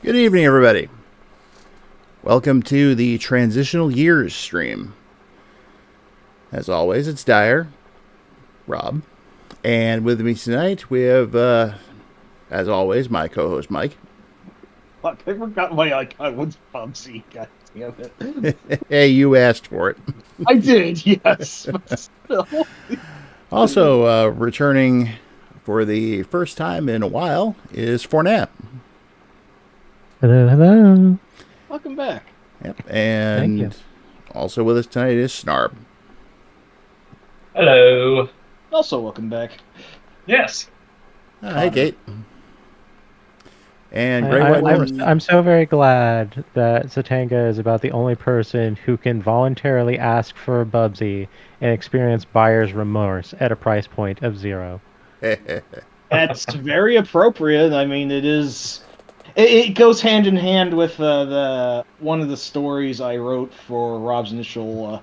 Good evening, everybody. Welcome to the Transitional Years stream. As always, it's Dire, Rob, and with me tonight we have, as always, my co-host Mike. I forgot my icon was Bubsy. God damn it! Hey, you asked for it. I did, yes. But still. Also, returning for the first time in a while is Forneia. Hello, hello. Welcome back. Yep, and also with us tonight is Snarb. Hello. Also, welcome back. Yes. Hi, Kate. And Great White North. I'm so very glad that Satanga is about the only person who can voluntarily ask for a Bubsy and experience buyer's remorse at a price point of 0. That's very appropriate. I mean, it is. It goes hand in hand with the one of the stories I wrote for Rob's initial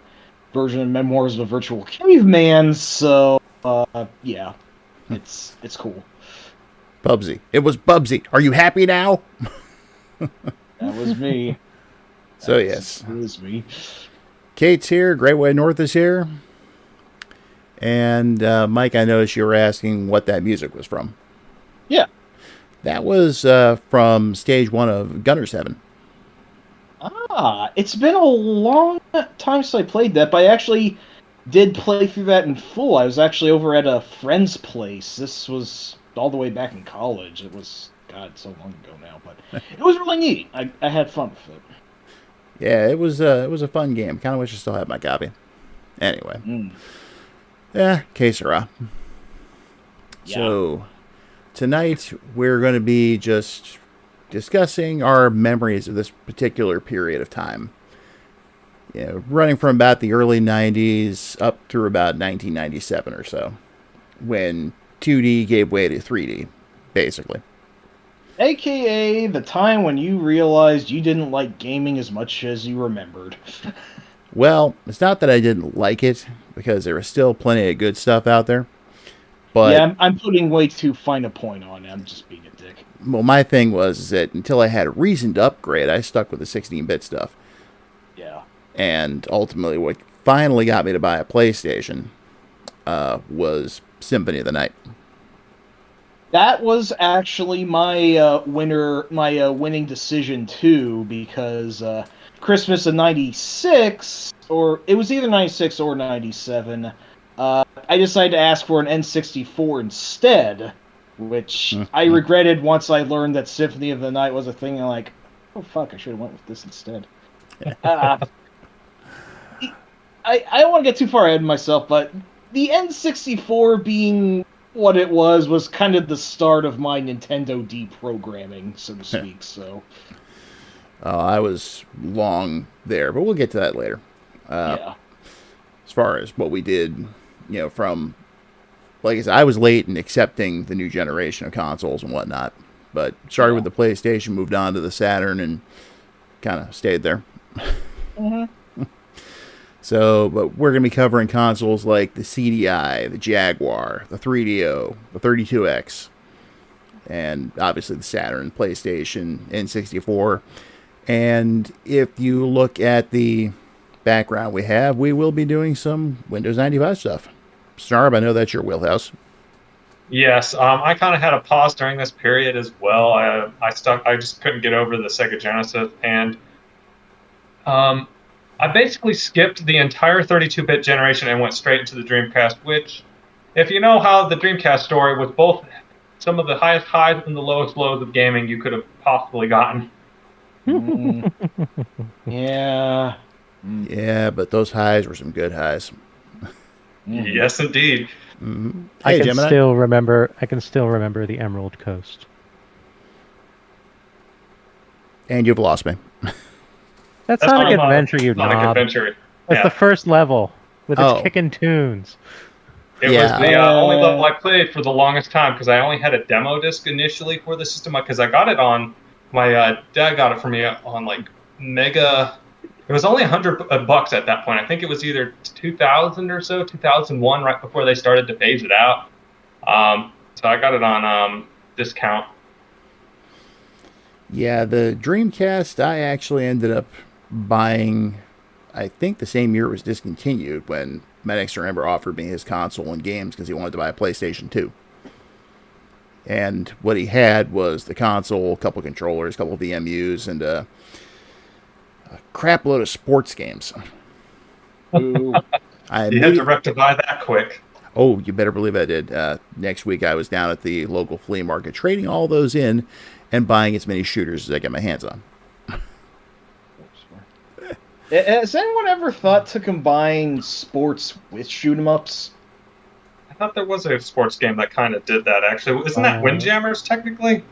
version of Memoirs of a Virtual Caveman. So, yeah, it's cool. Bubsy. It was Bubsy. Are you happy now? That was me. So, yes. It was me. Kate's here. Great White North is here. And, Mike, I noticed you were asking what that music was from. Yeah. That was from stage 1 of Gunner's Heaven. Ah, it's been a long time since I played that, but I actually did play through that in full. I was actually over at a friend's place. This was all the way back in college. It was, God, so long ago now, but it was really neat. I had fun with it. Yeah, it was a fun game. Kind of wish I still had my copy. Anyway. Yeah, que sera. Yeah. So, tonight we're going to be just discussing our memories of this particular period of time. You know, running from about the early 90s up through about 1997 or so, when 2D gave way to 3D, basically. AKA the time when you realized you didn't like gaming as much as you remembered. Well, it's not that I didn't like it, because there was still plenty of good stuff out there. But, yeah, I'm putting way too fine a point on it. I'm just being a dick. Well, my thing was that until I had a reason to upgrade, I stuck with the 16-bit stuff. Yeah. And ultimately, what finally got me to buy a PlayStation was Symphony of the Night. That was actually my winning decision too, because Christmas of '96, or it was either '96 or '97. I decided to ask for an N64 instead, which I regretted once I learned that Symphony of the Night was a thing. I'm like, oh fuck, I should have went with this instead. I don't want to get too far ahead of myself, but the N64 being what it was kind of the start of my Nintendo deprogramming, so to speak. So, I was long there, but we'll get to that later. Yeah. As far as what we did, you know, from, like I said, I was late in accepting the new generation of consoles and whatnot, but started with the PlayStation, moved on to the Saturn, and kind of stayed there. So, but we're going to be covering consoles like the CDI, the Jaguar, the 3DO, the 32X, and obviously the Saturn, PlayStation, N64. And if you look at the background we have, we will be doing some Windows 95 stuff. Snarb, I know that's your wheelhouse. Yes, I kind of had a pause during this period as well. I just couldn't get over the Sega Genesis, and I basically skipped the entire 32-bit generation and went straight into the Dreamcast, which, if you know how the Dreamcast story was both some of the highest highs and the lowest lows of gaming you could have possibly gotten. Yeah. Yeah, but those highs were some good highs. Yes, indeed. Mm-hmm. I Hey, can Gemini. still remember the Emerald Coast. And you've lost me. That's That's Sonic not Adventure, you Sonic knob. Adventure. That's Yeah. the first level with its Oh. kickin' tunes. It was Yeah. the only level I played for the longest time because I only had a demo disc initially for the system because I got it on my dad got it for me on like Mega. It was only $100 at that point. I think it was either 2000 or so, 2001, right before they started to phase it out. So I got it on discount. Yeah, the Dreamcast, I actually ended up buying, I think the same year it was discontinued when my next door neighbor offered me his console and games because he wanted to buy a PlayStation 2. And what he had was the console, a couple controllers, a couple of VMUs, and a crap load of sports games. Ooh. You had to rectify that quick. Oh, you better believe I did. Next week I was down at the local flea market trading all those in and buying as many shooters as I get my hands on. Has anyone ever thought to combine sports with shoot 'em ups? I thought there was a sports game that kind of did that, actually. Isn't that Windjammers, technically?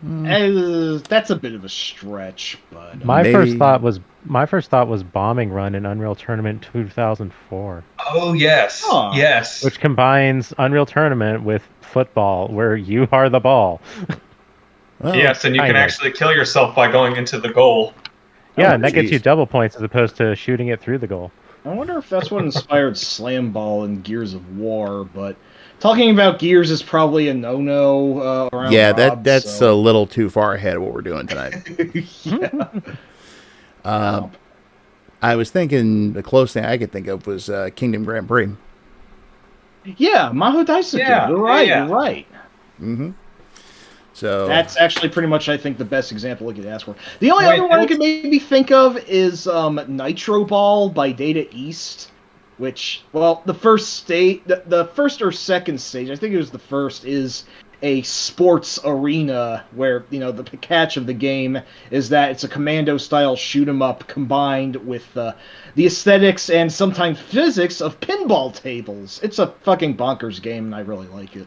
That's a bit of a stretch, but My Maybe- first thought was Bombing Run in Unreal Tournament 2004, Oh, yes. Huh. Yes. which combines Unreal Tournament with football, where you are the ball. Well, Yes, and you can kinda. actually kill yourself by going into the goal. Yeah, Oh, and that gets you geez. double points as opposed to shooting it through the goal. I wonder if that's what inspired Slam Ball and Gears of War. But talking about Gears is probably a no-no around yeah, Rob, that's so. a little too far ahead of what we're doing tonight. Yeah. I was thinking the closest thing I could think of was Kingdom Grand Prix. Yeah, Maho Daisuke. Yeah, You're right. yeah. You're right. Mm-hmm. So That's actually pretty much, I think, the best example I could ask for. The only Wait, other one I what's- could maybe think of is Nitro Ball by Data East, which, well, the first or second stage, I think it was the first, is a sports arena where, the catch of the game is that it's a commando-style shoot-'em-up combined with the aesthetics and sometimes physics of pinball tables. It's a fucking bonkers game, and I really like it.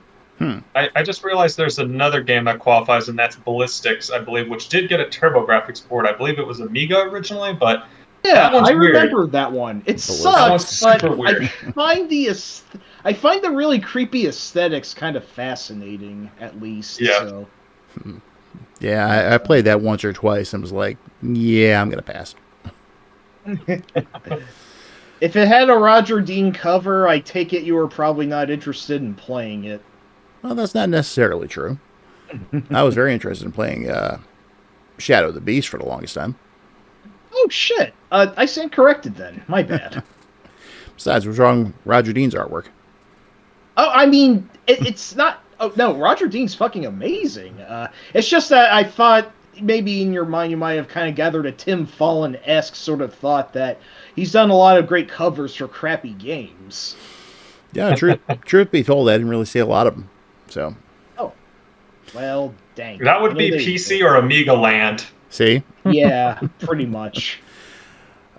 I just realized there's another game that qualifies, and that's Ballistics, I believe, which did get a TurboGrafx port. I believe it was Amiga originally, but Yeah, that one's I weird. remember that one. It That one's sucks, but super weird. I find the really creepy aesthetics kind of fascinating, at least. Yeah. So. yeah, I played that once or twice and was like, yeah, I'm gonna pass. If it had a Roger Dean cover, I take it you were probably not interested in playing it. Well, that's not necessarily true. I was very interested in playing Shadow of the Beast for the longest time. Oh shit! I stand corrected then. My bad. Besides, what's wrong with Roger Dean's artwork? Oh, I mean, it's not. Oh no, Roger Dean's fucking amazing. It's just that I thought maybe in your mind you might have kind of gathered a Tim Fallon-esque sort of thought that he's done a lot of great covers for crappy games. Yeah, truth be told, I didn't really see a lot of them. So, Well, dang. that would Well, be there you PC go. or Amiga land. see? Yeah, pretty much.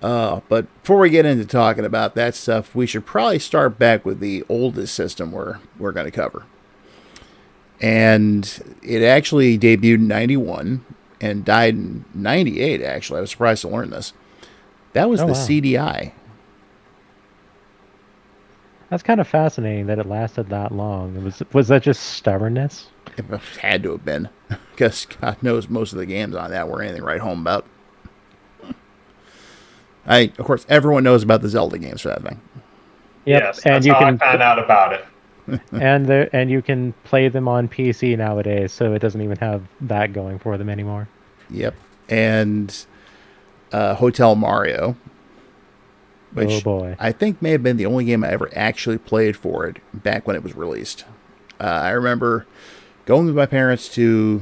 But before we get into talking about that stuff, we should probably start back with the oldest system we're going to cover. And it actually debuted in 91 and died in 98, actually. I was surprised to learn this. That was Oh, the wow. CDI. That's kind of fascinating that it lasted that long. Was that just stubbornness? It had to have been. Because God knows most of the games on that were anything to write home about. Of course, everyone knows about the Zelda games for that thing. Yep, Yes, and that's you how can I found out about it. and you can play them on PC nowadays, so it doesn't even have that going for them anymore. Yep. And Hotel Mario, which Oh boy. I think may have been the only game I ever actually played for it back when it was released. I remember going with my parents to,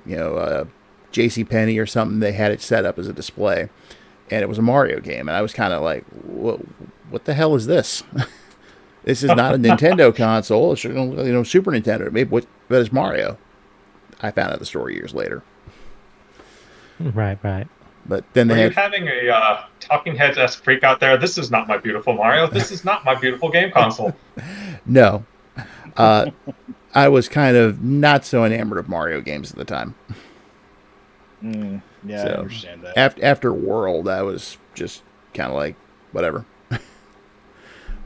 JCPenney or something. They had it set up as a display, and it was a Mario game. And I was kind of like, what the hell is this? This is not a Nintendo console. It's, Super Nintendo. Maybe but it's Mario. I found out the story years later. Right, right. But then Were they you had having a Talking Heads-esque freak out there? This is not my beautiful Mario. This is not my beautiful game console. no. I was kind of not so enamored of Mario games at the time. Yeah, So, I understand that. After World, I was just kind of like, whatever.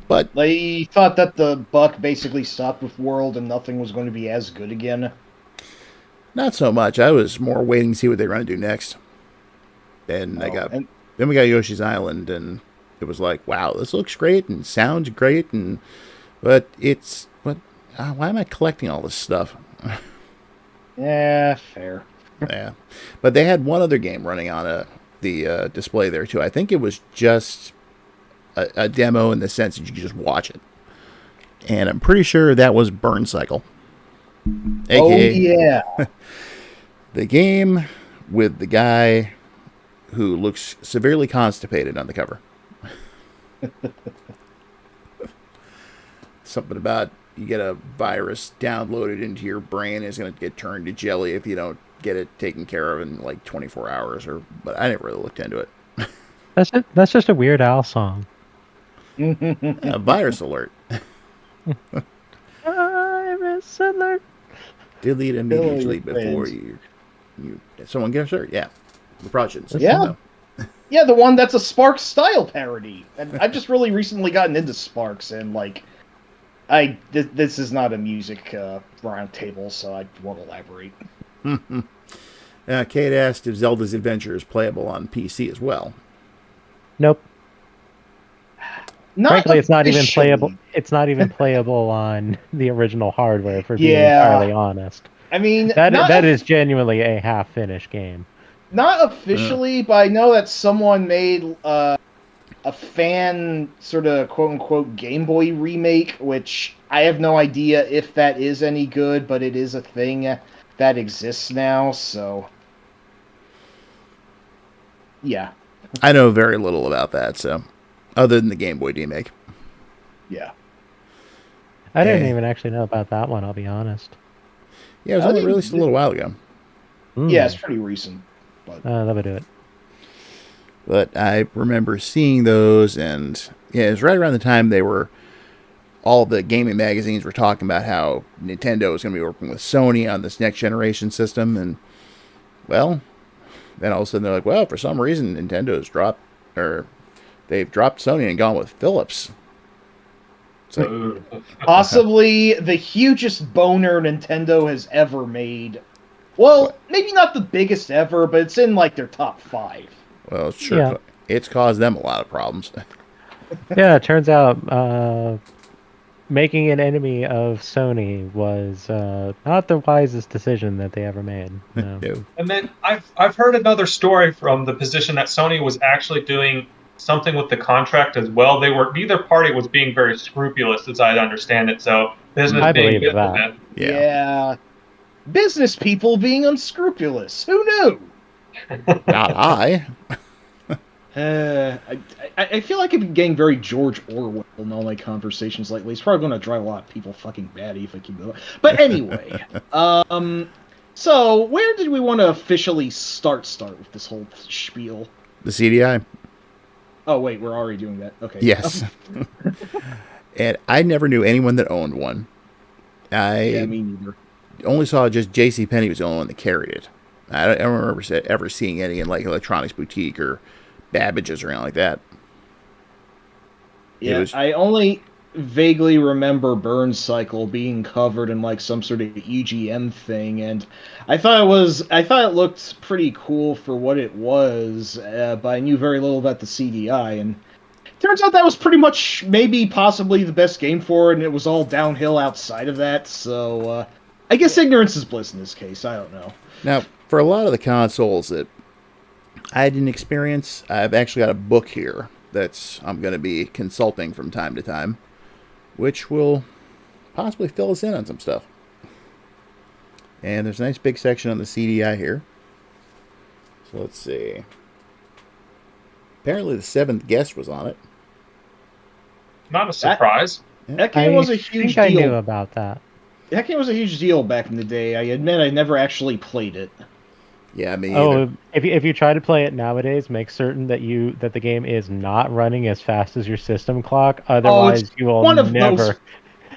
But They thought that the buck basically stopped with World and nothing was going to be as good again. not so much. I was more waiting to see what they were going to do next. And And then we got Yoshi's Island, and it was like, wow, this looks great and sounds great, but why am I collecting all this stuff? yeah, fair. Yeah, but they had one other game running on the display there too. I think it was just a demo in the sense that you could just watch it, and I'm pretty sure that was Burn Cycle. AKA, Oh yeah. the game with the guy who looks severely constipated on the cover. Something about you get a virus downloaded into your brain, it's going to get turned to jelly if you don't get it taken care of in like 24 hours. But I never really looked into it. That's just a Weird Al song. A virus alert. Virus alert. Delete immediately Billy before fans. you someone get hurt. Yeah, we probably shouldn't say Yeah. no. Yeah, the one that's a Sparks style parody. And I've just really recently gotten into Sparks, and like, this is not a music roundtable, so I won't elaborate. Kate asked if Zelda's Adventure is playable on PC as well. Nope. Not Frankly, it's not even officially. playable. It's not even playable on the original hardware. For being Yeah. entirely honest, I mean, that is genuinely a half-finished game. not officially, but I know that someone made a fan sort of quote-unquote Game Boy remake, which I have no idea if that is any good, but it is a thing that exists now, so yeah. I know very little about that, so other than the Game Boy remake. Yeah. I didn't Eh. even actually know about that one. I'll be honest. Yeah, it was I only think- released a little while ago. Yeah, it's pretty recent. But That would do it. But I remember seeing those, and yeah, it was right around the time all the gaming magazines were talking about how Nintendo was going to be working with Sony on this next generation system, and well, then all of a sudden they're like, well, for some reason they've dropped Sony and gone with Philips. It's like, Ooh. possibly the hugest boner Nintendo has ever made. Well, maybe not the biggest ever, but it's in like their top 5. well, sure, Yeah. it's caused them a lot of problems. Yeah, it turns out making an enemy of Sony was not the wisest decision that they ever made. No. No. And then I've heard another story from the position that Sony was actually doing something with the contract as well. Neither party was being very scrupulous, as I understand it. So business I being believe that. business. Yeah. Business people being unscrupulous. Who knew? Not I. I feel like I've been getting very George Orwell in all my conversations lately. It's probably going to drive a lot of people fucking batty if I keep going. But anyway, so where did we want to officially start with this whole spiel? The CDI. Oh wait, we're already doing that. Okay. Yes. And I never knew anyone that owned one. Yeah, me neither. Only saw just JCPenney was the only one that carried it. I don't remember ever seeing any in like Electronics Boutique or Babbage's or anything like that. Yeah, I only vaguely remember Burn Cycle being covered in like some sort of EGM thing, and I thought it looked pretty cool for what it was, but I knew very little about the CDI, and turns out that was pretty much maybe possibly the best game for it, and it was all downhill outside of that. So I guess ignorance is bliss in this case. I don't know. Now, for a lot of the consoles that I didn't experience, I've actually got a book here that's I'm going to be consulting from time to time, which will possibly fill us in on some stuff. And there's a nice big section on the CDI here. So let's see. Apparently the 7th guest was on it. Not a surprise. That game was a I huge think I knew deal. about that. That game was a huge deal back in the day. I admit I never actually played it. Yeah, me either. Oh, if you try to play it nowadays, make certain that the game is not running as fast as your system clock. Oh, it's Otherwise, you will one of never. those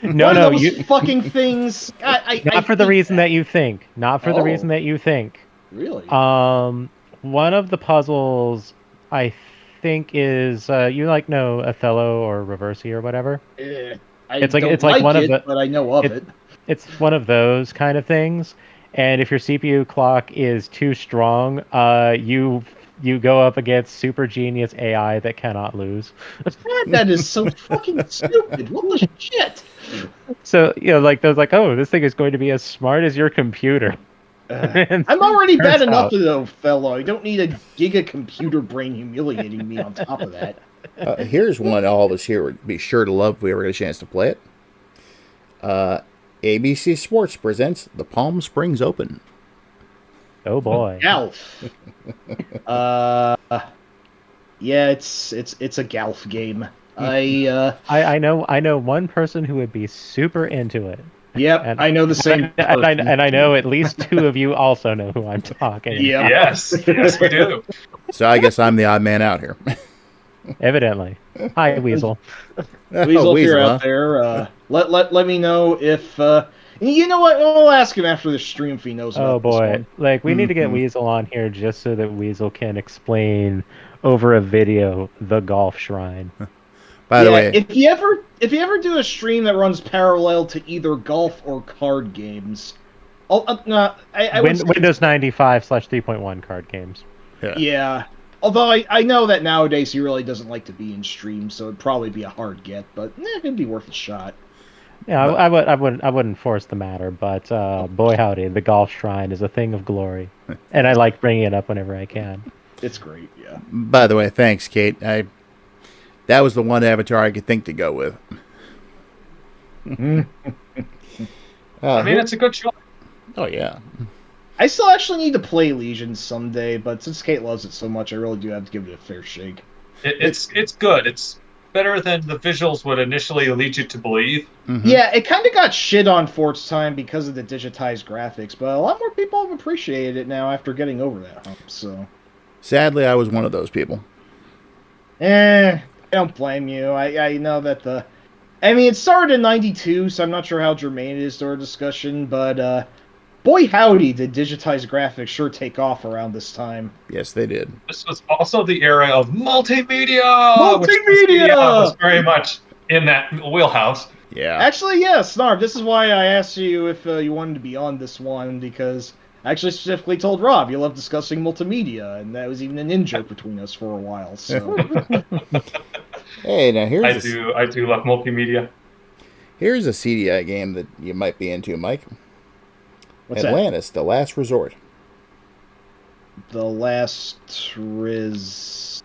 No, one of no, those you fucking things. I not for the hate reason that. that you think. Not for the Oh. reason that you think. Really? One of the puzzles I think is you like know Othello or Reversi or whatever. I It's like don't it's like like one of it, the but I know of it, it. it's one of those kind of things. And if your CPU clock is too strong, you go up against super genius AI that cannot lose. That is so fucking stupid. What the shit? So like those like, oh, this thing is going to be as smart as your computer. And I'm already bad turns enough out- with a fellow. I don't need a giga computer brain humiliating me on top of that. Here's one all of us here would be sure to love if we ever get a chance to play it. ABC Sports presents the Palm Springs Open. Oh boy. Golf. Yeah, it's a golf game. I know one person who would be super into it. Yep, And I know the same. And I know at least two of you also know who I'm talking. Yeah. Yes, yes, we do. So I guess I'm the odd man out here. Evidently. Hi, Weasel. Weasel, if you're huh? out there, let me know if you know what. We'll ask him after the stream if he knows. Oh about this boy. one. Like we need to get Mhm. Weasel on here just so that Weasel can explain over a video the golf shrine. By the Yeah, way, if you ever do a stream that runs parallel to either golf or card games, I would say- Windows 95/3.1 card games. yeah. Although I know that nowadays he really doesn't like to be in streams, so it'd probably be a hard get, but it'd be worth a shot. Yeah, I wouldn't force the matter, but boy howdy, the golf shrine is a thing of glory, and I like bringing it up whenever I can. It's great, yeah. by the way, thanks, Kate. That was the one avatar I could think to go with. I mean, it's a good choice. Oh yeah. I still actually need to play Legion someday, but since Kate loves it so much, I really do have to give it a fair shake. It's good. It's better than the visuals would initially lead you to believe. Mhm. Yeah, it kind of got shit on for its time because of the digitized graphics, but a lot more people have appreciated it now after getting over that hump, so... Sadly, I was one of those people. I don't blame you. I know that the... I mean, it started in 92, so I'm not sure how germane it is to our discussion, but, boy howdy, did digitized graphics sure take off around this time. Yes, they did. This was also the era of multimedia! which Multimedia! was very much in that wheelhouse. Yeah. Actually, yeah, Snarb, this is why I asked you if you wanted to be on this one, because I actually specifically told Rob you love discussing multimedia, and that was even an in-joke between us for a while, so... Hey, now I do love multimedia. here's a CDI game that you might be into, Mike. What's that? Atlantis: The Last Resort. The Last Riz...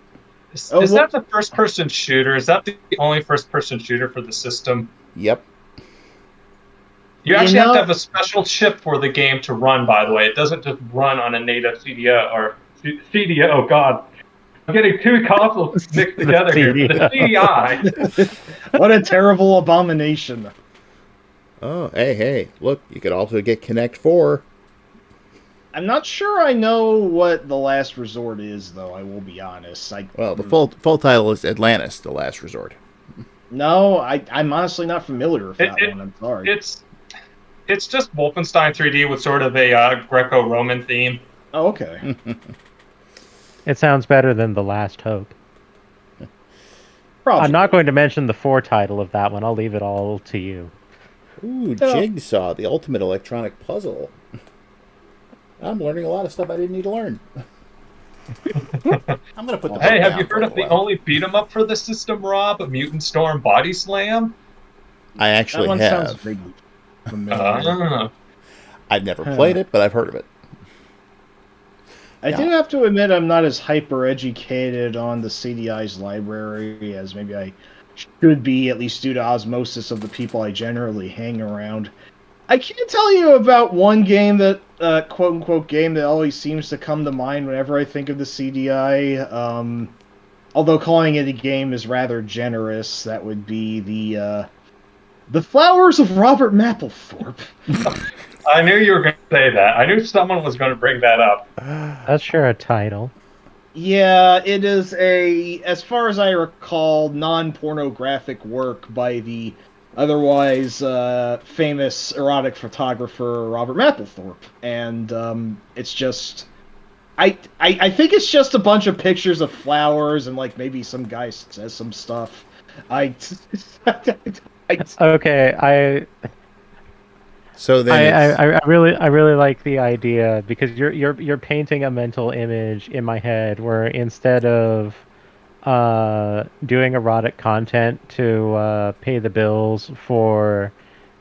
Is Oh, that the first-person shooter? Is that the only first-person shooter for the system? Yep. You actually have know- to have a special chip for the game to run, by the way. It doesn't just run on a native CDO or CDO. Oh, God. I'm getting two consoles mixed together here. The CDI. What a terrible abomination. Oh, hey, look, you could also get Connect 4. I'm not sure I know what The Last Resort is, though, I will be honest. Well, the full title is Atlantis: The Last Resort. No, I'm honestly not familiar with that one, I'm sorry. It's just Wolfenstein 3D with sort of a Greco-Roman theme. Oh, okay. It sounds better than The Last Hope. Probably. I'm not going to mention the title of that one. I'll leave it all to you. Ooh, Jigsaw, the ultimate electronic puzzle. I'm learning a lot of stuff I didn't need to learn. I'm gonna put the Hey, book have down you for heard a of the while. only beat-em-up for the system, Rob? Mutant Storm Body Slam? I That actually one sounds have. vaguely familiar. Ah. I've never played it, but I've heard of it. I do have to admit I'm not as hyper-educated on the CDI's library as maybe I should be, at least due to osmosis of the people I generally hang around. I can't tell you about one game that, quote-unquote game that always seems to come to mind whenever I think of the CDI. Although calling it a game is rather generous, that would be the Flowers of Robert Mapplethorpe. I knew you were going to say that. I knew someone was going to bring that up. That's sure a title. Yeah, it is as far as I recall, non-pornographic work by the otherwise famous erotic photographer Robert Mapplethorpe, and it's just, I think it's just a bunch of pictures of flowers and like maybe some guy says some stuff. I, Okay, So then I really like the idea because you're painting a mental image in my head where instead of doing erotic content to pay the bills for,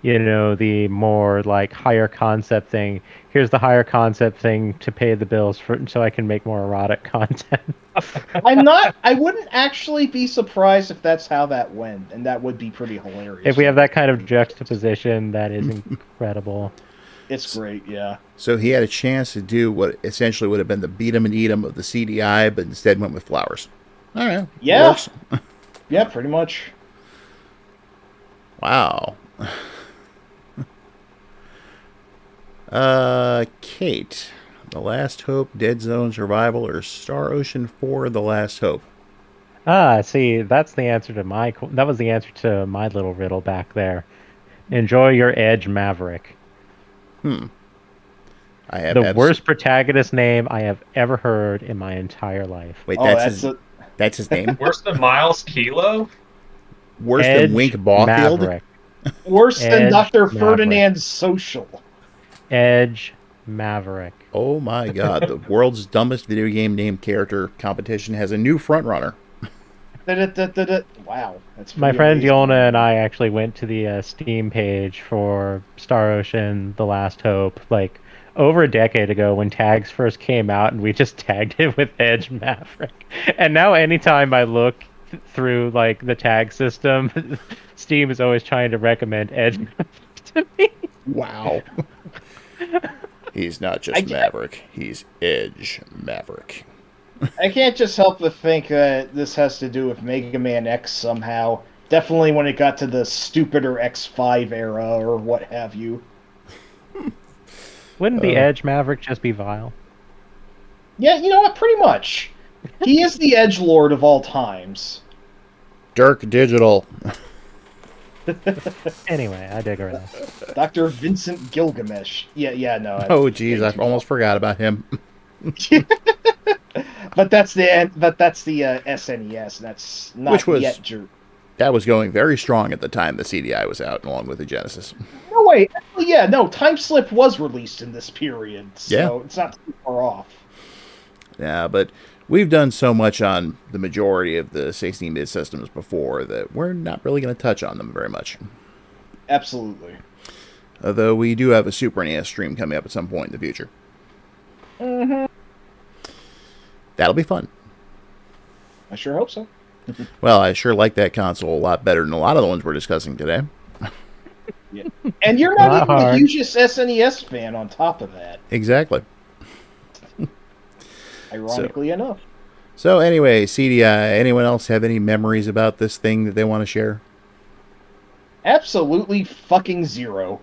the more like higher concept thing. Here's the higher concept thing to pay the bills for, so I can make more erotic content. I wouldn't actually be surprised if that's how that went, and that would be pretty hilarious. If we have that kind of juxtaposition, that is incredible. It's great, yeah. So he had a chance to do what essentially would have been the beat 'em and eat 'em of the CDI, but instead went with flowers. All right. Yeah. Works. Yeah, pretty much. Wow. Kate, The Last Hope, Dead Zone Survival, or Star Ocean 4, The Last Hope? See, that's the answer to that was the answer to my little riddle back there. Enjoy your Edge Maverick. I have The worst protagonist name I have ever heard in my entire life. Wait, Oh, that's his name? Worse than Miles Kilo? Worse Edge than Wink Bawfield? Maverick. worse than Edge Dr. Maverick. Ferdinand's Social. Edge Maverick. Oh my god, the world's dumbest video game name character competition has a new frontrunner. Wow, that's My pretty friend amazing. Yolna and I actually went to the Steam page for Star Ocean: The Last Hope, like over a decade ago when tags first came out, and we just tagged it with Edge Maverick. And now, anytime I look through like the tag system, Steam is always trying to recommend Edge Maverick to me. Wow. He's not just Maverick, he's Edge Maverick. I can't just help but think that this has to do with Mega Man X somehow. Definitely when it got to the stupider X5 era or what have you. Wouldn't the Edge Maverick just be vile? Yeah, you know what? Pretty much. He is the edge lord of all times. Dirk Digital. Anyway, I digress. Dr. Vincent Gilgamesh. Yeah, no. Oh geez, I almost forgot about him. But that's the SNES. That's not Which was- yet. That was going very strong at the time the CDI was out, along with the Genesis. No way. Actually, yeah, no. Time Slip was released in this period, so it's not too far off. Yeah, but we've done so much on the majority of the 16-bit systems before that we're not really going to touch on them very much. Absolutely. Although we do have a Super NES stream coming up at some point in the future. Mm-hmm. That'll be fun. I sure hope so. Well, I sure like that console a lot better than a lot of the ones we're discussing today. Yeah. And you're not Not even hard. the hugest SNES fan on top of that, Exactly. ironically enough. So anyway, CDI, anyone else have any memories about this thing that they want to share? Absolutely fucking zero.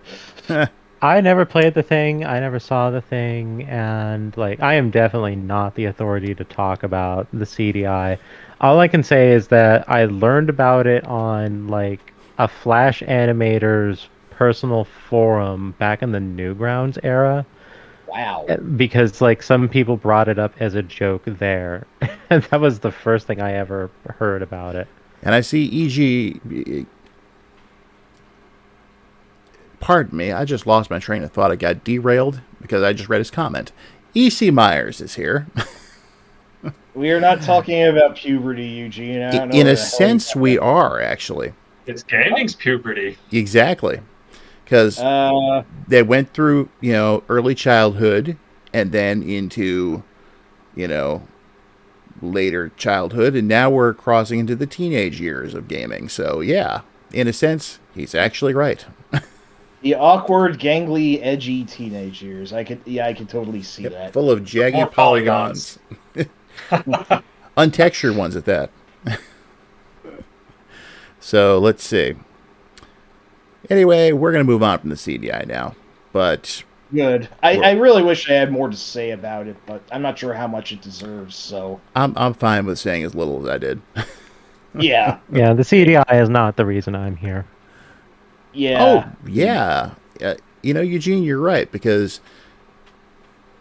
I never played the thing, I never saw the thing, and like I am definitely not the authority to talk about the CDI. All I can say is that I learned about it on like a Flash Animator's personal forum back in the Newgrounds era, Wow. because like some people brought it up as a joke there. And that was the first thing I ever heard about it. And I see EG... Pardon me, I just lost my train of thought. I got derailed because I just read his comment. E.C. Myers is here. We are not talking about puberty, Eugene. I don't know In what a the hell sense, you're we are, actually. It's gaming's puberty. Exactly. Because they went through, early childhood and then into, later childhood, and now we're crossing into the teenage years of gaming. So, yeah, in a sense, he's actually right. the awkward, gangly, edgy teenage years. I could totally see Yep, that. full of jagged More polygons. Untextured ones at that. So, let's see. Anyway, we're going to move on from the CDI now. But good. I really wish I had more to say about it, but I'm not sure how much it deserves. So I'm fine with saying as little as I did. yeah, Yeah, the CDI is not the reason I'm here. Oh, yeah. yeah. Eugene, you're right, because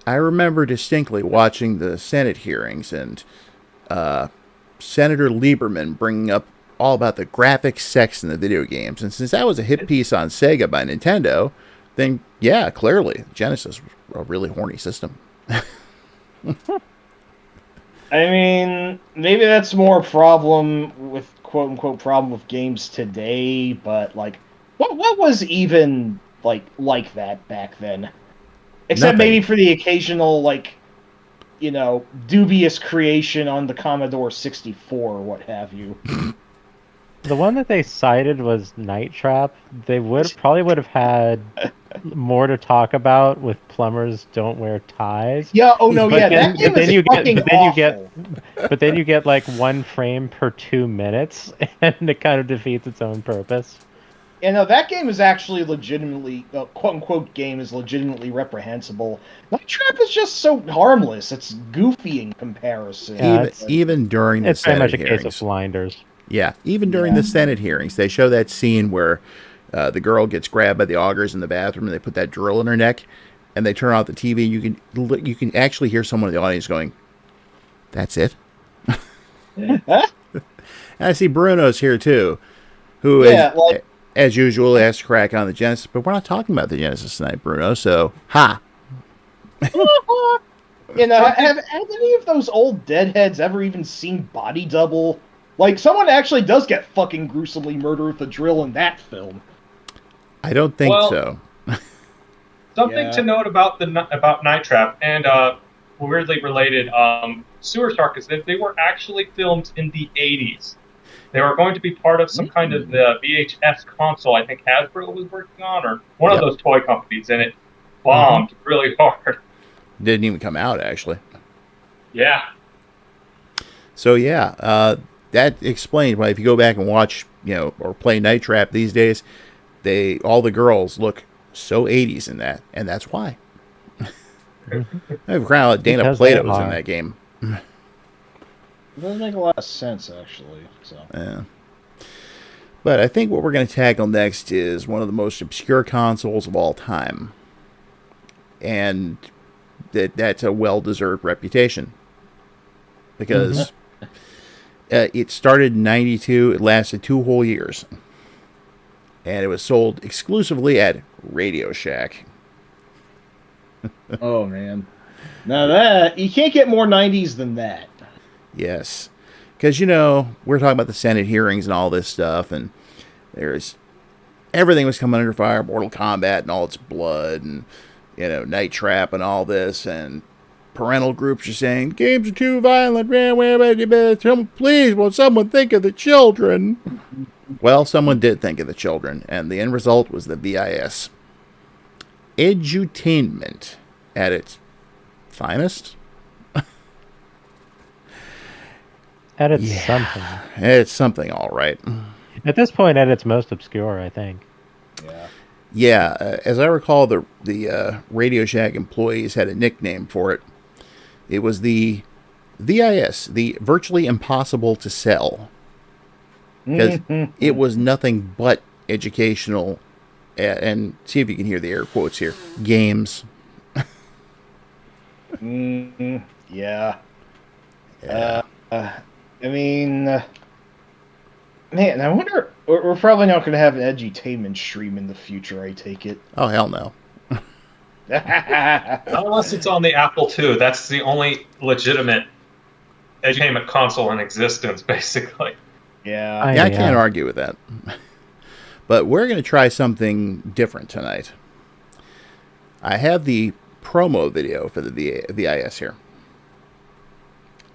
I remember distinctly watching the Senate hearings and Senator Lieberman bringing up all about the graphic sex in the video games. And since that was a hit piece on Sega by Nintendo, then, yeah, clearly, Genesis was a really horny system. I mean, maybe that's more a problem with quote unquote problem with games today, but like, what was even like that back then? Except Nothing. maybe for the occasional dubious creation on the Commodore 64 or what have you. The one that they cited was Night Trap. They probably would have had more to talk about with Plumbers Don't Wear Ties. Yeah. Oh no. But Yeah. then- That game but then is you get- fucking but then you get- awful. But then you get like 1 frame per 2 minutes, and it kind of defeats its own purpose. Yeah, no, that game is actually legitimately, quote-unquote game is legitimately reprehensible. Night Trap is just so harmless. It's goofy in comparison. Yeah, Even during the It's very Senate much a hearings. case of blinders. Yeah, even during the Senate hearings, they show that scene where the girl gets grabbed by the augers in the bathroom, and they put that drill in her neck, and they turn off the TV. And you can actually hear someone in the audience going, "That's it." And I see Bruno's here too, who as usual has to crack on the Genesis, but we're not talking about the Genesis tonight, Bruno. So, ha. Have any of those old deadheads ever even seen Body Double? Like, someone actually does get fucking gruesomely murdered with a drill in that film. I don't think so. Something to note about Night Trap and weirdly related Sewer Shark is that they were actually filmed in the 80s. They were going to be part of some kind of the VHS console I think Hasbro was working on, or one of those toy companies, and it bombed really hard. Didn't even come out, actually. Yeah. So, that explains why if you go back and watch, or play Night Trap these days, all the girls look so 80s in that, and that's why. I have a crowd of Dana Plato was in that game. It doesn't make a lot of sense, actually. So. Yeah. But I think what we're going to tackle next is one of the most obscure consoles of all time. And that's a well-deserved reputation. Because it started in 92, it lasted 2 whole years. And it was sold exclusively at Radio Shack. Oh, man. Now you can't get more 90s than that. Yes. Because, we're talking about the Senate hearings and all this stuff, and everything was coming under fire, Mortal Kombat and all its blood, and, Night Trap and all this, and parental groups are saying, games are too violent, please, will someone think of the children? Well, someone did think of the children, and the end result was the VIS. Edutainment at its finest. It's something. It's something, all right. At this point, at its most obscure, I think. Yeah. Yeah, as I recall, the Radio Shack employees had a nickname for it. It was the VIS, the virtually impossible to sell. Because it was nothing but educational, and see if you can hear the air quotes here, games. Yeah. I mean, man, I wonder. We're probably not going to have an edutainment stream in the future, I take it. Oh, hell no. Unless it's on the Apple II. That's the only legitimate edutainment console in existence, basically. Yeah. I can't argue with that. But we're going to try something different tonight. I have the promo video for the VIS here.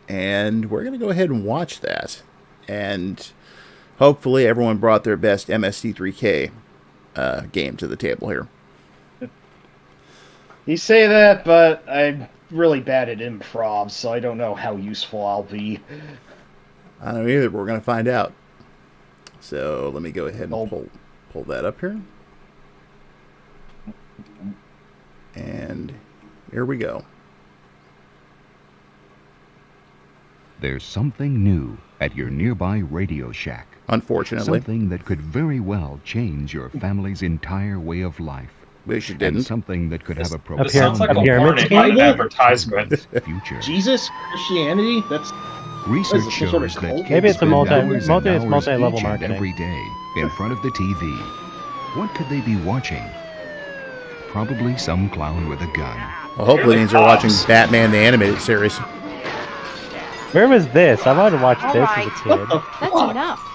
And we're going to go ahead and watch that. And hopefully everyone brought their best MST3K game to the table here. You say that, but I'm really bad at improv, so I don't know how useful I'll be. I don't know either, but we're going to find out. So let me go ahead and pull that up here. And here we go. There's something new at your nearby Radio Shack. Unfortunately. Something that could very well change your family's entire way of life. Wish it And didn't. something that could have a This profound sounds like a pyramid warning scheme? on an advertisement. future. Jesus, Christianity. That's Research What is it, some sort of shows that cult? kids Maybe it's a spend multi- hours and multi- it's hours multi-level each and marketing. every day in front of the TV. What could they be watching? Probably some clown with a gun. Well, hopefully it means they're watching Batman the Animated Series. Where was this? I wanted to watch this as a kid. what the That's fuck? enough.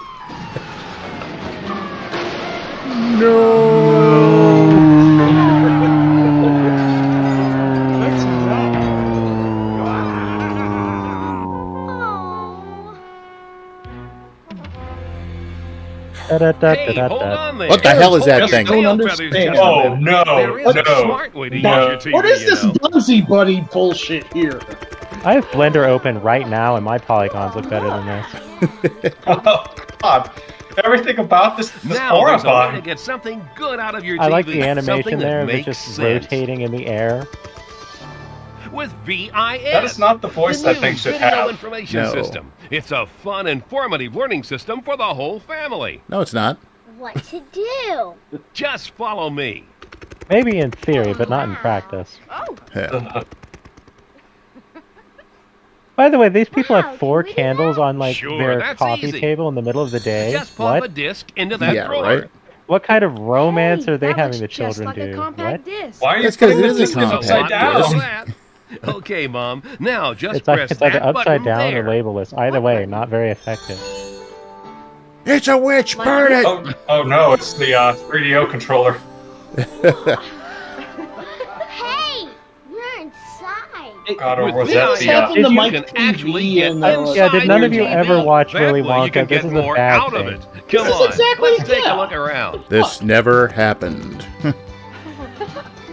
Da-da-da-da-da-da. What the hell is that thing? Don't understand. Oh no, What- no. What is this Buzzy Buddy bullshit here? I have Blender open right now, and my polygons look better than this. Oh God! Everything about this is Now there's a way to horrifying. get something good out of your TV. I like the Something animation that there of it makes just sense. rotating in the air. With VIS. That is not the voice the that new thing should video have. information No. system. It's a fun, informative learning system for the whole family. No, it's not. What to do? Just follow me. Maybe in theory, but not in practice. Oh, Hell. By the way, these people Wow, have 4 can we do that? candles on like Sure, their that's coffee easy. table in the middle of the day. Just pop a What? disc into that Yeah, drawer. right. What kind of romance hey, are they that having the looks just children like a do? compact What? disc. Why are you That's 'cause putting it this is a disc upside compact Lot disc. of down? that. Okay, Mom. Now just It's like press it's either that upside button down there. or labelless. Either way, not very effective. It's a witch! My- Burn it! Oh no, it's the 3DO controller. Hey, we're inside. God, or With was VIS, that the happened to you Mike can TV actually get and, inside Yeah, did none of you your ever TV? watch That Willy way you can Wonka? This get is a more bad out of thing. it. Come This is on, exactly let's take yeah. a look around. This never happened.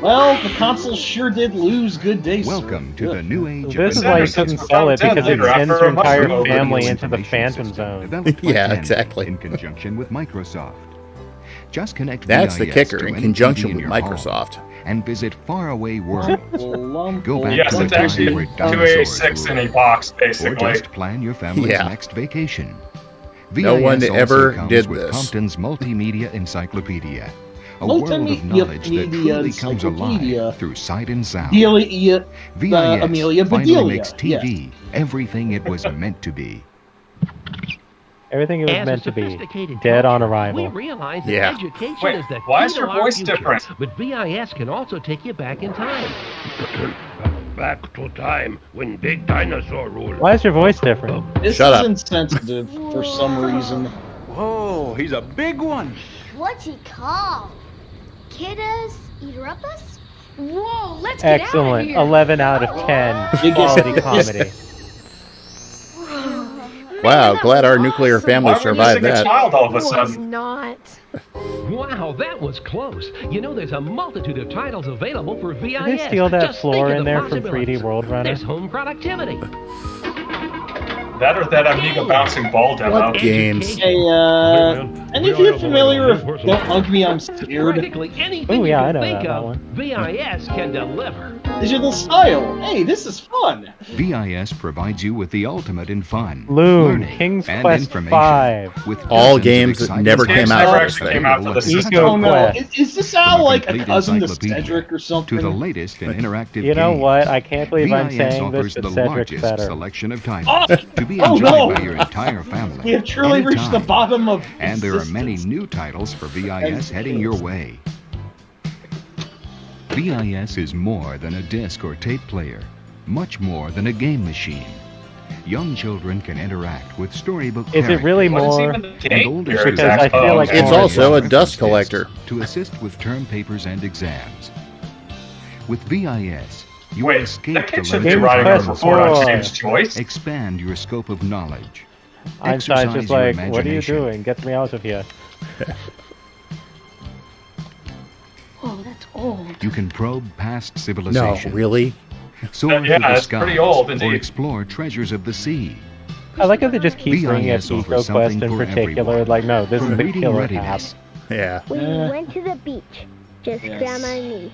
Well, the console sure did lose good days. sir. Welcome to the new age This of is why you Since couldn't we're sell it, dead because it later sends after your a month entire ago. family Radio into the Information Phantom System Zone. developed by Yeah, Ken exactly. In conjunction with Microsoft. Just connect That's the VIS kicker, to in any conjunction TV in with your home Microsoft. and visit faraway worlds. Go back Yes, to it's the actually time where a dinosaurs 286 in a ruled. box, Or basically. just plan your family's Yeah. next vacation. No VIS one also ever comes did with this. Compton's Multimedia Encyclopedia. A world of Multimedia knowledge that truly comes Encyclopedia. alive through sight and sound. Delia, VIS Amelia finally Bedelia, makes TV everything it was meant to be. Everything it was As meant a to be. sophisticated Dead on culture, arrival. We realize that Yeah. education Wait, is the why key is to your our voice future. different? But VIS can also take you back in time. Back to time when big dinosaur ruled. Why is your voice different? This Shut is up. insensitive for some reason. Whoa, he's a big one. What's he called? Kiddas Eatropus? Whoa, let's get out of Excellent. here. 11 out of 10. Quality comedy. Wow, glad our nuclear family Why were you survived missing a that. child all of a Was sudden? not. Wow, that was close. You know, there's a multitude of titles available for VIS. Did they steal that Just think floor of in the there from possibilities. 3D World Runner? There's home productivity. That or that Amiga bouncing ball demo. What games? Education. Hey, any of you familiar with Don't Hug Me, I'm Scared? Practically anything Oh, yeah, you I can know think that of, one. VIS can deliver. Digital style. Hey, this is fun. VIS provides you with the ultimate in fun, Loon, learning, King's and Quest information. 5. With All dozens of games that exciting never titles came out Never for available actually came out for the system. Eco Oh no, Quest. is this now From a like a complete cousin to encyclopedia Cedric or something? to the latest in interactive You know games. what? I can't believe I'm VIS saying this, offers but the Cedric's largest better. selection of titles Oh, to be oh, enjoyed no. by your entire family. We have truly reached the anytime. bottom of And there are many existence. new titles for VIS heading your way. VIS is more than a disc or tape player, much more than a game machine. Young children can interact with storybook Is it really What is more? even the game older here students Because I exactly? feel like It's Oh, also a reference dust discs collector. to assist with term papers and exams. With VIS, you will Wait, escape that the kid should be Games writing a Quest report on 4. James Joyce. expand your scope of knowledge. Einstein's Exercise just your like, what are you imagination. doing? Get me out of here. Oh, that's old. You can probe past No, civilization, really? soar Yeah, through the it's skies, pretty old or indeed. explore treasures of the sea. I like how they just keep bringing up VIS offers Eco Quest something in for particular. everyone. Like, no, this For is the reading killer app. readiness, Yeah. We Eh. went to the beach, just Yes. Grandma and me.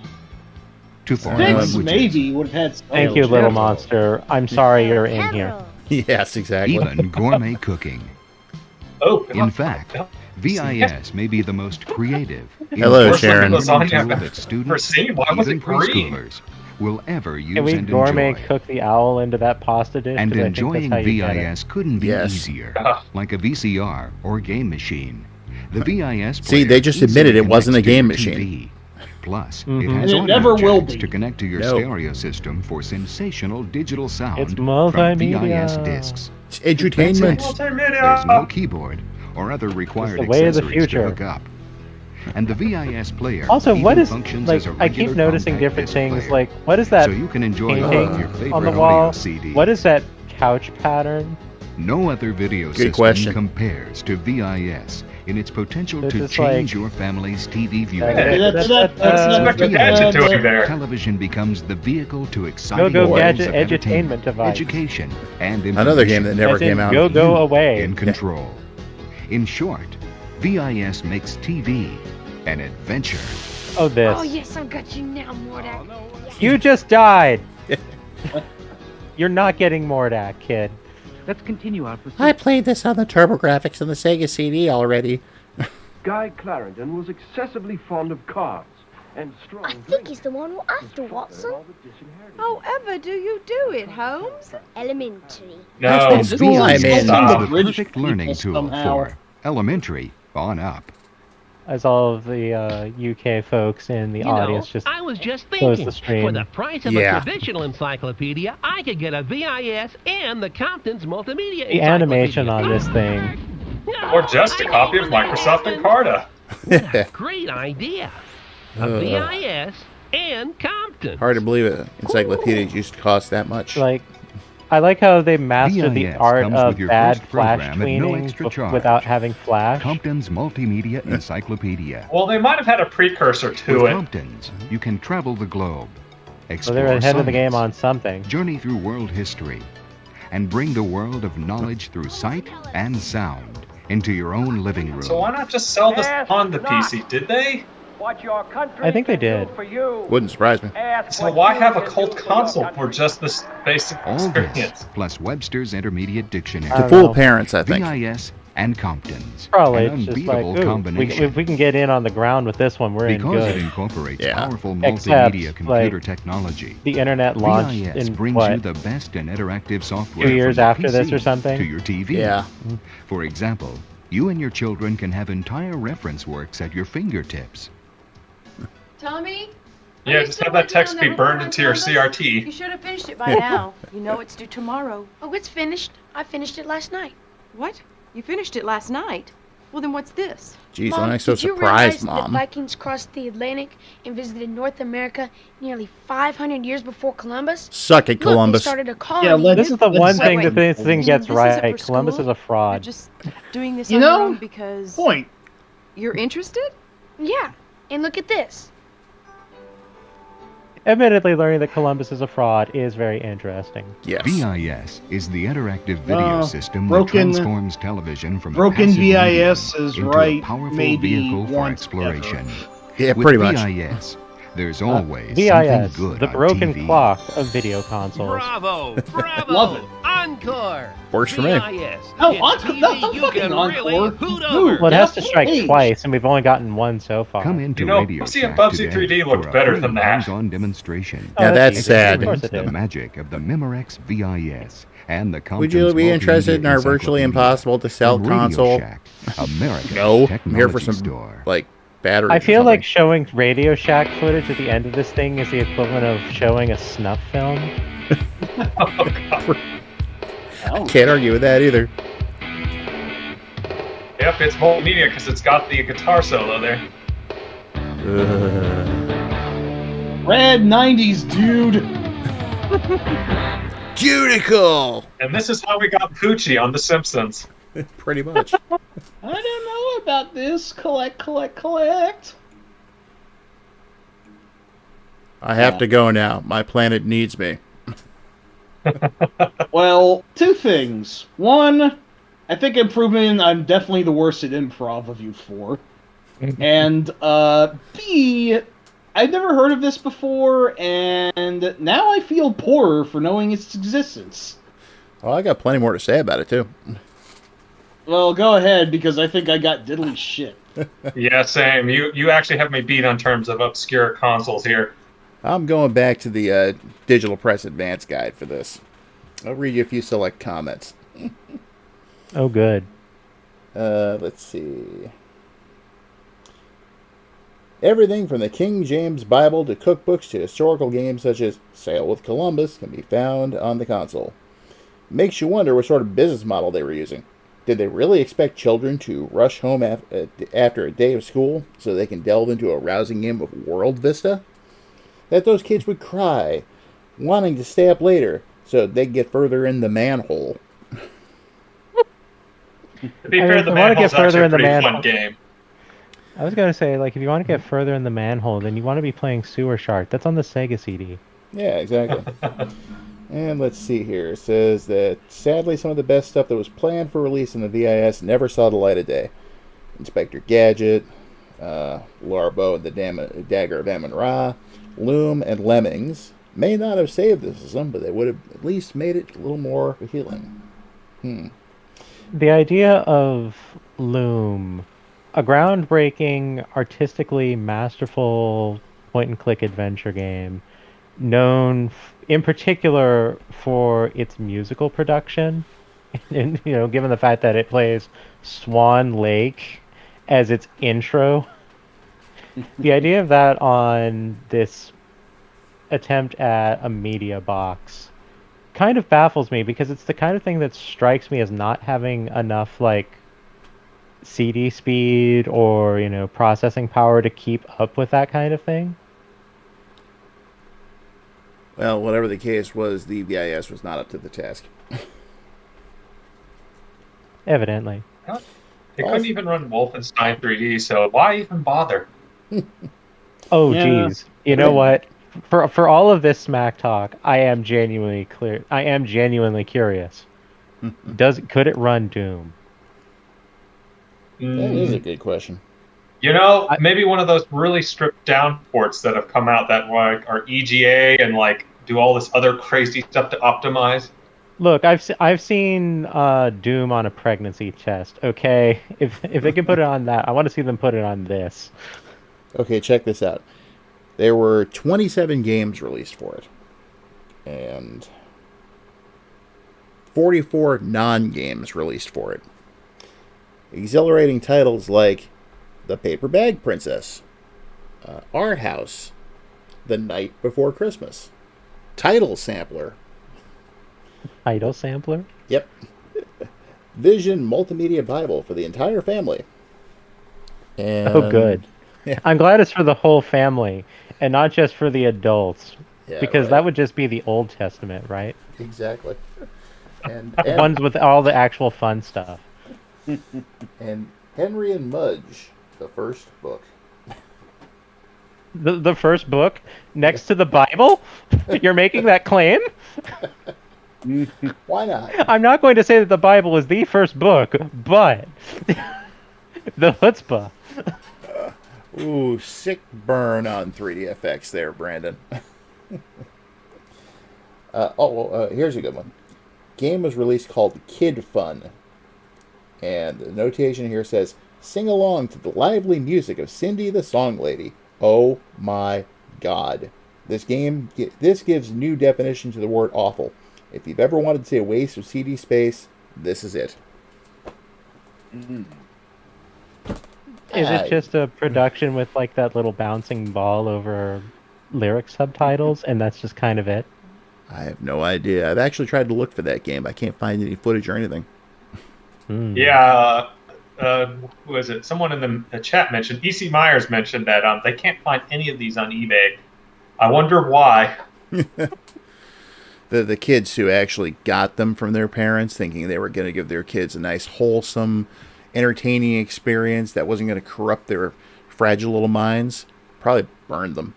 to foreign Six languages. maybe would have had. Thank you, little monster. I'm sorry you're in here. Yes, exactly. Even gourmet cooking. Oh, In fact, VIS may be the most creative, Hello, innovative Sharon. learning Lasagna tool I've that ever students, seen. Why was even it green? preschoolers, will ever use Can we and gourmet enjoy. cook the owl into that pasta dish? And 'Cause I think enjoying that's how you get it. VIS couldn't be Yes. easier, Ah. like a VCR or game machine. The VIS See, player they just easily admitted it wasn't a connects to game your machine. TV. Plus, Mhm. it has And it audio never will jacks be. to connect to your No. stereo system for sensational digital sound It's from multimedia. VIS discs. It's edutainment. There's no keyboard or other required It's the way of the accessories to future. hook up. And the VIS player Also, what even is functions like? as a I keep regular noticing compact different disc things. player. Like, what is that So you can enjoy all painting of your favorite on the audio wall? CDs. What is that couch pattern? No other video system question. compares to VIS in its potential This to is change like- your family's TV viewing. That's what the gadget doing there. Television becomes the vehicle to exciting Go-go worlds gadget of edutainment device. education, and Another game that information. never As in, came out. go away. In control. In short, VIS makes TV an adventure. Oh, this. Oh, yes, I've got you now, Mordak. You just died. You're not getting Mordak, kid. Let's continue our pursuit. I played this on the TurboGrafx and the Sega CD already. Guy Clarendon was excessively fond of cards and strong. I think he's the one we're after, Watson. However do you do it, Holmes? Elementary. No, That's been school I'm in. Stop. the Bridge perfect people learning tool somehow. for elementary on up. As all of the UK folks in the You audience know, just I was just close thinking, the stream. for the price of Yeah. a traditional encyclopedia, I could get a VIS and the Compton's multimedia the animation on this thing. Or just a copy of Microsoft Encarta. What a great idea. A Ugh. VIS and Compton. Hard to believe it. Encyclopedias used to cost that much. Like, I like how they mastered the VIS art comes of with your bad first flash program at no tweening extra charge. without having flash. Compton's Multimedia Encyclopedia. Well, they might have had a precursor to With it. Compton's, you can travel the globe, So explore they're ahead of the game science, on something. journey through world history, and bring the world of knowledge through sight and sound into your own living room. So why not just sell this on the PC? Did they? What your country I think they can do did. for you. Wouldn't surprise me. Ask So what why you have a can cult do for your console country. for just this basic All experience? this, plus Webster's Intermediate Dictionary, I To don't fool know. parents, I think. VIS, and Compton's. Probably An it's just like, unbeatable ooh, combination. if we can get in on the ground with this one, we're in Because it good. incorporates Yeah. powerful Except, multimedia computer like, technology. The internet launched VIS in brings what? you the best in interactive software 2 years from the after this PC or something? to your TV. Yeah. For example, you and your children can have entire reference works at your fingertips. Tommy? Yeah, just have that text be burned into your You CRT. should have finished it by now. You know it's due tomorrow. Oh, it's finished. I finished it last night. What? You finished it last night? Well, then what's this? Jeez, Mom, I'm not so did you surprised, realize that Mom. Vikings crossed the Atlantic and visited North America nearly 500 years before Columbus? Suck it, Look, they Columbus. started a colony. Yeah, let's- This is the Let's one say- thing that this thing You gets know, this isn't right. for Columbus school. is a You're fraud. just doing this You on your know, own because Point. you're interested? Yeah, and look at this. Admittedly, learning that Columbus is a fraud is very interesting. Yes. VIS is the interactive video system that broken- transforms television from a broken passive VIS medium is into right, a powerful maybe vehicle for once exploration. Yeah, With pretty much. VIS, there's always VIS, something good the on broken TV. clock of video consoles. Bravo! Bravo! Love it. Encore! Works for me. VIS. No, It's Encore- TV no, you fucking can Encore. really hoot Dude. over. Well, it has to Yeah, strike please. twice, and we've only gotten one so far. Come into You know, Radio Bubsy and Shack Bubsy today 3D looked for a better free than that. hands-on demonstration. Yeah, that's easy. sad. Of course it The is. magic of the Memorex VIS and the Would you Compton's be interested in our Multimedia virtually Encyclopedia. impossible to sell From Radio console? Shack, America's No. I'm here for technology some, store. like, batteries. I or feel like something. showing Radio Shack footage at the end of this thing is the equivalent of showing a snuff film. Can't argue with that either. Yep, it's multimedia because it's got the guitar solo there. Red 90s, dude. Cuticle! And this is how we got Poochie on The Simpsons. Pretty much. I don't know about this. Collect. I have to go now. My planet needs me. Well, two things. One, I think improvement. I'm definitely the worst at improv of you four. And B, I'd never heard of this before, and now I feel poorer for knowing its existence. Well, I got plenty more to say about it, too. Well, go ahead, because I think I got diddly shit. Yeah, same. You actually have me beat on terms of obscure consoles here. I'm going back to the Digital Press Advanced Guide for this. I'll read you a few select comments. Oh, good. Let's see. Everything from the King James Bible to cookbooks to historical games such as Sail with Columbus can be found on the console. Makes you wonder what sort of business model they were using. Did they really expect children to rush home after a day of school so they can delve into a rousing game of World Vista? That those kids would cry, wanting to stay up later so they'd get further in the manhole. To be fair, the manhole's actually a pretty fun game. I was going to say, like, if you want to get further in the manhole, then you want to be playing Sewer Shark. That's on the Sega CD. Yeah, exactly. And let's see here. It says that, sadly, some of the best stuff that was planned for release in the VIS never saw the light of day. Inspector Gadget, Larbo and the Dagger of Amun-Ra, Loom, and Lemmings may not have saved the system, but they would have at least made it a little more appealing. The idea of Loom, a groundbreaking, artistically masterful point-and-click adventure game, known in particular for its musical production, and given the fact that it plays Swan Lake as its intro, the idea of that on this attempt at a media box kind of baffles me, because it's the kind of thing that strikes me as not having enough CD speed or processing power to keep up with that kind of thing. Well, whatever the case was, the VIS was not up to the task. Evidently. It couldn't even run Wolfenstein 3D, so why even bother? Oh, geez. You know what? For all of this smack talk, I am genuinely curious. Could it run Doom? That is a good question. Maybe one of those really stripped down ports that have come out that are EGA and do all this other crazy stuff to optimize. Look, I've seen Doom on a pregnancy test. Okay, if they can put it on that, I want to see them put it on this. Okay, check this out. There were 27 games released for it, and 44 non-games released for it. Exhilarating titles like The Paper Bag Princess, Our House, The Night Before Christmas, Title Sampler. Title Sampler? Yep. Vision Multimedia Bible for the entire family. And, oh, good. Yeah. I'm glad it's for the whole family and not just for the adults, because that would just be the Old Testament, right? Exactly. And ones with all the actual fun stuff. And Henry and Mudge, the first book. The first book next to the Bible? You're making that claim? Why not? I'm not going to say that the Bible is the first book, but the chutzpah. Ooh, sick burn on 3DFX there, Brandon. Here's a good one. Game was released called Kid Fun. And the notation here says, sing along to the lively music of Cindy the Song Lady. Oh my God. This gives new definition to the word awful. If you've ever wanted to see a waste of CD space, this is it. Is it just a production with that little bouncing ball over lyric subtitles, and that's just kind of it? I have no idea. I've actually tried to look for that game. I can't find any footage or anything. Yeah, who is it? Someone in the chat mentioned, E.C. Myers mentioned that they can't find any of these on eBay. I wonder why. The kids who actually got them from their parents, thinking they were going to give their kids a nice, wholesome, entertaining experience that wasn't going to corrupt their fragile little minds, probably burned them.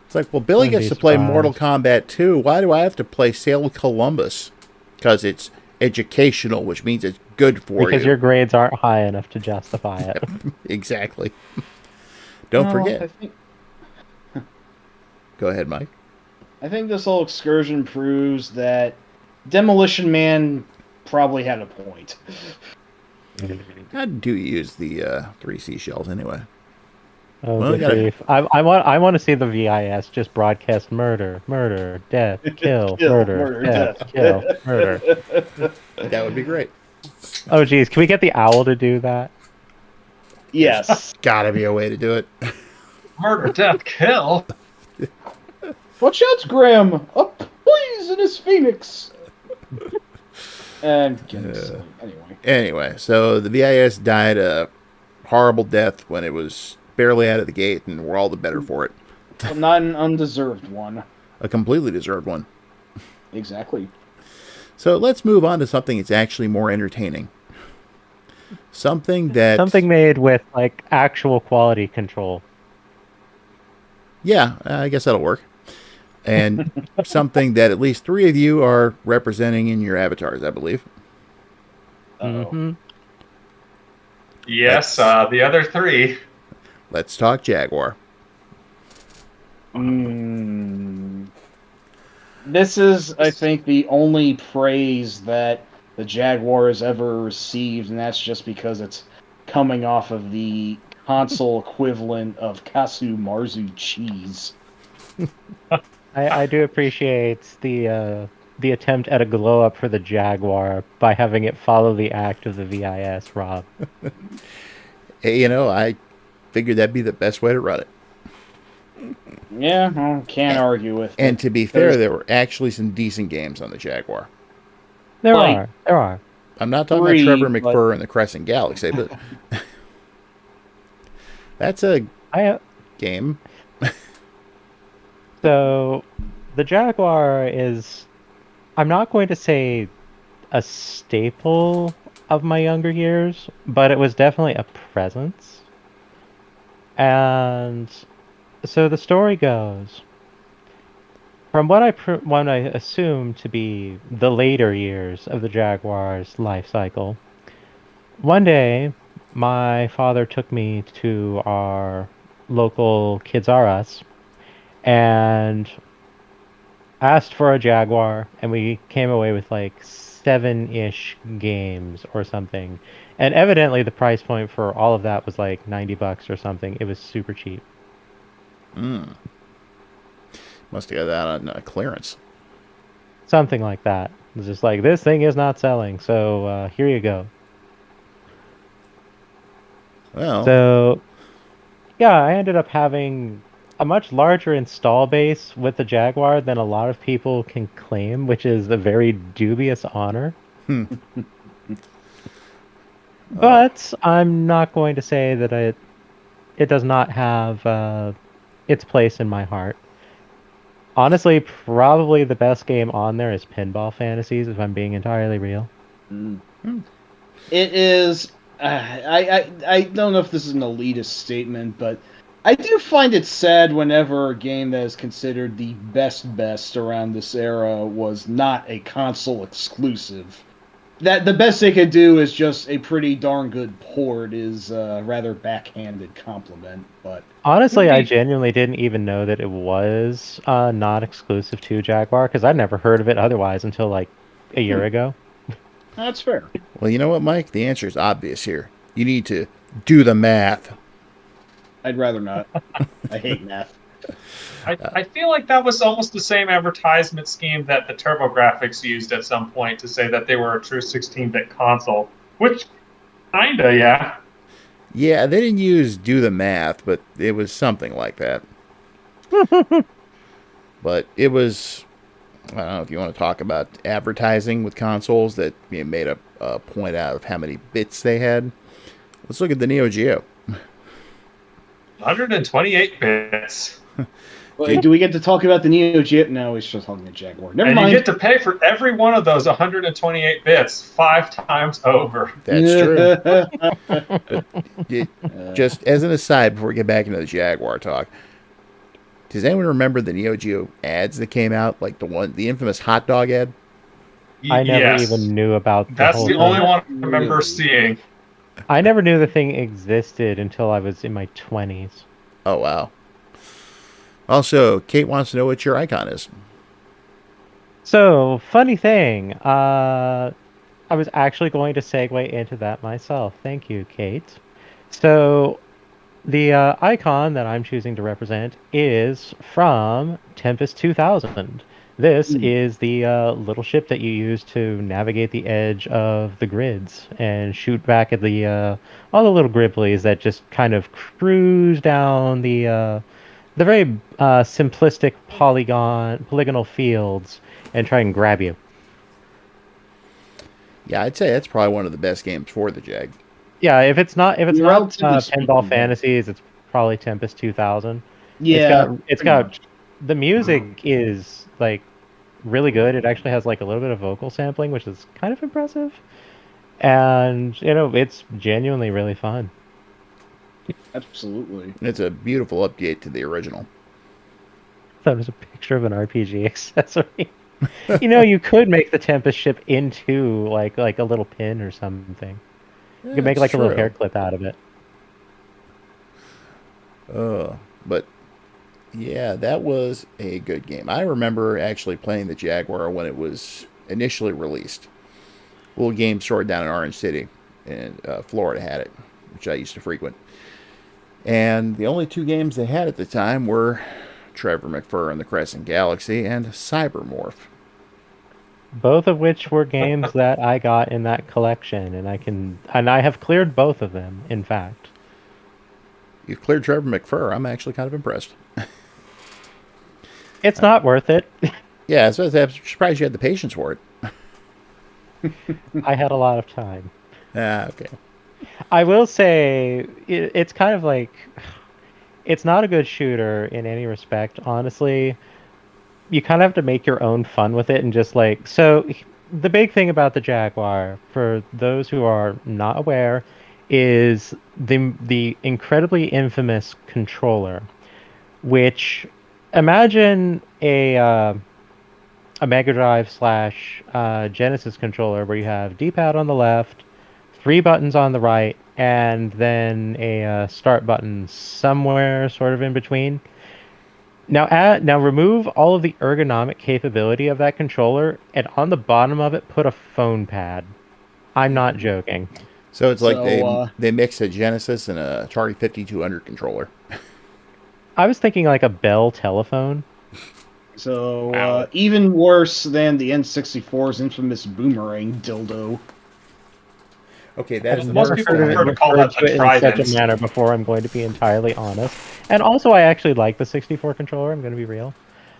It's like, well, Billy gets to play Mortal Kombat 2. Why do I have to play Sail with Columbus? Because it's educational, which means it's good for you. Because your grades aren't high enough to justify it. Exactly. Don't Well, forget. Go ahead, Mike. I think this whole excursion proves that Demolition Man probably had a point. How do you use the 3 seashells anyway? Oh, Well, good you gotta- grief. I want to see the VIS just broadcast murder, murder, death, kill, murder, death, kill, murder. That would be great. Oh, geez. Can we get the owl to do that? Yes. Gotta be a way to do it. Murder, death, kill. Watch out, Graham! A poisonous phoenix! And Anyway, so the VIS died a horrible death when it was barely out of the gate, and we're all the better for it. But not an undeserved one. A completely deserved one. Exactly. So let's move on to something that's actually more entertaining. Something made with like actual quality control. Yeah, I guess that'll work. And something that at least 3 of you are representing in your avatars, I believe. Mm-hmm. Yes, the other 3. Let's talk Jaguar. This is, I think, the only praise that the Jaguar has ever received, and that's just because it's coming off of the console equivalent of Kasu Marzu cheese. I do appreciate the attempt at a glow up for the Jaguar by having it follow the act of the VIS, Rob. Hey, I figured that'd be the best way to run it. Yeah, I can't argue with it. And to be fair, there were actually some decent games on the Jaguar. There are. I'm not talking about Trevor McFur and the Crescent Galaxy, but that's a game. So, the Jaguar is, I'm not going to say a staple of my younger years, but it was definitely a presence. And so the story goes, from what I assume to be the later years of the Jaguar's life cycle, one day my father took me to our local Kids R Us and asked for a Jaguar, and we came away with like 7-ish games or something. And evidently the price point for all of that was like $90 or something. It was super cheap. Must have got that on clearance. Something like that. It was just like, this thing is not selling, so here you go. Well. So, yeah, I ended up having a much larger install base with the Jaguar than a lot of people can claim, which is a very dubious honor. But I'm not going to say that it does not have its place in my heart. Honestly, probably the best game on there is Pinball Fantasies, if I'm being entirely real. It is. I don't know if this is an elitist statement, but I do find it sad whenever a game that is considered the best around this era was not a console exclusive. That the best they could do is just a pretty darn good port is a rather backhanded compliment. But honestly, I genuinely didn't even know that it was not exclusive to Jaguar, because I'd never heard of it otherwise until like a year ago. That's fair. Well, you know what, Mike? The answer is obvious here. You need to do the math. I'd rather not. I hate math. I feel like that was almost the same advertisement scheme that the TurboGrafx used at some point to say that they were a true 16-bit console. Which, kinda, yeah. Yeah, they didn't use do the math, but it was something like that. But it was, I don't know if you want to talk about advertising with consoles that made a point out of how many bits they had. Let's look at the Neo Geo. 128 bits. Wait, do we get to talk about the Neo Geo? No, we're still talking the Jaguar. Never mind. You get to pay for every one of those 128 bits 5 times over. That's true. Just as an aside, before we get back into the Jaguar talk, does anyone remember the Neo Geo ads that came out, like the infamous hot dog ad? I never even knew about. That's the only one I remember seeing. I never knew the thing existed until I was in my 20s. Oh, wow. Also, Kate wants to know what your icon is. So, funny thing, I was actually going to segue into that myself. Thank you, Kate. So, the icon that I'm choosing to represent is from Tempest 2000. This is the little ship that you use to navigate the edge of the grids and shoot back at the all the little gribblies that just kind of cruise down the very simplistic polygonal fields and try and grab you. Yeah, I'd say that's probably one of the best games for the Jag. Yeah, if it's not Relatively Pinball speaking, Fantasies, it's probably Tempest 2000. Yeah, It's pretty got much. the music is like really good. It actually has like a little bit of vocal sampling, which is kind of impressive. And it's genuinely really fun. Absolutely. It's a beautiful update to the original. That was a picture of an RPG accessory. You could make the Tempest ship into like a little pin or something. You could make like a little hair clip out of it. But yeah, that was a good game. I remember actually playing the Jaguar when it was initially released. A little game store down in Orange City, and Florida had it, which I used to frequent. And the only two games they had at the time were Trevor McFur and the Crescent Galaxy and Cybermorph. Both of which were games that I got in that collection, and I have cleared both of them, in fact. You cleared Trevor McFur. I'm actually kind of impressed. It's not worth it. Yeah, so I'm surprised you had the patience for it. I had a lot of time. Okay. I will say it's kind of like it's not a good shooter in any respect, honestly. You kind of have to make your own fun with it and just so the big thing about the Jaguar, for those who are not aware, is the incredibly infamous controller, which imagine a Mega Drive / Genesis controller where you have D-pad on the left, 3 buttons on the right, and then a start button somewhere sort of in between. Now remove all of the ergonomic capability of that controller, and on the bottom of it, put a phone pad. I'm not joking. So it's like they mix a Genesis and a Atari 5200 controller. I was thinking like a Bell telephone. So even worse than the N64's infamous boomerang dildo. Okay, that's most people prefer to call that the Trident. In such a manner before, I'm going to be entirely honest. And also, I actually like the 64 controller. I'm going to be real.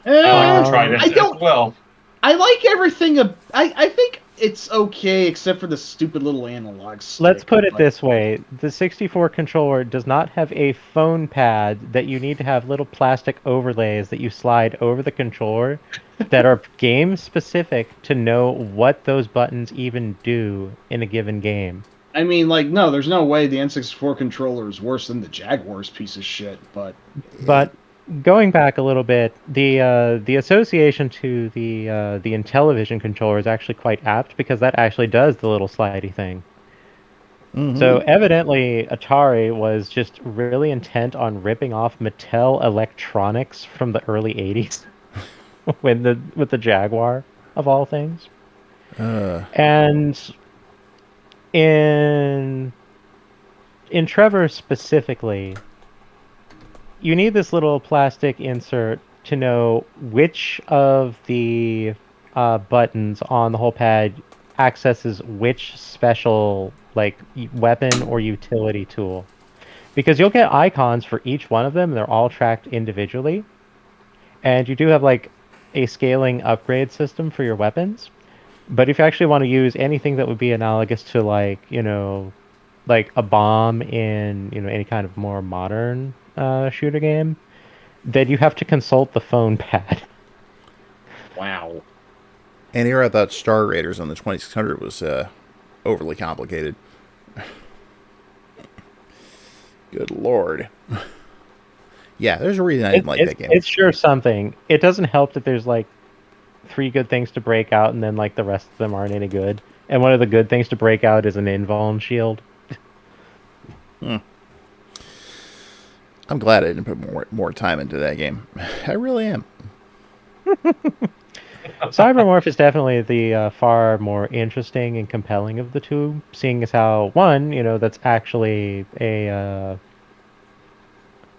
Trident I don't. As well. I like everything. I think it's okay, except for the stupid little analog stick. Let's put it this way: the 64 controller does not have a phone pad that you need to have little plastic overlays that you slide over the controller that are game specific to know what those buttons even do in a given game. I mean, no, there's no way the N64 controller is worse than the Jaguar's piece of shit, but going back a little bit, the association to the Intellivision controller is actually quite apt because that actually does the little slidey thing. Mm-hmm. So evidently Atari was just really intent on ripping off Mattel Electronics from the early 80s with the Jaguar of all things. And in Trevor specifically, you need this little plastic insert to know which of the buttons on the whole pad accesses which special weapon or utility tool. Because you'll get icons for each one of them, and they're all tracked individually. And you do have a scaling upgrade system for your weapons. But if you actually want to use anything that would be analogous to a bomb in any kind of more modern shooter game, then you have to consult the phone pad. Wow. And here I thought Star Raiders on the 2600 was overly complicated. Good lord. Yeah, there's a reason I didn't like that game. It's sure something. It doesn't help that there's 3 good things to break out, and then the rest of them aren't any good. And one of the good things to break out is an invuln shield. I'm glad I didn't put more time into that game. I really am. Cybermorph is definitely the far more interesting and compelling of the two, seeing as how one, that's actually a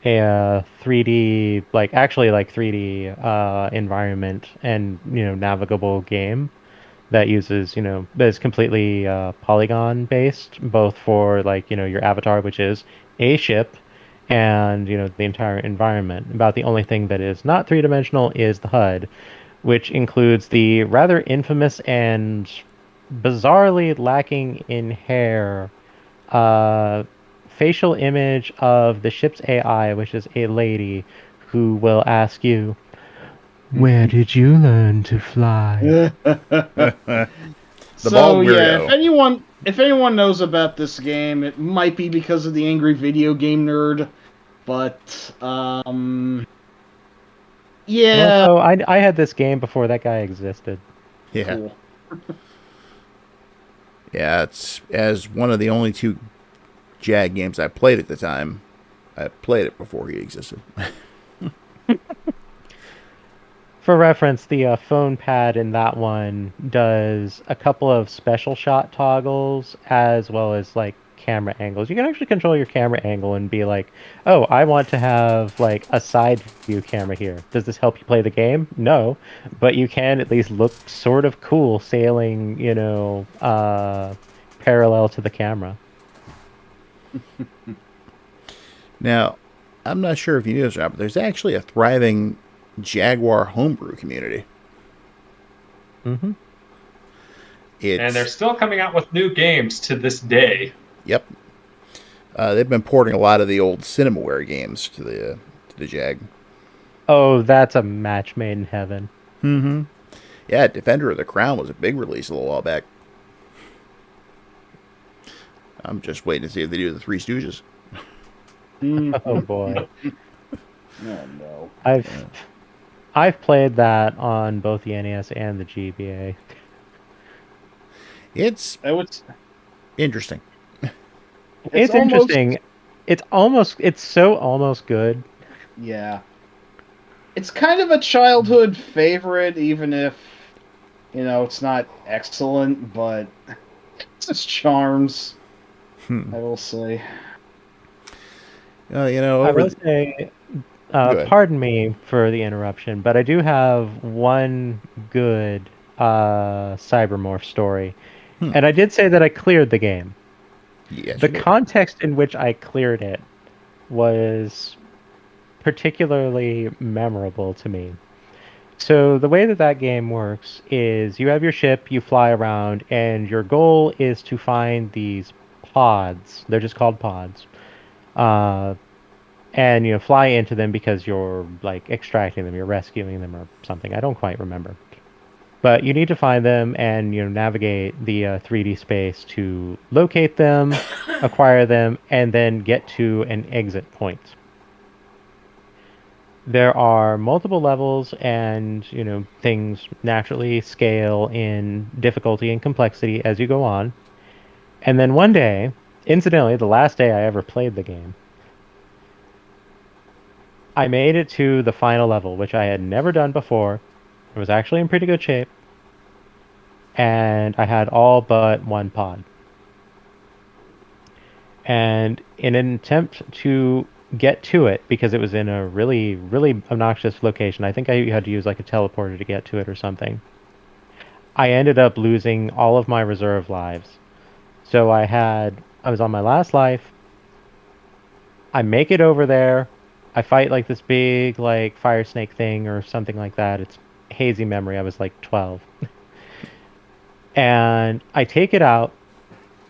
3D, like 3D environment and navigable game that uses that is completely polygon based, both for your avatar, which is a ship, and the entire environment. About the only thing that is not three-dimensional is the HUD, which includes the rather infamous and bizarrely lacking in hair uh, facial image of the ship's AI, which is a lady who will ask you, "Where did you learn to fly?" The So bald yeah, weirdo. if anyone knows about this game, it might be because of the angry video game nerd, but yeah, Also, I had this game before that guy existed. Yeah. cool. Yeah, it's as one of the only two Jag games I played at the time. I played it before he existed. For reference, the phone pad in that one does a couple of special shot toggles as well as camera angles. You can actually control your camera angle and be like, "Oh, I want to have a side view camera here." Does this help you play the game? No, but you can at least look sort of cool sailing, parallel to the camera. Now, I'm not sure if you knew this, Rob, but there's actually a thriving Jaguar homebrew community. Mm-hmm. And they're still coming out with new games to this day. Yep. They've been porting a lot of the old Cinemaware games to the Jag. Oh, that's a match made in heaven. Mm-hmm. Yeah, Defender of the Crown was a big release a little while back. I'm just waiting to see if they do the Three Stooges. Oh boy. Oh no. I've played that on both the NES and the GBA. It's interesting. It's interesting. It's so almost good. Yeah. It's kind of a childhood favorite, even if, it's not excellent, but it's its charms, I will say. I will say, pardon me for the interruption, but I do have one good Cybermorph story. And I did say that I cleared the game. Yes, the context in which I cleared it was particularly memorable to me. So the way that game works is you have your ship, you fly around, and your goal is to find these pods. They're just called pods. And fly into them because you're extracting them, you're rescuing them or something. I don't quite remember. But you need to find them and navigate the 3D space to locate them, acquire them, and then get to an exit point. There are multiple levels, and things naturally scale in difficulty and complexity as you go on. And then one day, incidentally, the last day I ever played the game, I made it to the final level, which I had never done before. It was actually in pretty good shape. And I had all but one pod. And in an attempt to get to it, because it was in a really, really obnoxious location, I think I had to use a teleporter to get to it or something, I ended up losing all of my reserve lives. So I was on my last life. I make it over there. I fight this big fire snake thing or something like that. It's hazy memory. I was 12. And I take it out.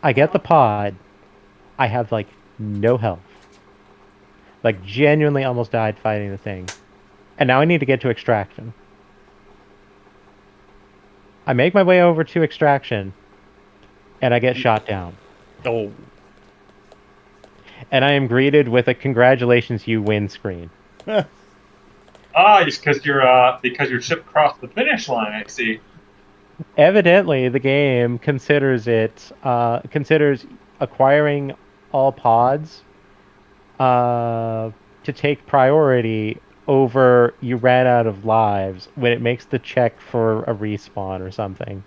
I get the pod. I have no health. Genuinely almost died fighting the thing. And now I need to get to extraction. I make my way over to extraction. And I get shot down. Oh. And I am greeted with a "Congratulations, you win" screen. It's because your ship crossed the finish line. I see. Evidently, the game considers acquiring all pods to take priority over you ran out of lives when it makes the check for a respawn or something.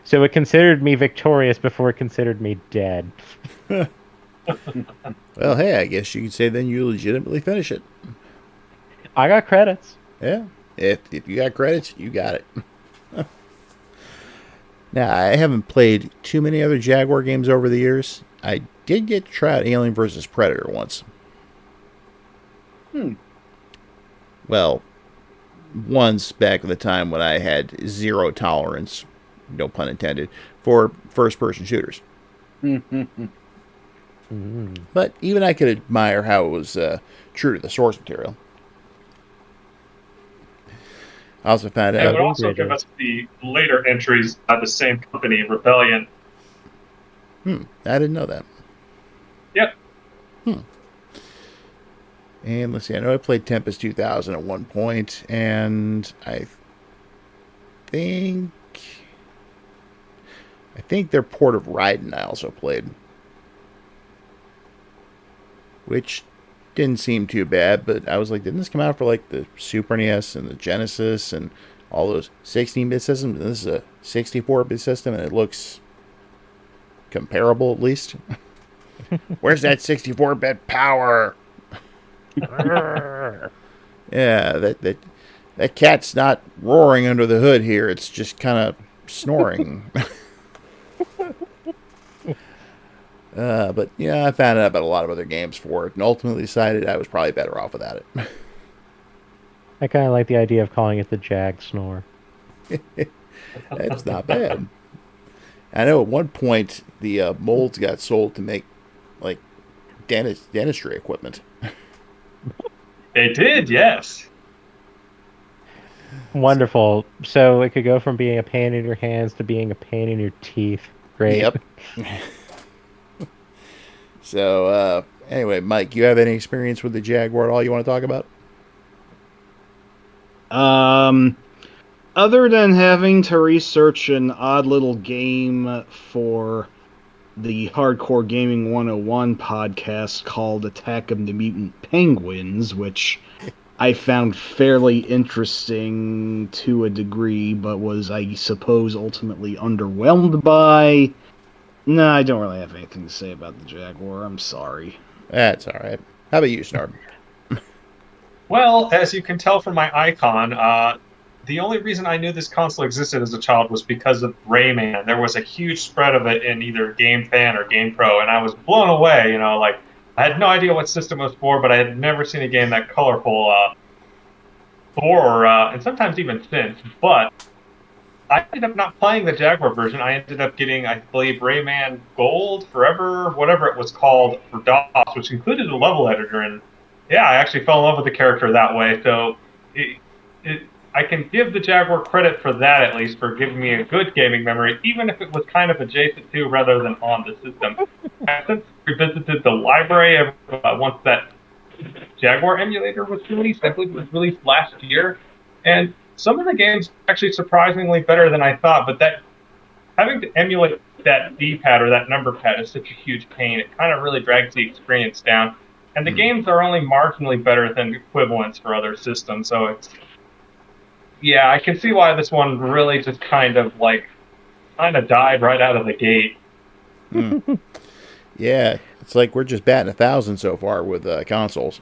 So it considered me victorious before it considered me dead. Well, hey, I guess you could say then you legitimately finish it. I got credits. Yeah. If you got credits, you got it. Now, I haven't played too many other Jaguar games over the years. I did get to try out Alien vs. Predator once. Well, once back in the time when I had zero tolerance, no pun intended, for first-person shooters. But even I could admire how it was true to the source material. I also found out... It would also give us the later entries by the same company, Rebellion. I didn't know that. Yep. And let's see, I know I played Tempest 2000 at one point, and I think their port of Raiden I also played, which didn't seem too bad, but I was like, didn't this come out for like the Super NES and the Genesis and all those 16-bit systems? And this is a 64-bit system, and it looks comparable at least. Where's that 64-bit power? Yeah, that cat's not roaring under the hood here. It's just kind of snoring. But yeah, I found out about a lot of other games for it, and ultimately decided I was probably better off without it. I kind of like the idea of calling it the Jag Snore. That's not bad. I know at one point the molds got sold to make like dentistry equipment. They did, yes. Wonderful. So it could go from being a pain in your hands to being a pain in your teeth. Great. Yep. So, anyway, Mike, you have any experience with the Jaguar at all you want to talk about? Other than having to research an odd little game for the Hardcore Gaming 101 podcast called Attack of the Mutant Penguins, which I found fairly interesting to a degree, but was, I suppose, ultimately underwhelmed by. No, I don't really have anything to say about the Jaguar. I'm sorry. That's all right. How about you, Snarb? Well, as you can tell from my icon, the only reason I knew this console existed as a child was because of Rayman. There was a huge spread of it in either Game Fan or Game Pro, and I was blown away. You know, like I had no idea what system it was for, but I had never seen a game that colorful before, and sometimes even since. But I ended up not playing the Jaguar version. I ended up getting, I believe, Rayman Gold, Forever, whatever it was called for DOS, which included a level editor. And yeah, I actually fell in love with the character that way. So I can give the Jaguar credit for that, at least, for giving me a good gaming memory, even if it was kind of adjacent to rather than on the system. I since revisited the library once that Jaguar emulator was released. I believe it was released last year. And some of the games are actually surprisingly better than I thought, but that having to emulate that D-pad or that number pad is such a huge pain. It kind of really drags the experience down. And the games are only marginally better than equivalents for other systems, so it's... Yeah, I can see why this one really just kind of died right out of the gate. Yeah, it's like we're just batting 1,000 so far with consoles.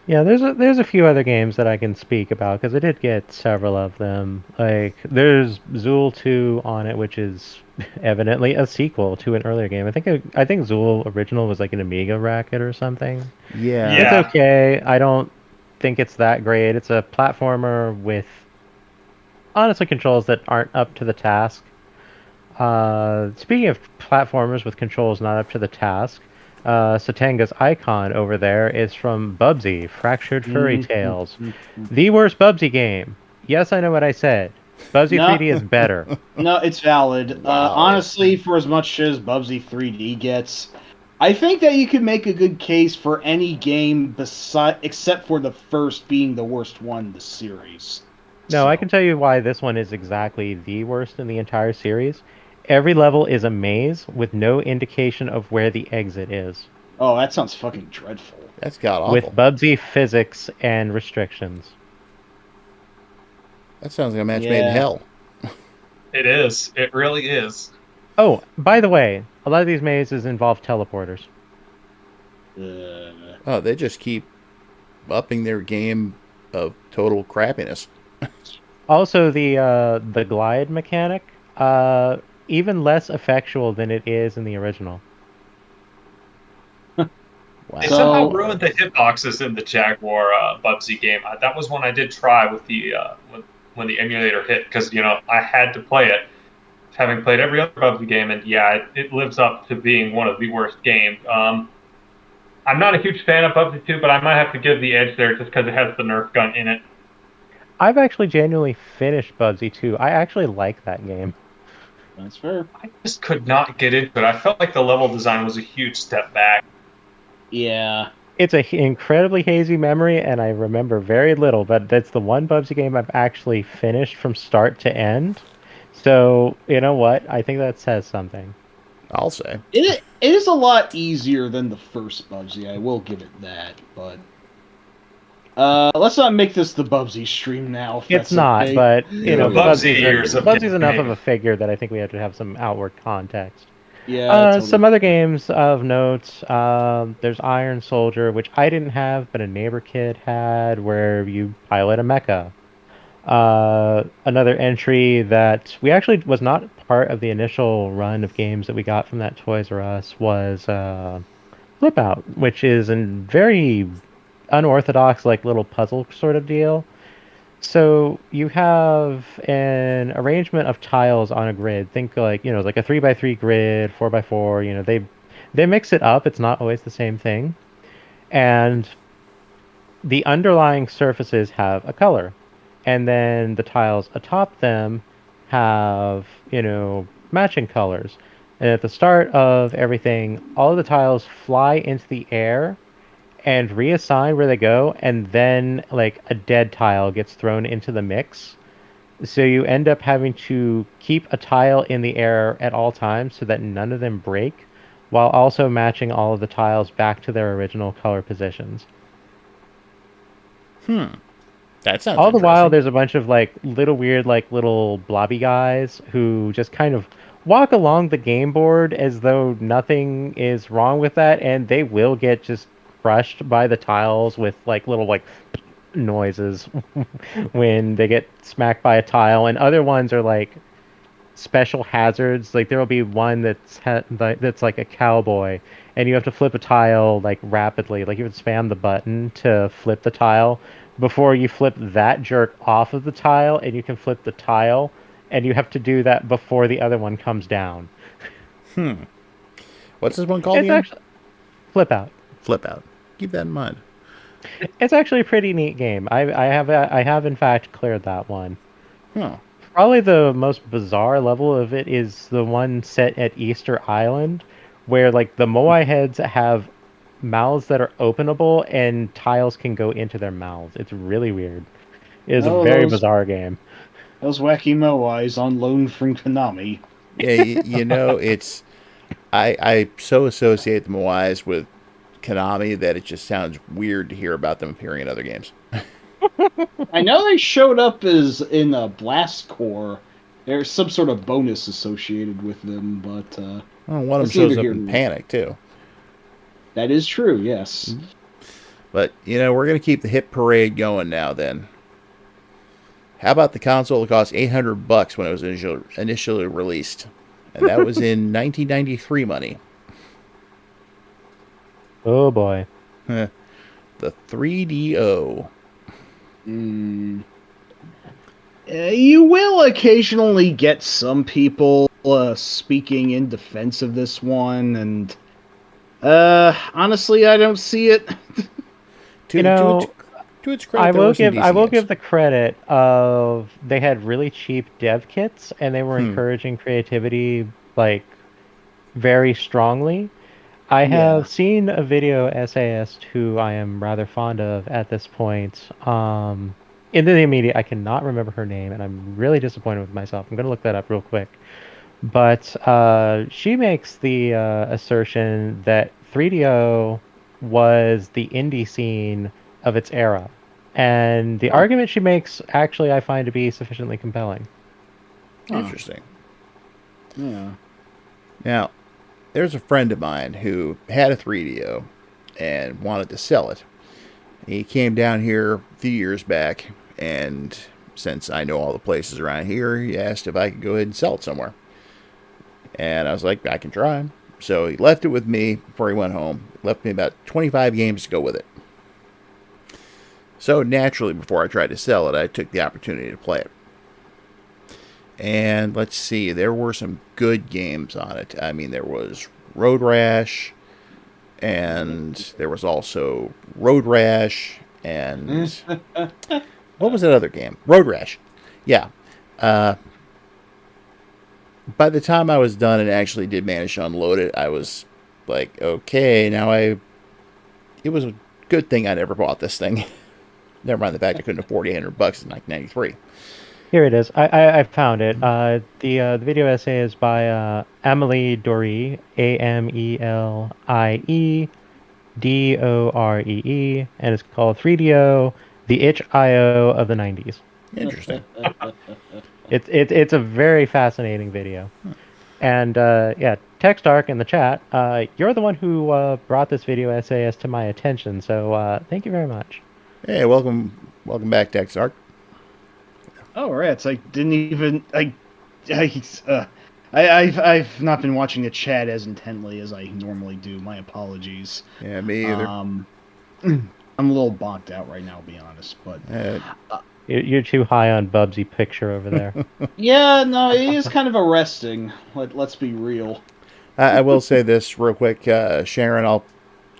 Yeah, there's a few other games that I can speak about because I did get several of them. Like there's Zool 2 on it, which is evidently a sequel to an earlier game. I think Zool original was like an Amiga racket or something. Yeah. It's okay. I don't think it's that great. It's a platformer with honestly controls that aren't up to the task. Speaking of platformers with controls not up to the task, Satanga's icon over there is from Bubsy, Fractured Furry Tales. The worst Bubsy game. Yes, I know what I said. Bubsy 3D is better. No, it's valid. Wow. Honestly, for as much as Bubsy 3D gets, I think that you could make a good case for any game except for the first being the worst one in the series. No, I can tell you why this one is exactly the worst in the entire series. Every level is a maze with no indication of where the exit is. Oh, that sounds fucking dreadful. That's god awful. With Bubsy physics and restrictions. That sounds like a match made in hell. It is. It really is. Oh, by the way, a lot of these mazes involve teleporters. Oh, they just keep upping their game of total crappiness. Also, the glide mechanic, even less effectual than it is in the original. Wow. They somehow ruined the hitboxes in the Jaguar Bubsy game. That was one I did try with the when the emulator hit, because I had to play it, having played every other Bubsy game, and yeah, it lives up to being one of the worst games. I'm not a huge fan of Bubsy 2, but I might have to give the edge there just because it has the Nerf gun in it. I've actually genuinely finished Bubsy 2. I actually like that game. That's fair. I just could not get into it. I felt like the level design was a huge step back. Yeah. It's an incredibly hazy memory, and I remember very little, but that's the one Bubsy game I've actually finished from start to end. So, you know what? I think that says something. I'll say. It is a lot easier than the first Bubsy, I will give it that, but... let's not make this the Bubsy stream now. It's not, okay. But, Bubsy's enough of a figure that I think we have to have some outward context. Yeah. Totally. Some other games of note, there's Iron Soldier, which I didn't have, but a neighbor kid had, where you pilot a mecha. Another entry that we actually was not part of the initial run of games that we got from that Toys R Us was Flip Out, which is a very unorthodox, like, little puzzle sort of deal. So you have an arrangement of tiles on a grid. Think like, like a 3x3 grid, 4x4. They mix it up. It's not always the same thing. And the underlying surfaces have a color. And then the tiles atop them have, matching colors. And at the start of everything, all of the tiles fly into the air and reassign where they go, and then like a dead tile gets thrown into the mix. So you end up having to keep a tile in the air at all times so that none of them break, while also matching all of the tiles back to their original color positions. That sounds all the while there's a bunch of like little weird, like little blobby guys who just kind of walk along the game board as though nothing is wrong with that, and they will get just crushed by the tiles with like little like noises when they get smacked by a tile. And other ones are like special hazards. Like there will be one that's like a cowboy, and you have to flip a tile like rapidly. Like you would spam the button to flip the tile before you flip that jerk off of the tile, and you can flip the tile, and you have to do that before the other one comes down. What's this one called again? Actually Flip Out. Flip Out. Keep that in mind. It's actually a pretty neat game. I have in fact cleared that one. Probably the most bizarre level of it is the one set at Easter Island, where like the Moai heads have mouths that are openable and tiles can go into their mouths. It's really weird. It's a very bizarre game. Those wacky Moais on loan from Konami. Yeah, it's... I so associate the Moais with Konami that it just sounds weird to hear about them appearing in other games. I know they showed up as in Blast Core. There's some sort of bonus associated with them, but one of them shows up in Panic too. That is true, yes. But we're gonna keep the hit parade going now. Then, how about the console that cost $800 when it was initially released, and that was in 1993 money. Oh boy. The 3DO. You will occasionally get some people speaking in defense of this one, and honestly, I don't see it. To its credit, I will give the credit of they had really cheap dev kits, and they were encouraging creativity like very strongly. I have seen a video essayist who I am rather fond of at this point. In the immediate, I cannot remember her name, and I'm really disappointed with myself. I'm going to look that up real quick. But she makes the assertion that 3DO was the indie scene of its era. And the argument she makes, actually, I find to be sufficiently compelling. Interesting. Yeah. Now, there's a friend of mine who had a 3DO and wanted to sell it. He came down here a few years back, and since I know all the places around here, he asked if I could go ahead and sell it somewhere. And I was like, I can try. So he left it with me before he went home. Left me about 25 games to go with it. So naturally, before I tried to sell it, I took the opportunity to play it. And let's see, there were some good games on it. I mean, there was Road Rash, and there was also Road Rash, and what was that other game? Road Rash. Yeah. By the time I was done and actually did manage to unload it, I was like, okay, now it was a good thing I never bought this thing. Never mind the fact I couldn't afford $800 in 1993. Here it is. I found it. The video essay is by Amelie Doree, AMELIE DOREE, and it's called 3DO, the itch.io of the 90s. Interesting. It's a very fascinating video. And yeah, Techstark in the chat, you're the one who brought this video essay to my attention, so thank you very much. Hey, welcome back, Techstark. Oh, rats! I didn't even. I've not been watching the chat as intently as I normally do. My apologies. Yeah, me either. I'm a little bonked out right now, to be honest. But you're too high on Bubsy picture over there. Yeah, no, it is kind of arresting. Let's be real. I will say this real quick, Sharon. I'll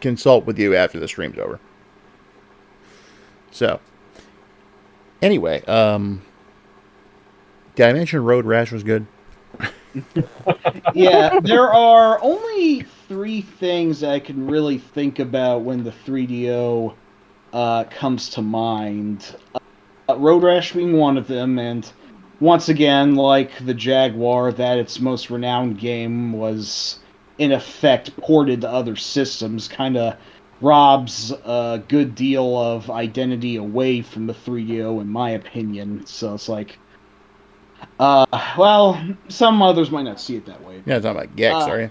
consult with you after the stream's over. So, anyway, did I mention Road Rash was good? Yeah, there are only 3 things I can really think about when the 3DO comes to mind. Road Rash being one of them, and once again, like the Jaguar, that its most renowned game was, in effect, ported to other systems, kind of robs a good deal of identity away from the 3DO, in my opinion. So it's like, well, some others might not see it that way. You're not talking about Gex, are you?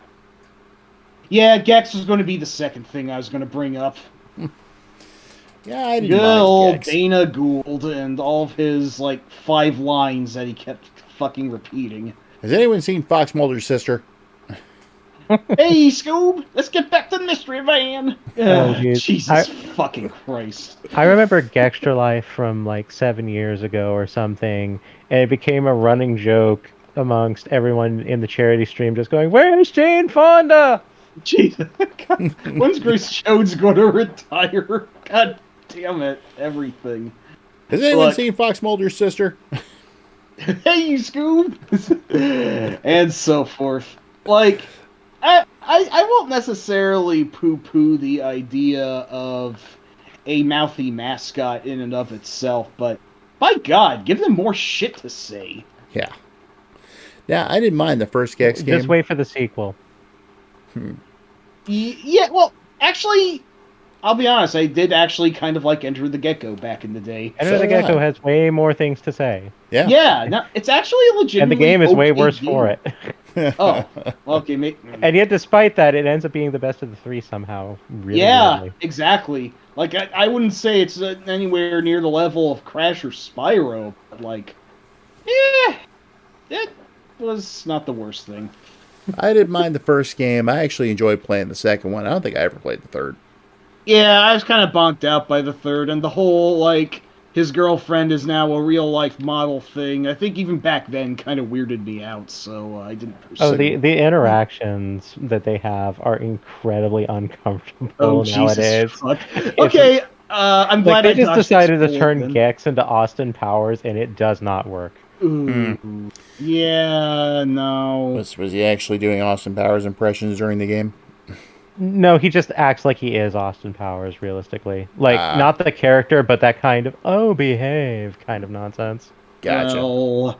Yeah, Gex was going to be the second thing I was going to bring up. Yeah, I didn't Good mind old Gex. Dana Gould and all of his, 5 lines that he kept fucking repeating. Has anyone seen Fox Mulder's sister? Hey, Scoob, let's get back to the mystery van. Oh, Jesus fucking Christ. I remember Gextra Life from 7 years ago or something, and it became a running joke amongst everyone in the charity stream, just going, "Where's Jane Fonda?" Jesus. When's Grace Jones going to retire? God damn it, everything. Has anyone seen Fox Mulder's sister? Hey, you Scoob! And so forth. I won't necessarily poo-poo the idea of a mouthy mascot in and of itself, but by God, give them more shit to say. Yeah. Yeah, I didn't mind the first Gex game. Just wait for the sequel. Yeah, well, actually, I'll be honest, I did actually kind of like Enter the Gecko back in the day. Enter the Gecko has way more things to say. Yeah. Yeah, no, it's actually a legitimate. And the game is way worse for it. Oh, okay. And yet, despite that, it ends up being the best of the 3 somehow. Really, yeah, really. exactly. I wouldn't say it's anywhere near the level of Crash or Spyro, but yeah, it was not the worst thing. I didn't mind the first game. I actually enjoyed playing the second one. I don't think I ever played the third. Yeah, I was kind of bonked out by the third, and the whole, his girlfriend is now a real-life model thing. I think even back then kind of weirded me out, so I didn't pursue it. The interactions that they have are incredibly uncomfortable nowadays. Okay, I'm glad they just decided to turn Gex into Austin Powers, and it does not work. Ooh. Yeah, no. Was he actually doing Austin Powers impressions during the game? No, he just acts like he is Austin Powers, realistically. Not the character, but that kind of, oh, behave kind of nonsense. Gotcha. Well,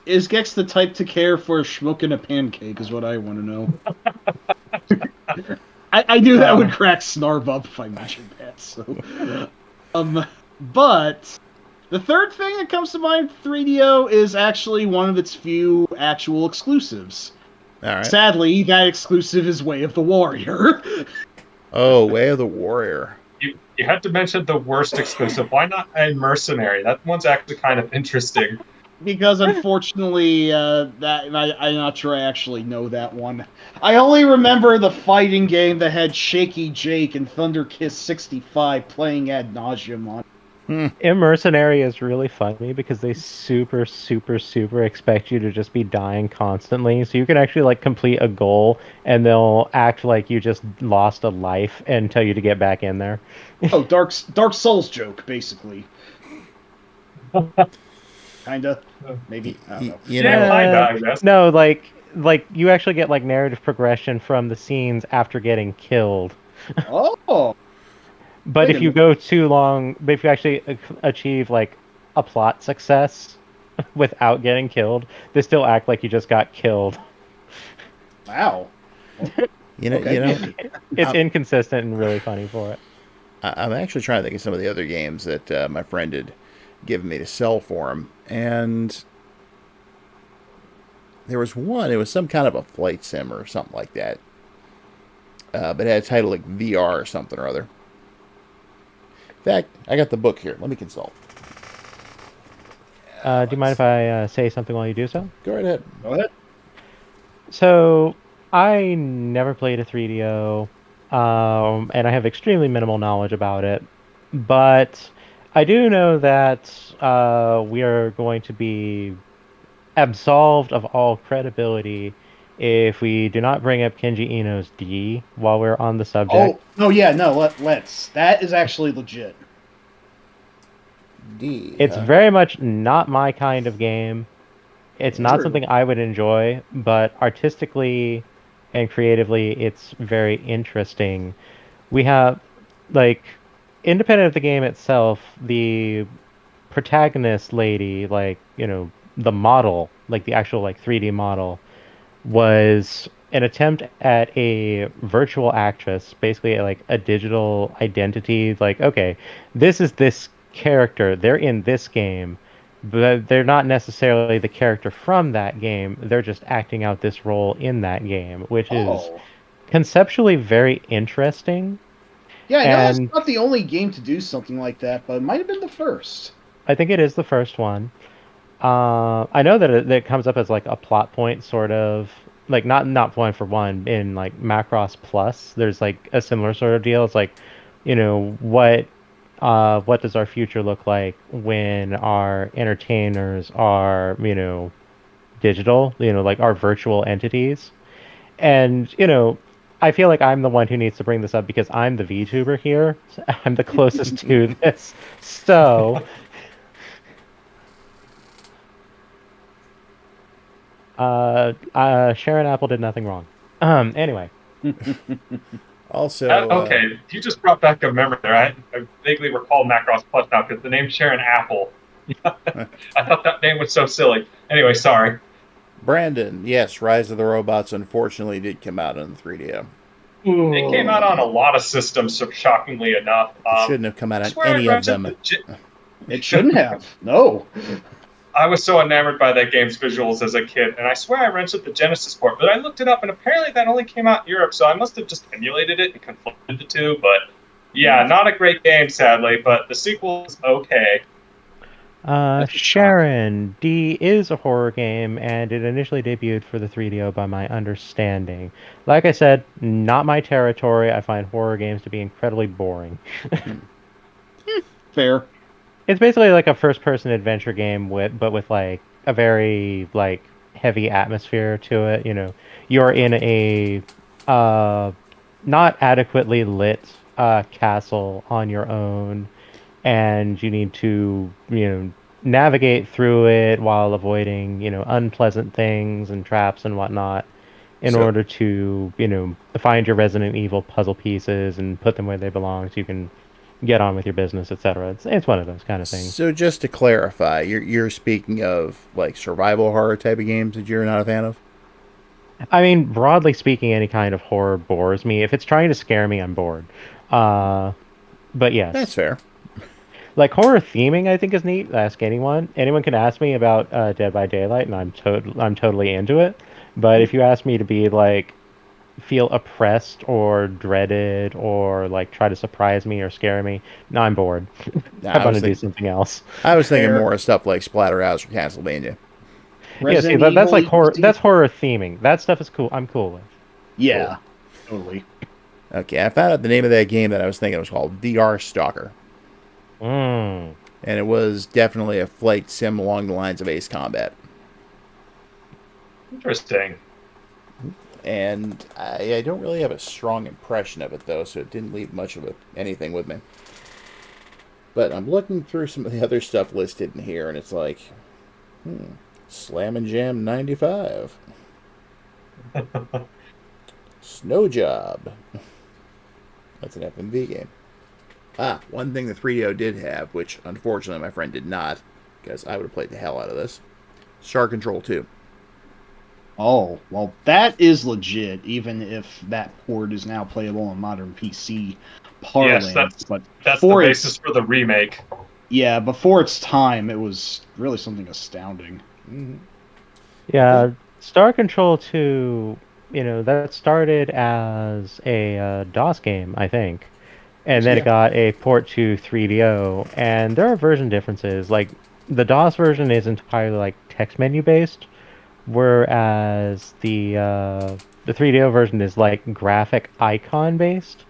is Gex the type to care for a schmuck and a pancake, is what I want to know. I knew that would crack Snarb up if I mentioned that. So, but the third thing that comes to mind, 3DO, is actually one of its few actual exclusives. All right. Sadly, that exclusive is Way of the Warrior. Oh, Way of the Warrior. You had to mention the worst exclusive. Why not a Mercenary? That one's actually kind of interesting. Because unfortunately, I'm not sure I actually know that one. I only remember the fighting game that had Shaky Jake and Thunder Kiss 65 playing ad nauseum on. Mercenary is really funny because they super, super, super expect you to just be dying constantly. So you can actually like complete a goal and they'll act like you just lost a life and tell you to get back in there. Oh, Dark Souls joke, basically. Kinda, maybe. I don't know. I guess. No, like you actually get like narrative progression from the scenes after getting killed. Oh. But if you go too long, but if you actually achieve like a plot success without getting killed, they still act like you just got killed. Wow. It's inconsistent and really funny for it. I'm actually trying to think of some of the other games that my friend had given me to sell for him, and there was one. It was some kind of a flight sim or something like that, but it had a title like VR or something or other. In fact, I got the book here. Let me consult. Do you mind if I say something while you do so? Go right ahead. Go ahead. So, I never played a 3DO, and I have extremely minimal knowledge about it. But I do know that we are going to be absolved of all credibility if we do not bring up Kenji Ino's D while we're on the subject. Let's. That is actually legit. D. It's very much not my kind of game. It's not something I would enjoy, but artistically and creatively, it's very interesting. We have, like, independent of the game itself, the protagonist lady, like, the model, like the actual, like, 3D model, was an attempt at a virtual actress, basically like a digital identity. Like, okay, this is this character, they're in this game, but they're not necessarily the character from that game. They're just acting out this role in that game, which is conceptually very interesting. Yeah, I know that's not the only game to do something like that, but it might have been the first. I think it is the first one. I know that it comes up as like a plot point, sort of, like not one for one in like Macross Plus. There's like a similar sort of deal. It's like, what does our future look like when our entertainers are, digital, like our virtual entities. And, I feel like I'm the one who needs to bring this up because I'm the VTuber here. I'm the closest to this. So Sharon Apple did nothing wrong. Anyway. Also, okay, you just brought back a memory there. I vaguely recall Macross Plus now because the name Sharon Apple. I thought that name was so silly. Anyway, sorry. Brandon, yes, Rise of the Robots unfortunately did come out on the 3DO. It came out on a lot of systems, so shockingly enough. It shouldn't have come out on any of them. It shouldn't have. No. I was so enamored by that game's visuals as a kid, and I swear I rented the Genesis port, but I looked it up, and apparently that only came out in Europe, so I must have just emulated it and conflated the two, but yeah, not a great game, sadly, but the sequel is okay. Sharon, D is a horror game, and it initially debuted for the 3DO by my understanding. Like I said, not my territory. I find horror games to be incredibly boring. Fair. It's basically like a first-person adventure game but with like a very like heavy atmosphere to it. You're in a not adequately lit castle on your own, and you need to navigate through it while avoiding unpleasant things and traps and whatnot in order to find your Resident Evil puzzle pieces and put them where they belong so you can get on with your business, etc. It's one of those kind of things. So just to clarify, you're speaking of like survival horror type of games that you're not a fan of? I mean, broadly speaking, any kind of horror bores me. If it's trying to scare me, I'm bored. But yes. That's fair. Like, horror theming, I think, is neat. Ask anyone. Anyone can ask me about Dead by Daylight, and I'm totally into it. But if you ask me to be, like, feel oppressed or dreaded or, like, try to surprise me or scare me, no, I'm bored. I want to do something else. I was thinking more of stuff like Splatterhouse or Castlevania. Yeah, see, that's like horror. That's horror theming. That stuff is cool. I'm cool with. Yeah, totally. Okay, I found out the name of that game that I was thinking was called DR Stalker. Mm. And it was definitely a flight sim along the lines of Ace Combat. Interesting. And I don't really have a strong impression of it, though, so it didn't leave much of anything with me. But I'm looking through some of the other stuff listed in here, and it's like, Slam and Jam 95. Snow Job. That's an FMV game. One thing the 3DO did have, which unfortunately my friend did not, because I would have played the hell out of this. Star Control 2. Oh, well, that is legit, even if that port is now playable on modern PC parlance. Yes, but that's the basis for the remake. Yeah, before its time, it was really something astounding. Mm-hmm. Yeah, Star Control 2, that started as a DOS game, I think. And then it got a port to 3DO, and there are version differences. Like, the DOS version is entirely, like, text menu based, whereas the 3DO version is, like, graphic icon based.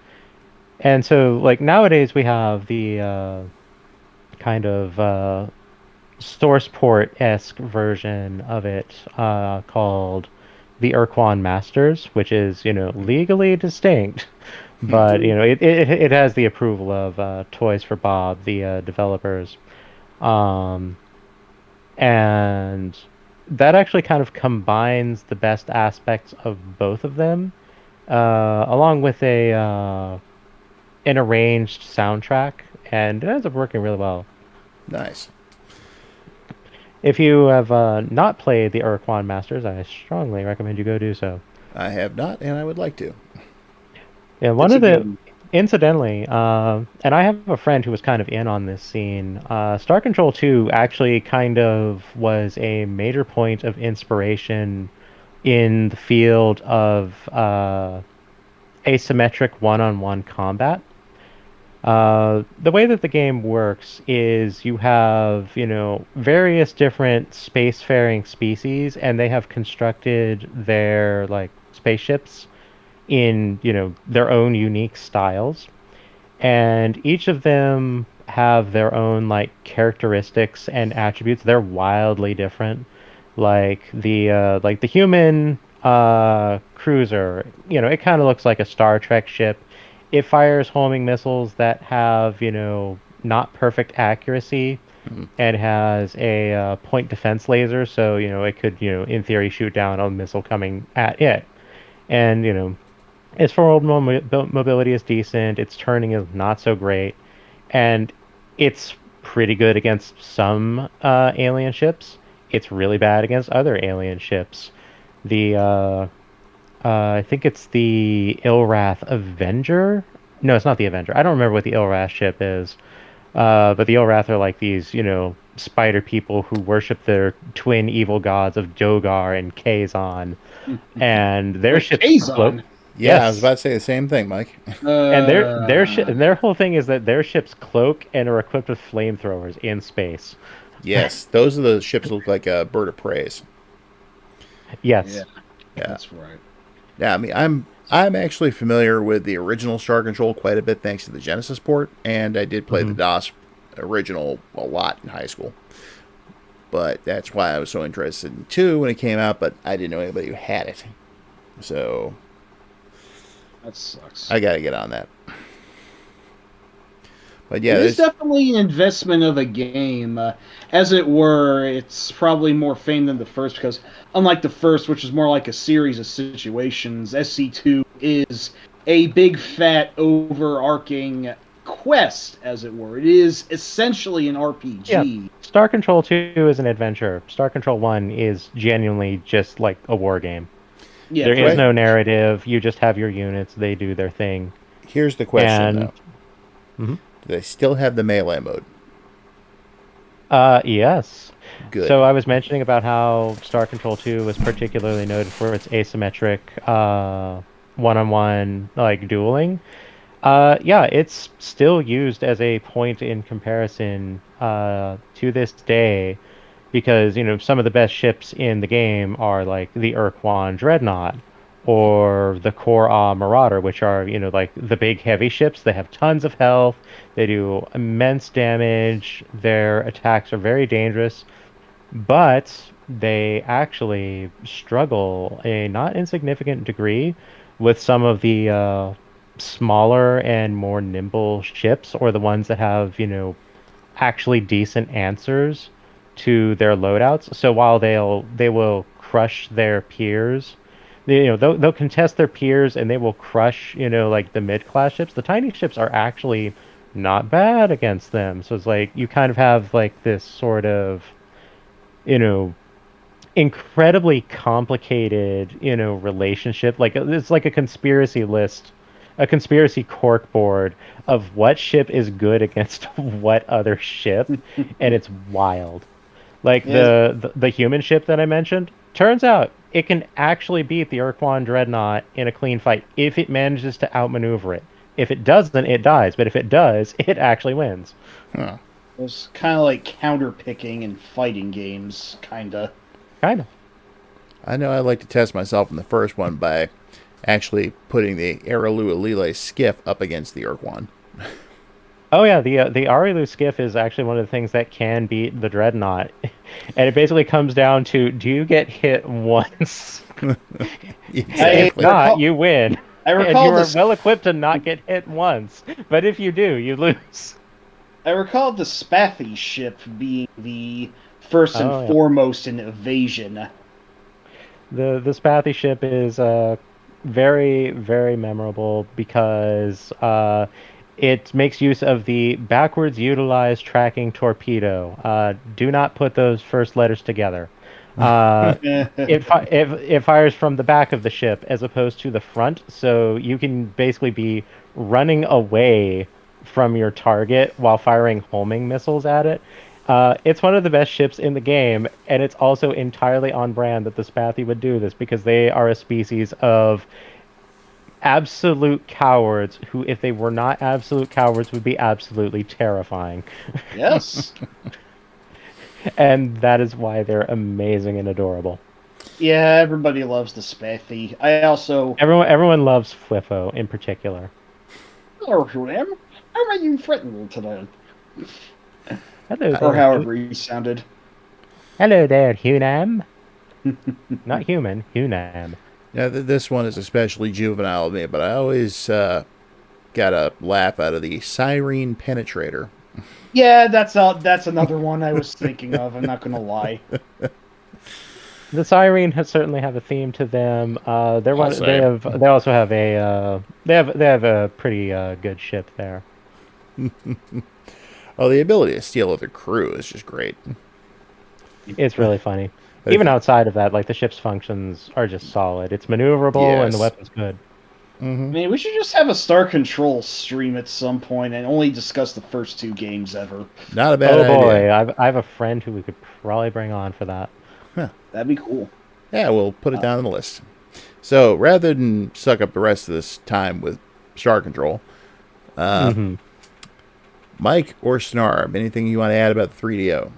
And so, like, nowadays we have the kind of source port-esque version of it called the Urquan Masters, which is, legally distinct. But, it has the approval of Toys for Bob, the developers. And that actually kind of combines the best aspects of both of them, along with an arranged soundtrack, and it ends up working really well. Nice. If you have not played the Urquan Masters, I strongly recommend you go do so. I have not, and I would like to. Yeah, incidentally, and I have a friend who was kind of in on this scene. Star Control 2 actually kind of was a major point of inspiration in the field of asymmetric one-on-one combat. The way that the game works is you have, various different spacefaring species, and they have constructed their, like, spaceships in, their own unique styles. And each of them have their own, like, characteristics and attributes. They're wildly different. Like the human cruiser, it kind of looks like a Star Trek ship. It fires homing missiles that have, not perfect accuracy, and has a point defense laser, so, it could, in theory, shoot down a missile coming at it. And, its forward mobility is decent, its turning is not so great, and it's pretty good against some alien ships. It's really bad against other alien ships. I think it's the Ilrath Avenger. No, it's not the Avenger. I don't remember what the Ilrath ship is. But the Ilrath are like these, spider people who worship their twin evil gods of Dogar and Kazon. And their ships float. Yeah, yes. I was about to say the same thing, Mike. And their whole thing is that their ships cloak and are equipped with flamethrowers in space. Yes, those are the ships that look like a bird of prey. Yes. Yeah, that's right. Yeah, I mean, I'm actually familiar with the original Star Control quite a bit thanks to the Genesis port, and I did play the DOS original a lot in high school. But that's why I was so interested in 2 when it came out, but I didn't know anybody who had it. So that sucks. I got to get on that. But yeah, it's definitely an investment of a game. As it were, it's probably more famed than the first because, unlike the first, which is more like a series of situations, SC2 is a big, fat, overarching quest, as it were. It is essentially an RPG. Yeah. Star Control 2 is an adventure. Star Control 1 is genuinely just like a war game. Yeah, there is right. no narrative. You just have your units. They do their thing. Here's the question, And though. Mhm. Do they still have the melee mode? Yes. Good. So I was mentioning about how Star Control 2 was particularly noted for its asymmetric one-on-one like dueling. Yeah, it's still used as a point in comparison to this day because, some of the best ships in the game are like the Urquan Dreadnought or the Kor-Ah Marauder, which are, like the big heavy ships. They have tons of health, they do immense damage, their attacks are very dangerous, but they actually struggle a not insignificant degree with some of the smaller and more nimble ships, or the ones that have, actually decent answers to their loadouts. So while they will crush their peers, they'll contest their peers and they will crush, like the mid-class ships. The tiny ships are actually not bad against them. So it's like you kind of have like this sort of, you know, incredibly complicated, relationship. Like it's like a conspiracy list, a conspiracy corkboard of what ship is good against what other ship, and it's wild. Like the human ship that I mentioned, turns out it can actually beat the Urquan Dreadnought in a clean fight if it manages to outmaneuver it. If it doesn't, it dies. But if it does, it actually wins. Huh. It's kind of like counter-picking in fighting games, kind of. Kind of. I know I like to test myself in the first one by actually putting the Aralua Lile skiff up against the Urquan. Oh yeah, the Arilu skiff is actually one of the things that can beat the Dreadnought, and it basically comes down to: do you get hit once? If not, you win. I recall and you are well equipped to not get hit once, but if you do, you lose. I recall the Spathy ship being the first and foremost in evasion. The Spathy ship is very, very memorable because it makes use of the backwards utilized tracking torpedo. Do not put those first letters together. It fires from the back of the ship as opposed to the front, so you can basically be running away from your target while firing homing missiles at it. It's one of the best ships in the game, and it's also entirely on brand that the Spathy would do this because they are a species of absolute cowards who, if they were not absolute cowards, would be absolutely terrifying. Yes. And that is why they're amazing and adorable. Yeah, everybody loves the Spathy. I also... Everyone loves Fliffo in particular. Hello, Huam. How are you frightened today? Hello. Or however he sounded. Hello there, Hunam. Not human, Hunam. Yeah, this one is especially juvenile of me, but I always got a laugh out of the Cyrene Penetrator. Yeah, that's another one I was thinking of. I'm not gonna lie. The Cyrene certainly have a theme to them. They also have a pretty good ship there. Oh, the ability to steal other crew is just great. It's really funny. Even outside of that, like the ship's functions are just solid. It's maneuverable and the weapon's good. Mm-hmm. I mean, we should just have a Star Control stream at some point and only discuss the first 2 games ever. Not a bad idea. Oh boy, I have a friend who we could probably bring on for that. Huh. That'd be cool. Yeah, we'll put it down on the list. So, rather than suck up the rest of this time with Star Control, Mike or Snarb, anything you want to add about the 3DO?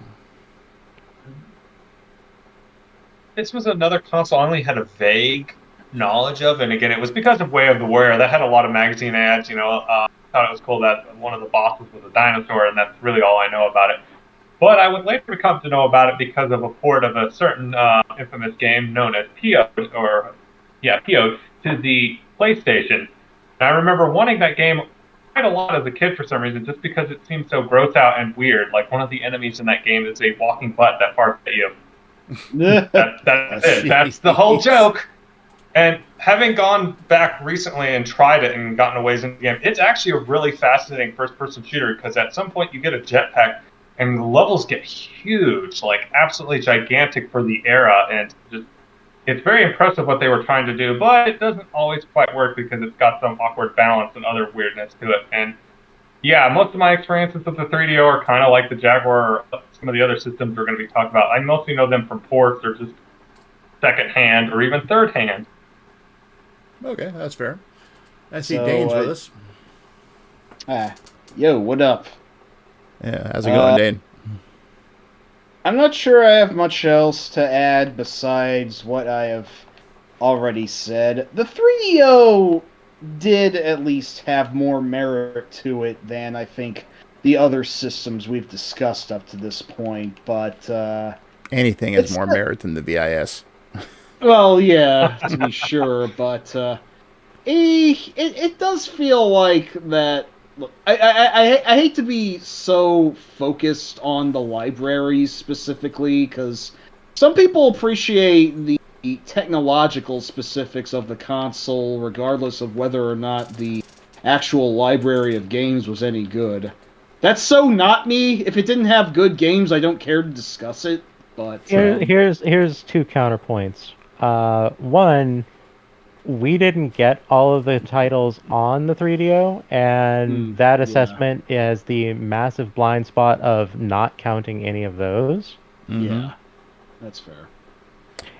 This was another console I only had a vague knowledge of, and again, it was because of Way of the Warrior. That had a lot of magazine ads, I thought it was cool that one of the bosses was a dinosaur, and that's really all I know about it. But I would later come to know about it because of a port of a certain infamous game known as PO to the PlayStation. And I remember wanting that game quite a lot as a kid for some reason, just because it seemed so gross out and weird. Like, one of the enemies in that game is a walking butt that farts at you. That's it. That's the whole joke. And having gone back recently and tried it and gotten a ways in the game, it's actually a really fascinating first-person shooter because at some point you get a jetpack and the levels get huge, like absolutely gigantic for the era, and just it's very impressive what they were trying to do, but it doesn't always quite work because it's got some awkward balance and other weirdness to it. And yeah, most of my experiences with the 3DO are kind of like the Jaguar or some of the other systems we're going to be talking about. I mostly know them from ports or just second-hand or even third-hand. Okay, that's fair. I see Dane's with us. Yo, what up? Yeah, how's it going, Dane? I'm not sure I have much else to add besides what I have already said. The 3DO did at least have more merit to it than I think the other systems we've discussed up to this point, but anything has more merit than the VIS. Well, yeah, to be sure, but it does feel like that. Look, I hate to be so focused on the libraries specifically, because some people appreciate the technological specifics of the console, regardless of whether or not the actual library of games was any good. That's so not me. If it didn't have good games, I don't care to discuss it. But here's two counterpoints. One, we didn't get all of the titles on the 3DO, and that assessment is the massive blind spot of not counting any of those. Yeah, that's fair.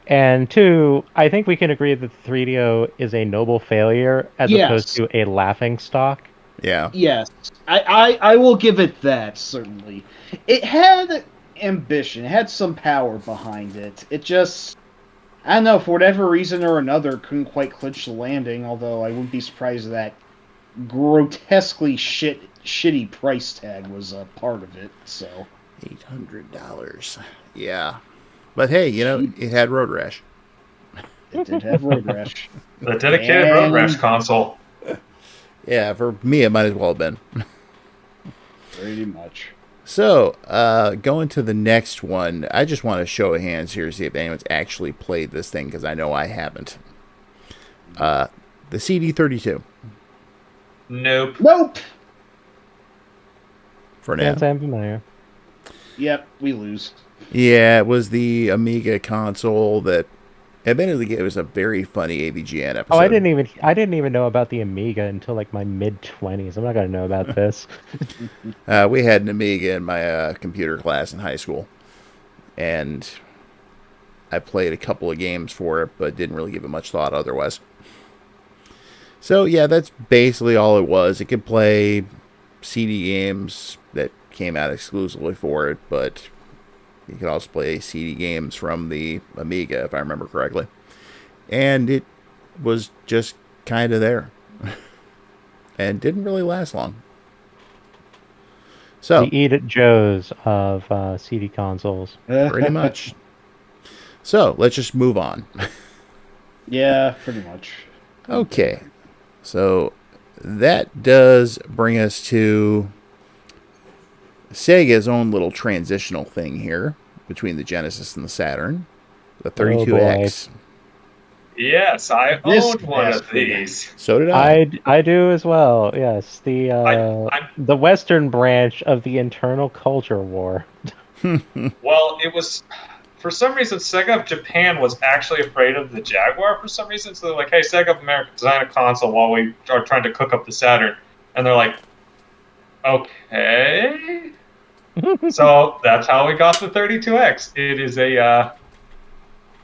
And two, I think we can agree that the 3DO is a noble failure as opposed to a laughing stock. Yeah. Yes, I will give it that, certainly. It had ambition, it had some power behind it. It just, I don't know, for whatever reason or another, couldn't quite clinch the landing, although I wouldn't be surprised that grotesquely shitty price tag was a part of it, so. $800. Yeah. But hey, you know, it had Road Rash. It did have Road Rash. The dedicated Road Rash console. Yeah, for me, it might as well have been. Pretty much. So, going to the next one, I just want to show of hands here to see if anyone's actually played this thing, because I know I haven't. The CD32. Nope. For now. Yes, I'm familiar. Yep, we lose. Yeah, it was the Amiga console that, admittedly, it was a very funny AVGN episode. Oh, I didn't even know about the Amiga until like my mid-20s. I'm not gonna know about this. We had an Amiga in my computer class in high school, and I played a couple of games for it, but didn't really give it much thought otherwise. So yeah, that's basically all it was. It could play CD games that came out exclusively for it, but you could also play CD games from the Amiga, if I remember correctly. And it was just kind of there. And didn't really last long. So, the Eat It Joes of CD consoles. Pretty much. So, let's just move on. Yeah, pretty much. Okay. So, that does bring us to Sega's own little transitional thing here between the Genesis and the Saturn, the 32X. Yes, I owned one of these. So did I. I do as well. Yes, the Western branch of the internal culture war. Well, it was, for some reason, Sega of Japan was actually afraid of the Jaguar for some reason. So they're like, hey, Sega of America, design a console while we are trying to cook up the Saturn. And they're like, okay. So that's how we got the 32X. It is a,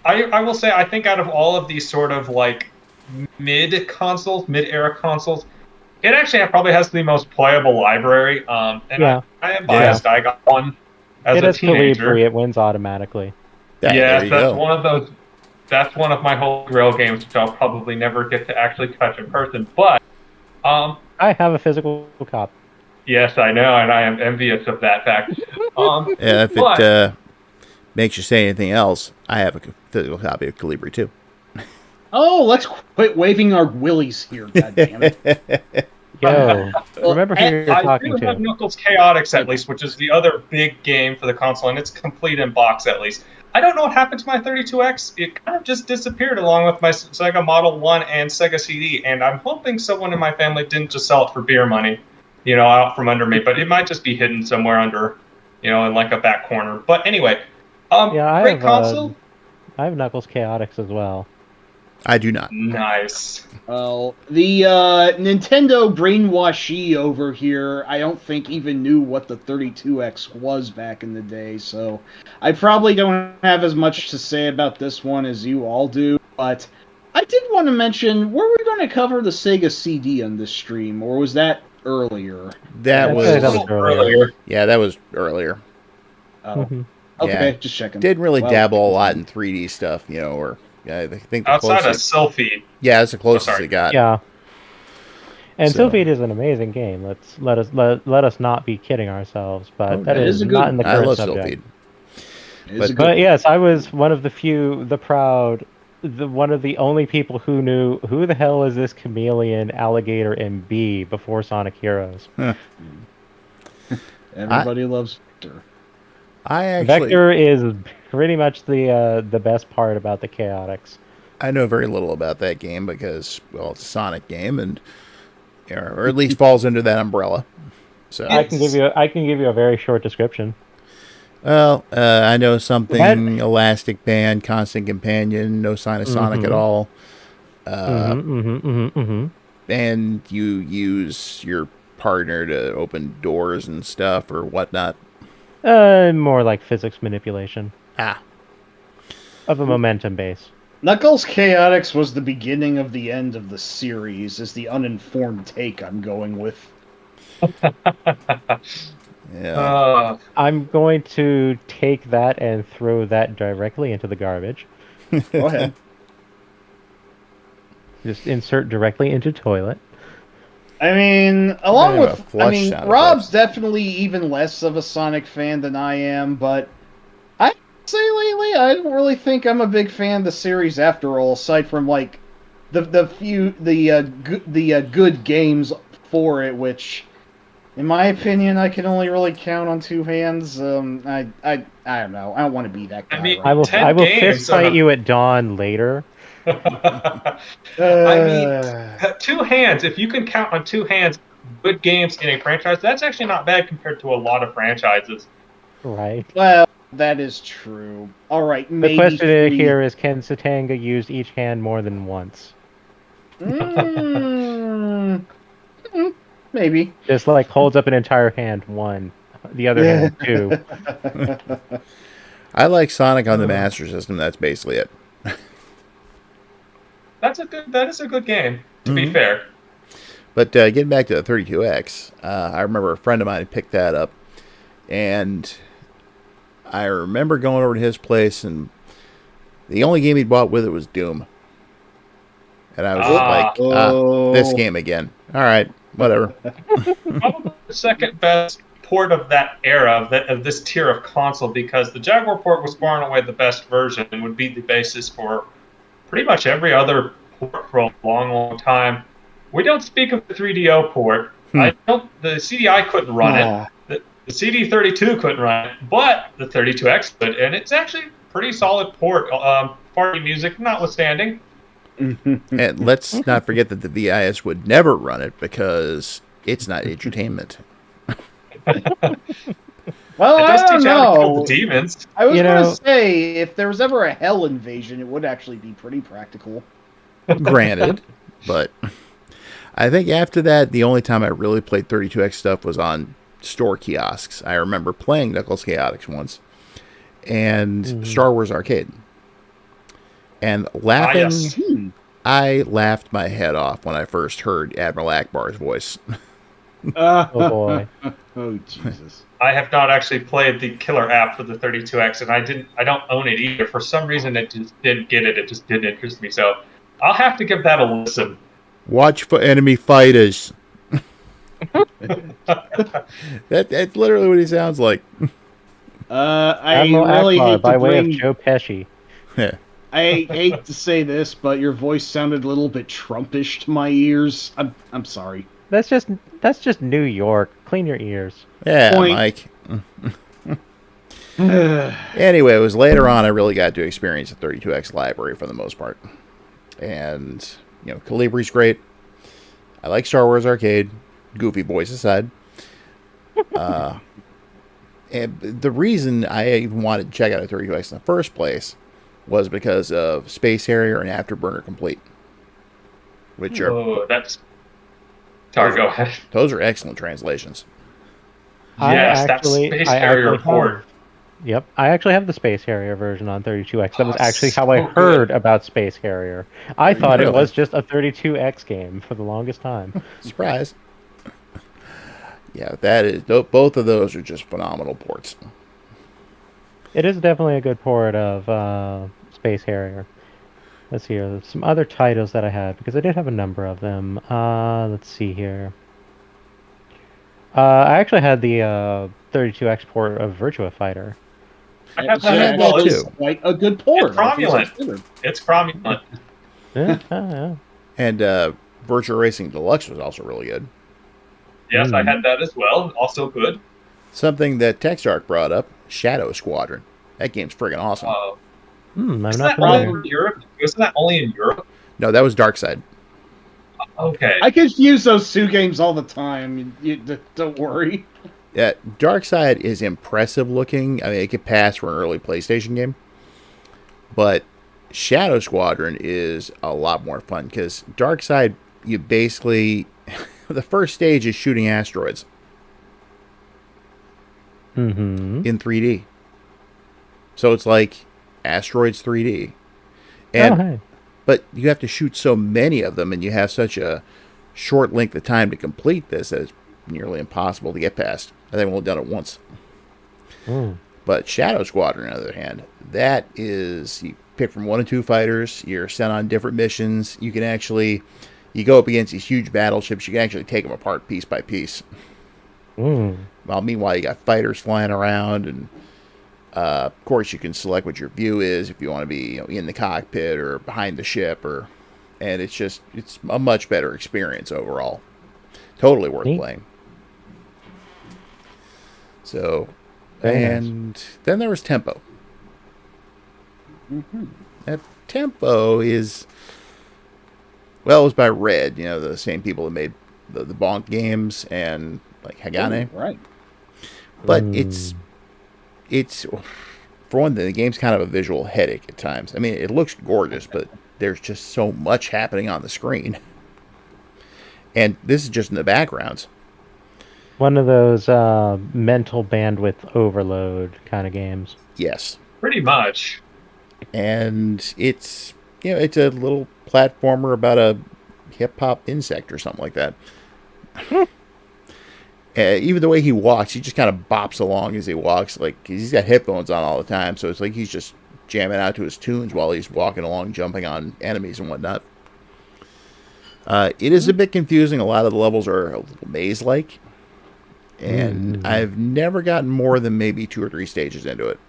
I will say, I think out of all of these sort of like mid-era consoles, it actually probably has the most playable library. And yeah. I am biased. Yeah. I got one as a teenager. It wins automatically. Yeah, that's one of those. That's one of my Holy Grail games, which I'll probably never get to actually touch in person. But I have a physical copy. Yes, I know, and I am envious of that fact. Yeah, if it makes you say anything else, I have a physical copy of Calibri too. Oh, let's quit waving our willies here, goddammit. Yo, remember who you're talking to. I do have Knuckles Chaotix, at least, which is the other big game for the console, and it's complete in box, at least. I don't know what happened to my 32X. It kind of just disappeared along with my Sega Model 1 and Sega CD, and I'm hoping someone in my family didn't just sell it for beer money, you know, out from under me, but it might just be hidden somewhere under, you know, in like a back corner. But anyway, great console. I have Knuckles Chaotix as well. I do not. Nice. Well, the Nintendo brainwashee over here, I don't think even knew what the 32X was back in the day, so I probably don't have as much to say about this one as you all do, but I did want to mention, were we going to cover the Sega CD on this stream, or was that earlier? That was earlier. Yeah, that was earlier. Oh. Okay, Yeah. just checking. Didn't really dabble a lot in 3D stuff, or I think the Outside of closest, Sylphie. Yeah, that's the closest it got. Yeah. And So- Sylphie is an amazing game. Let us not be kidding ourselves, but that is not in the I current love subject. Sylphie. But yes, I was one of the few, one of the only people who knew who the hell is this chameleon, alligator, and bee before Sonic Heroes. Everybody loves Victor. Vector is pretty much the best part about the Chaotix. I know very little about that game because, well, it's a Sonic game, and or at least falls under that umbrella. So I can give you a very short description. Well, I know something: Elastic Band, Constant Companion, no sign of Sonic at all. And you use your partner to open doors and stuff or whatnot. More like physics manipulation. Of a momentum base. Knuckles Chaotix was the beginning of the end of the series, is the uninformed take I'm going with. Yeah. I'm going to take that and throw that directly into the garbage. Go ahead. Just insert directly into toilet. I mean, along Kind of a with, flush I mean, sound Rob's definitely even less of a Sonic fan than I am, but I say lately, I don't really think I'm a big fan of the series after all. Aside from like the good games for it, which, in my opinion, I can only really count on two hands. I don't know. I don't want to be that guy. I mean, I will 10 fist fight you at dawn later. I mean, two hands. If you can count on two hands, good games in a franchise, that's actually not bad compared to a lot of franchises. Right. Well, that is true. All right, The maybe question three. here is, can Satanga use each hand more than once? Maybe. Just like holds up an entire hand, one. The other hand, two. I like Sonic on the Master System. That's basically it. That is a good game, to be fair. But getting back to the 32X, I remember a friend of mine picked that up, and I remember going over to his place, and the only game he bought with it was Doom. And I was like, this game again. All right, whatever. Probably the second best port of that era, of this tier of console, because the Jaguar port was far and away the best version and would be the basis for pretty much every other port for a long, long time. We don't speak of the 3DO port. The CDI couldn't run it. The CD32 couldn't run it, but the 32X could, and it's actually a pretty solid port. Party music notwithstanding. And let's not forget that the VIS would never run it because it's not edutainment. Well, It does I don't teach how to kill know. the demons. I was going to say, if there was ever a hell invasion, it would actually be pretty practical. Granted, but I think after that, the only time I really played 32X stuff was on store kiosks. I remember playing Knuckles Chaotix once and Star Wars Arcade. And laughing, I laughed my head off when I first heard Admiral Akbar's voice. Oh boy. Oh Jesus. I have not actually played the killer app for the 32X, and I don't own it either. For some reason, it just didn't get it. It just didn't interest me. So I'll have to give that a listen. Watch for enemy fighters. That's literally what he sounds like. I Admiral really Akbar, hate by to way of bring. Joe Pesci. I hate to say this, but your voice sounded a little bit Trumpish to my ears. I'm sorry. That's just New York. Clean your ears. Yeah, Point. Mike. Anyway, it was later on I really got to experience the 32X library for the most part. And, Calibri's great. I like Star Wars Arcade, goofy boys aside. And the reason I even wanted to check out a 32X in the first place was because of Space Harrier and Afterburner Complete, which are Sorry, go ahead. Those are excellent translations. Yes, that Space Harrier port. Yep, I actually have the Space Harrier version on 32X. That was actually how I so heard about Space Harrier. I thought it Really? was just a 32X game for the longest time. Surprise. Yeah, that is. Both of those are just phenomenal ports. It is definitely a good port of Space Harrier. Let's see here. There's some other titles that I had, because I did have a number of them. Let's see here. I actually had the 32X port of Virtua Fighter. I have that that too. Quite a good port. It's cromulent. It's cromulent. Yeah. And Virtua Racing Deluxe was also really good. Yes, I had that as well. Also good. Something that TechStark brought up, Shadow Squadron. That game's friggin' awesome. I'm Isn't not that only familiar. in Europe? Isn't that only in Europe? No, that was Darkside. Okay. I confuse those two games all the time. Don't worry. Yeah, Darkside is impressive looking. I mean, it could pass for an early PlayStation game. But Shadow Squadron is a lot more fun because Darkside, you basically... the first stage is shooting asteroids Mm-hmm. in 3D. So it's like asteroids 3D. And hey. But you have to shoot so many of them, and you have such a short length of time to complete this that it's nearly impossible to get past. I think we've only done it once. But Shadow Squadron, on the other hand, that is, you pick from 1 and 2 fighters, you're sent on different missions, you can actually, you go up against these huge battleships, you can actually take them apart piece by piece. Well, meanwhile, you got fighters flying around, and of course, you can select what your view is if you want to be in the cockpit or behind the ship, and it's a much better experience overall. Totally worth playing. So, and then there was Tempo. That Tempo is, well, it was by Red, the same people that made the Bonk games and like Hagane. Oh, right. But it's for one thing, the game's kind of a visual headache at times. I mean, it looks gorgeous, but there's just so much happening on the screen. And this is just in the backgrounds. One of those mental bandwidth overload kind of games. Yes. Pretty much. And it's it's a little platformer about a hip-hop insect or something like that. Even the way he walks, he just kind of bops along as he walks. Like, he's got headphones on all the time, so it's like he's just jamming out to his tunes while he's walking along, jumping on enemies and whatnot. It is a bit confusing. A lot of the levels are a little maze-like. And I've never gotten more than maybe 2 or 3 stages into it.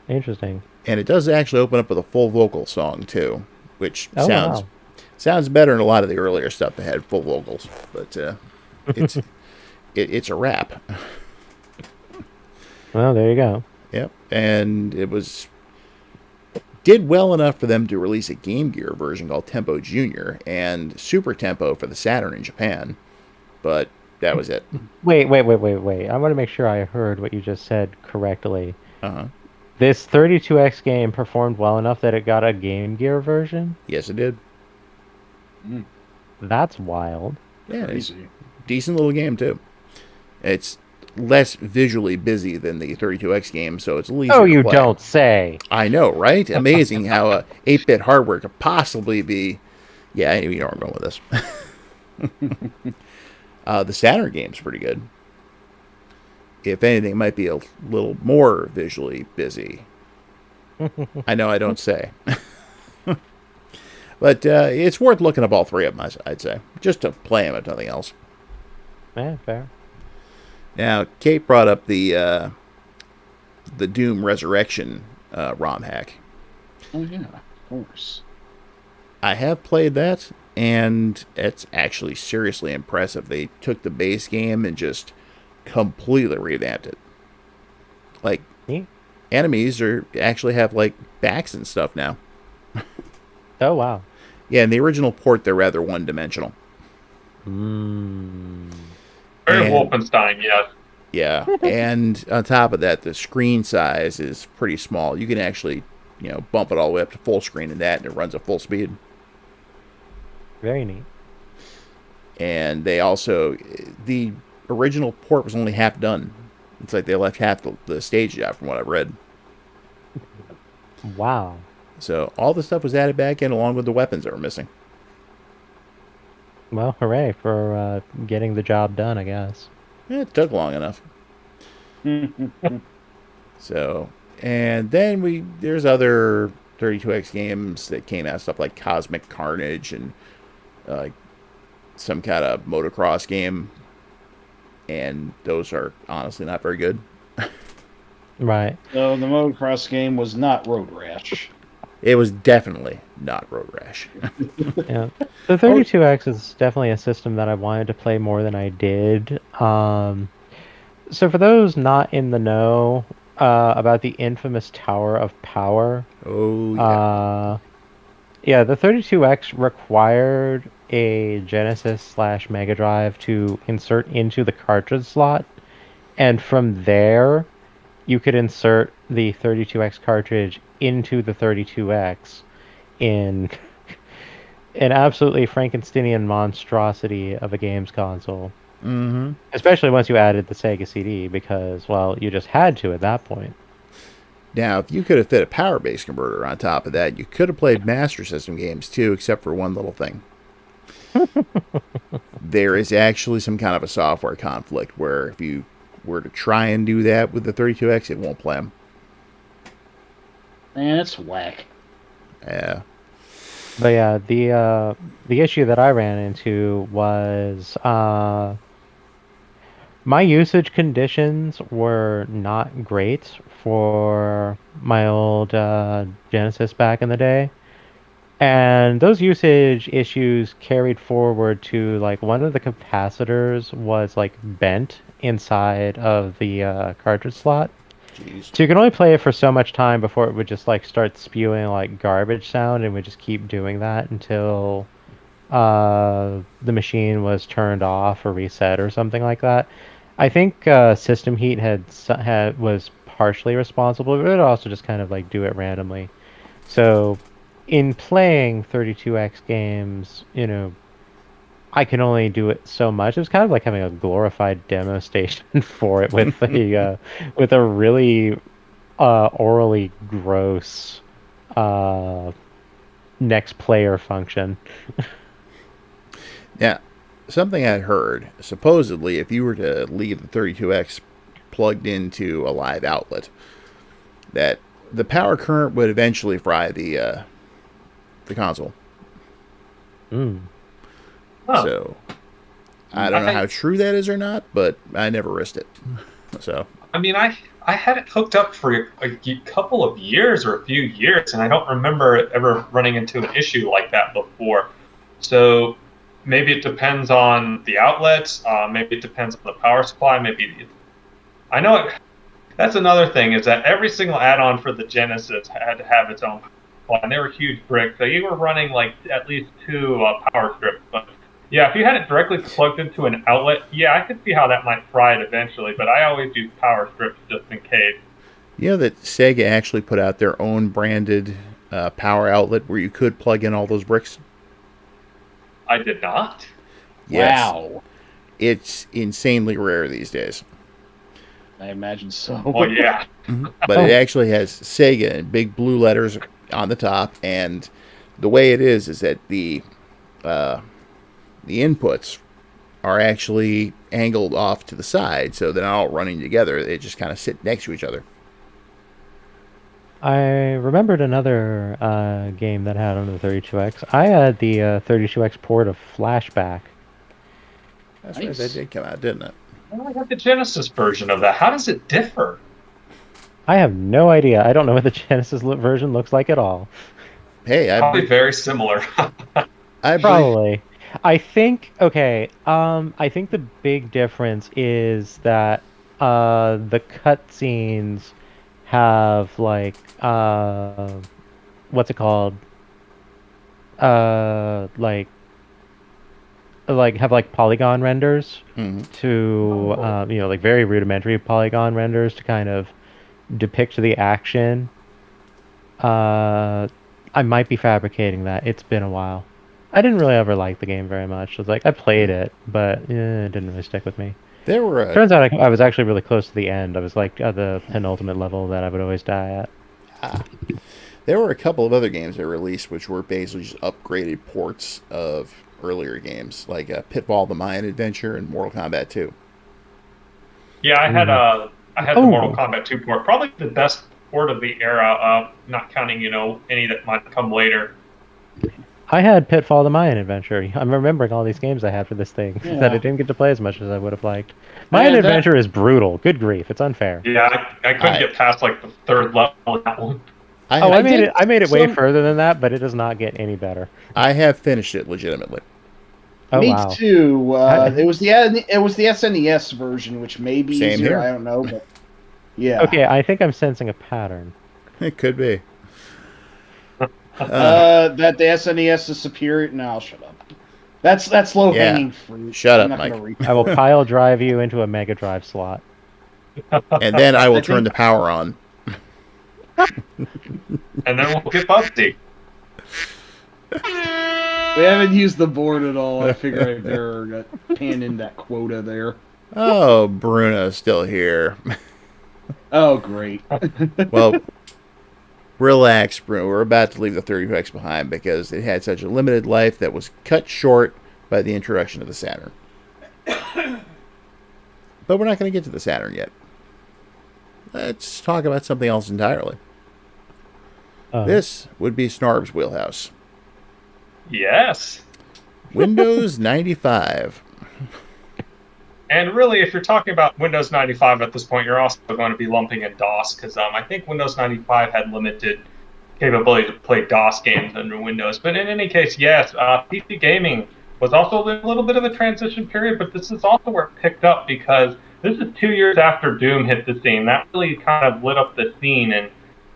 Interesting. And it does actually open up with a full vocal song, too, which wow. sounds better than a lot of the earlier stuff that had full vocals. But it's a rap. Well, there you go. Yep. And it did well enough for them to release a Game Gear version called Tempo Junior and Super Tempo for the Saturn in Japan. But that was it. Wait. I want to make sure I heard what you just said correctly. Uh-huh. This 32X game performed well enough that it got a Game Gear version? Yes, it did. That's wild. Yeah, it's a decent little game, too. It's less visually busy than the 32X game, so it's a little easier Oh, to you play. don't say. I know, right? Amazing how a 8-bit hardware could possibly be... Yeah, you know where I'm going with this. The Saturn game's pretty good. If anything, it might be a little more visually busy. I know I don't say. But it's worth looking up all 3 of them, I'd say. Just to play them, if nothing else. Yeah, fair. Now, Kate brought up the Doom Resurrection ROM hack. Oh, yeah, of course. I have played that, and it's actually seriously impressive. They took the base game and just completely revamped it. Like, enemies actually have, like, backs and stuff now. Oh, wow. Yeah, in the original port, they're rather one-dimensional. Very Wolfenstein, yes. Yeah, and on top of that, the screen size is pretty small. You can actually bump it all the way up to full screen in that, and it runs at full speed. Very neat. And they also, the original port was only half done. It's like they left half the stage out from what I read. Wow. So all the stuff was added back in along with the weapons that were missing. Well, hooray for getting the job done, I guess. It took long enough. So, and then there's other 32X games that came out, stuff like Cosmic Carnage and some kind of motocross game. And those are honestly not very good. Right. So the motocross game was not Road Rash. It was definitely not Road Rash. Yeah. The 32X is definitely a system that I wanted to play more than I did. So for those not in the know about the infamous Tower of Power. Oh, yeah. Yeah, the 32X required a Genesis/Mega Drive to insert into the cartridge slot. And from there, you could insert the 32X cartridge into the 32X in an absolutely Frankensteinian monstrosity of a games console. Mm-hmm. Especially once you added the Sega CD, because, well, you just had to at that point. Now, if you could have fit a power base converter on top of that, you could have played Master System games too, except for one little thing. There is actually some kind of a software conflict where if you were to try and do that with the 32X, it won't play them. Man, it's whack. Yeah. But yeah, the issue that I ran into was my usage conditions were not great for my old Genesis back in the day. And those usage issues carried forward to, like, one of the capacitors was, like, bent inside of the cartridge slot. Jeez. So you can only play it for so much time before it would just, like, start spewing, like, garbage sound, and would just keep doing that until the machine was turned off or reset or something like that. I think system heat was partially responsible, but it would also just kind of, like, do it randomly. So in playing 32X games, I can only do it so much. It was kind of like having a glorified demo station for it with a really orally gross next player function. Now, something I heard, supposedly, if you were to leave the 32X plugged into a live outlet, that the power current would eventually fry the console. Mm. Huh. So, I don't know how true that is or not, but I never risked it. So, I mean, I had it hooked up for a couple of years or a few years, and I don't remember ever running into an issue like that before. So maybe it depends on the outlets. Maybe it depends on the power supply. I know that's another thing, is that every single add-on for the Genesis had to have its own power, and they were huge bricks. So you were running like at least 2 power strips. But yeah, if you had it directly plugged into an outlet, yeah, I could see how that might fry it eventually. But I always use power strips just in case. you know that Sega actually put out their own branded power outlet where you could plug in all those bricks? I did not. Yes. Wow. It's insanely rare these days. I imagine so. Well, yeah. But it actually has Sega in big blue letters on the top, and the way it is that the inputs are actually angled off to the side, so they're not all running together. They just kind of sit next to each other. I remembered another game that had on the 32X. I had the 32X port of Flashback. That's right, that did come out, didn't it? I only have the Genesis version of that. How does it differ? I have no idea. I don't know what the Genesis version looks like at all. Hey, Probably very similar. Probably. I think I think the big difference is that the cutscenes have like what's it called? Have like polygon renders to like very rudimentary polygon renders to kind of depict the action. I might be fabricating that. It's been a while. I didn't really ever like the game very much. It's like I played it, but it didn't really stick with me. There were Turns out I was actually really close to the end. I was like at the penultimate level that I would always die at. There were a couple of other games that released which were basically just upgraded ports of earlier games, like Pitfall: The Mayan Adventure and Mortal Kombat 2. Yeah, I had the Mortal Kombat 2 port, probably the best port of the era, not counting any that might come later. I had Pitfall: The Mayan Adventure. I'm remembering all these games I had for this thing that I didn't get to play as much as I would have liked. Mayan Adventure is brutal. Good grief, it's unfair. Yeah, I couldn't get past like the third level of that one. I made it way further than that, but it does not get any better. I have finished it legitimately. Oh, Me wow. too. It was the SNES version, which may be Same easier. here. I don't know, but yeah. Okay, I think I'm sensing a pattern. It could be. That the SNES is superior. No, I'll shut up. That's low hanging fruit. Shut I'm up, not Mike. gonna I will pile drive you into a Mega Drive slot. And then I will turn the power on. And then we'll get Bugsy. We haven't used the board at all. I figure I better pan in that quota there. Oh, Bruno's still here. Oh, great. Well, relax, Bruno. We're about to leave the 32X behind because it had such a limited life that was cut short by the introduction of the Saturn. But we're not going to get to the Saturn yet. Let's talk about something else entirely. This would be Snarb's wheelhouse. Yes. Windows 95. And really, if you're talking about Windows 95 at this point, you're also going to be lumping in DOS, because I think Windows 95 had limited capability to play DOS games under Windows. But in any case, yes, PC gaming was also a little bit of a transition period, but this is also where it picked up, because this is 2 years after Doom hit the scene. That really kind of lit up the scene, and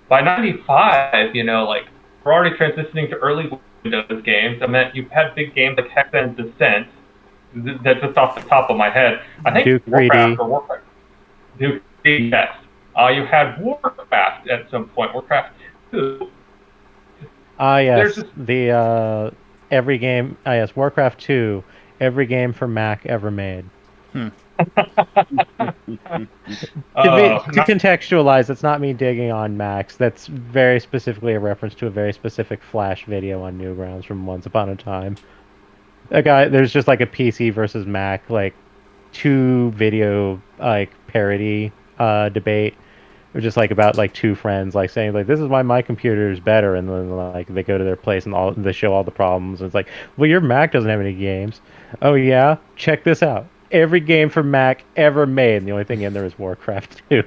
by 95, we're already transitioning to early Windows games. I meant you had big games like Hex and Descent. That's just off the top of my head. I think Duke 3D. Warcraft. Duke 3D, yes. You had Warcraft at some point. Warcraft 2. Yes. The every game. Yes, Warcraft 2. Every game for Mac ever made. To contextualize, it's not me digging on Macs. That's very specifically a reference to a very specific Flash video on Newgrounds from Once Upon a Time. There's just like a PC versus Mac, like 2 video parody debate. It was just about 2 friends saying this is why my computer is better, and then they go to their place and they show all the problems. And it's well, your Mac doesn't have any games. Oh yeah, check this out. Every game for Mac ever made, and the only thing in there is Warcraft 2.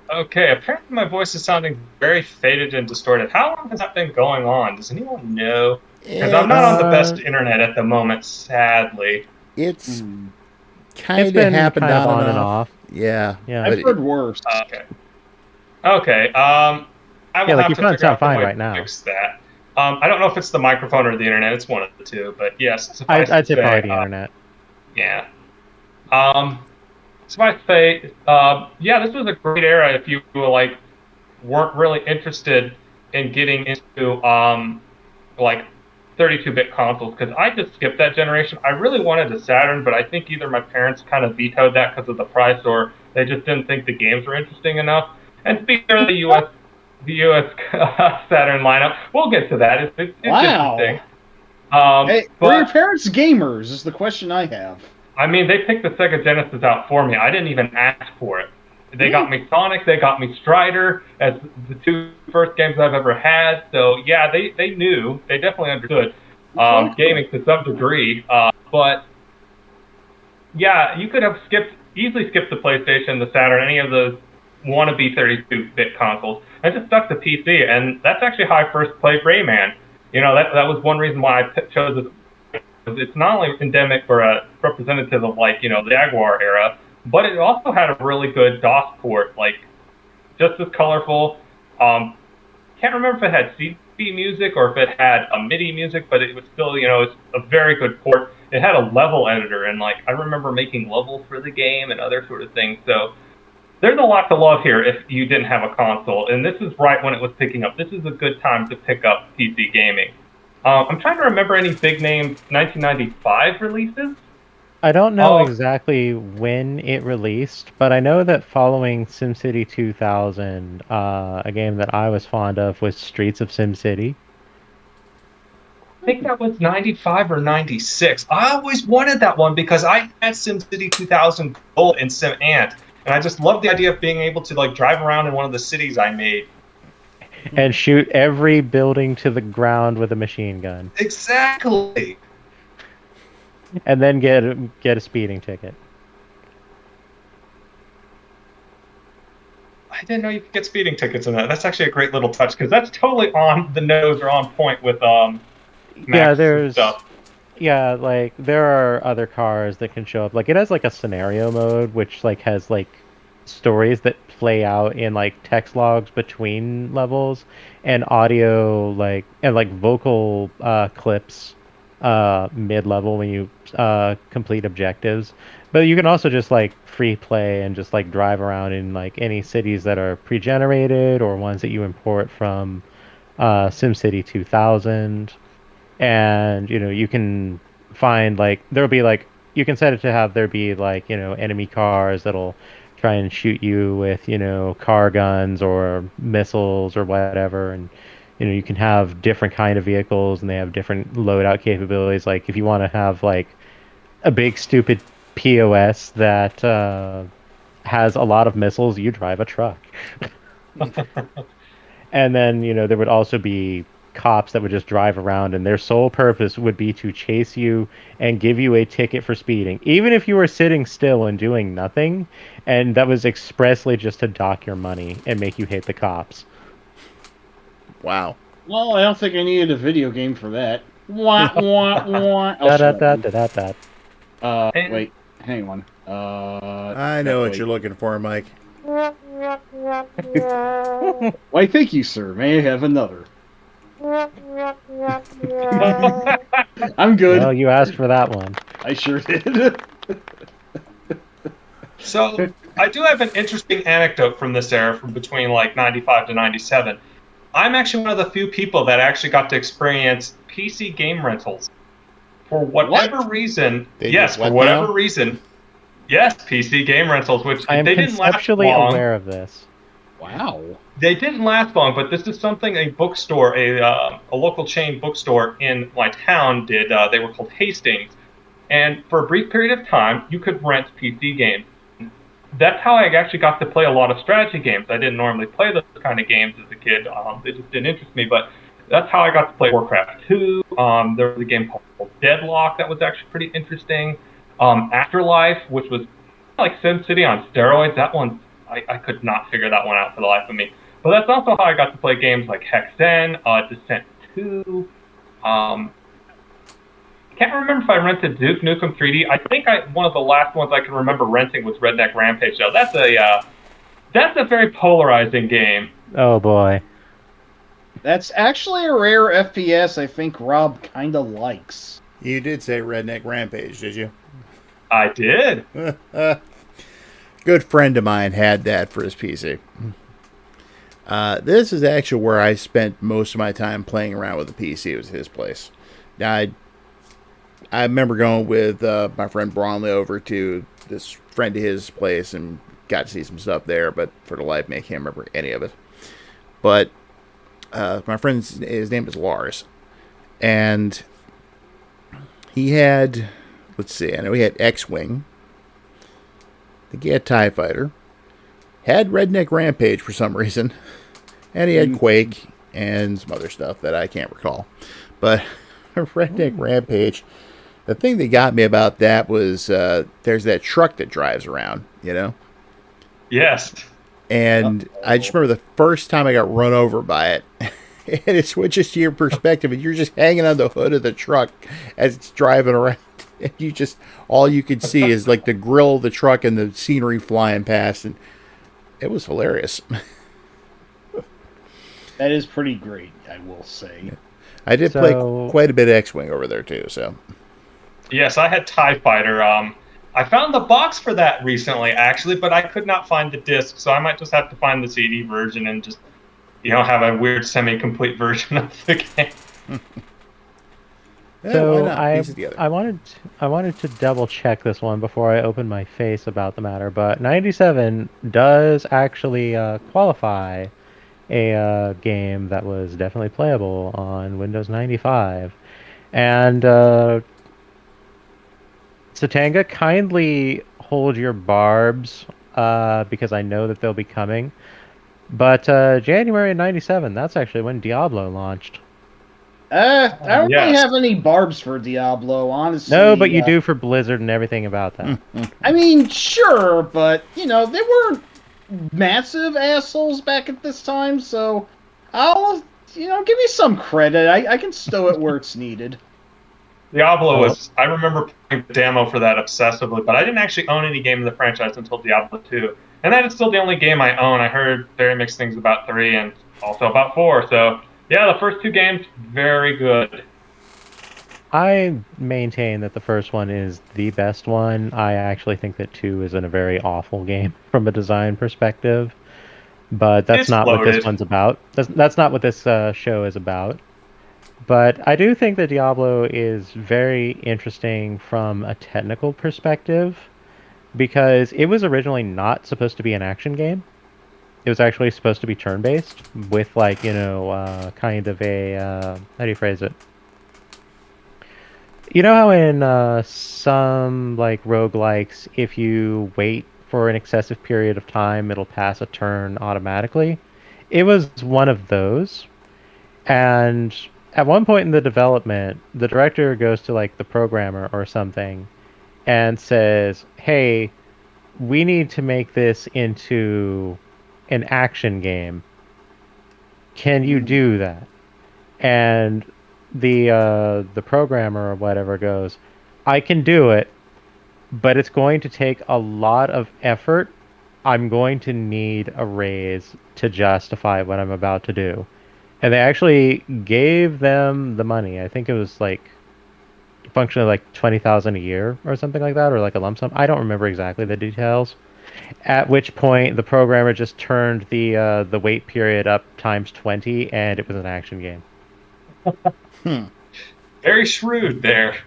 Okay, apparently my voice is sounding very faded and distorted. How long has that been going on? Does anyone know? Because I'm not on the best internet at the moment, sadly. It's kind of happened on and off. Yeah. I've heard worse. Okay. I will have to figure out fine the way right to now. fix that. I don't know if it's the microphone or the internet. It's one of the two, but yes. I'd say probably the internet. Yeah. Suffice to say, this was a great era if you weren't really interested in getting into 32-bit consoles, because I just skipped that generation. I really wanted a Saturn, but I think either my parents kind of vetoed that because of the price, or they just didn't think the games were interesting enough. And speaking of the U.S. Saturn lineup, we'll get to that. It's wow. interesting. Were your parents gamers? Is the question I have. I mean, they picked the Sega Genesis out for me. I didn't even ask for it. They got me Sonic, they got me Strider as the 2 first games I've ever had. So, yeah, they knew. They definitely understood gaming to some degree. But, yeah, you could have easily skipped the PlayStation, the Saturn, any of the wannabe 32-bit consoles, and just stuck to PC. And that's actually how I first played Rayman. That was one reason why I chose this. It's not only endemic or a representative of the Jaguar era, but it also had a really good DOS port, just as colorful. Can't remember if it had CD music or if it had a MIDI music, but it was still, it's a very good port. It had a level editor, and I remember making levels for the game and other sort of things. So there's a lot to love here if you didn't have a console, and this is right when it was picking up. This is a good time to pick up PC gaming. I'm trying to remember any big name 1995 releases. I don't know exactly when it released, but I know that following SimCity 2000, a game that I was fond of was Streets of SimCity. I think that was 95 or 96. I always wanted that one because I had SimCity 2000 Gold and SimAnt, and I just loved the idea of being able to like drive around in one of the cities I made. And shoot every building to the ground with a machine gun. Exactly. And then get a speeding ticket. I didn't know you could get speeding tickets in that. That's actually a great little touch because that's totally on the nose or on point with Yeah, there's stuff. Yeah, like there are other cars that can show up. Like it has like a scenario mode which like has like stories that play out in like text logs between levels and audio like and like vocal clips mid-level when you complete objectives. But you can also just like free play and just like drive around in like any cities that are pre-generated or ones that you import from SimCity 2000. And you can find like there'll be like you can set it to have there be like enemy cars that'll try and shoot you with car guns or missiles or whatever, and you can have different kind of vehicles and they have different loadout capabilities. Like if you want to have like a big stupid POS that has a lot of missiles, you drive a truck. And then there would also be cops that would just drive around and their sole purpose would be to chase you and give you a ticket for speeding, even if you were sitting still and doing nothing, and that was expressly just to dock your money and make you hate the cops. Wow. Well, I don't think I needed a video game for that. Wah, wah, wah. Wait, hang on. I know what you're looking for, Mike. Why, thank you, sir. May I have another? I'm good. Well, you asked for that one. I sure did. So I do have an interesting anecdote from this era, from between like 95 to 97. I'm actually one of the few people that actually got to experience PC game rentals. For whatever reason, yes, PC game rentals, which I am they didn't last conceptually long. aware of this. Wow. They didn't last long, but this is something a bookstore, a local chain bookstore in my town did. They were called Hastings. And for a brief period of time, you could rent PC games. That's how I actually got to play a lot of strategy games. I didn't normally play those kind of games as a kid. They just didn't interest me, but that's how I got to play Warcraft 2. There was a game called Deadlock that was actually pretty interesting. Afterlife, which was like SimCity on steroids. That one, I could not figure that one out for the life of me. But that's also how I got to play games like Hexen, Descent 2. I can't remember if I rented Duke Nukem 3D. I think one of the last ones I can remember renting was Redneck Rampage. Though that's a very polarizing game. Oh boy. That's actually a rare FPS I think Rob kind of likes. You did say Redneck Rampage, did you? I did. Good friend of mine had that for his PC. This is actually where I spent most of my time playing around with the PC. It was his place. Now, I remember going with my friend Braunley over to this friend of his place and got to see some stuff there, but for the life of me, I can't remember any of it. But my friend's, his name is Lars, and he had, let's see, I know he had X-Wing, I think he had TIE Fighter, had Redneck Rampage for some reason, and he had Quake and some other stuff that I can't recall. But Redneck Rampage, the thing that got me about that was there's that truck that drives around, Yes. And I just remember the first time I got run over by it, and it switches to your perspective, and you're just hanging on the hood of the truck as it's driving around. And you just, all you could see is like the grill of the truck and the scenery flying past, and it was hilarious. That is pretty great, I will say. I did play quite a bit of X-Wing over there too, so. Yes, I had TIE Fighter. I found the box for that recently, actually, but I could not find the disc, so I might just have to find the CD version and just, have a weird semi-complete version of the game. So why not? Piece it together. I wanted to double check this one before I open my face about the matter, but 97 does actually qualify a game that was definitely playable on Windows 95, and Satanga, kindly hold your barbs because I know that they'll be coming. But January of 97, that's actually when Diablo launched. I don't really Yes. have any barbs for Diablo, honestly. No, but you do for Blizzard and everything about that. I mean, sure, but, they were massive assholes back at this time, so I'll, give me some credit. I can stow it where it's needed. Diablo was, I remember playing the demo for that obsessively, but I didn't actually own any game in the franchise until Diablo 2. And that is still the only game I own. I heard very mixed things about 3 and also about 4. So, yeah, the first 2 games, very good. I maintain that the first one is the best one. I actually think that 2 is in a very awful game from a design perspective. But that's not what this one's about. That's not what this show is about. But I do think that Diablo is very interesting from a technical perspective because it was originally not supposed to be an action game. It was actually supposed to be turn-based with, like, kind of a, how do you phrase it? You know how in some, like, roguelikes, if you wait for an excessive period of time, it'll pass a turn automatically? It was one of those. And at one point in the development, the director goes to, like, the programmer or something and says, hey, we need to make this into an action game. Can you do that? And the programmer or whatever goes, I can do it, but it's going to take a lot of effort. I'm going to need a raise to justify what I'm about to do. And they actually gave them the money. I think it was like functionally like $20,000 a year or something like that, or like a lump sum. I don't remember exactly the details. At which point the programmer just turned the wait period up times 20, and it was an action game. Very shrewd there.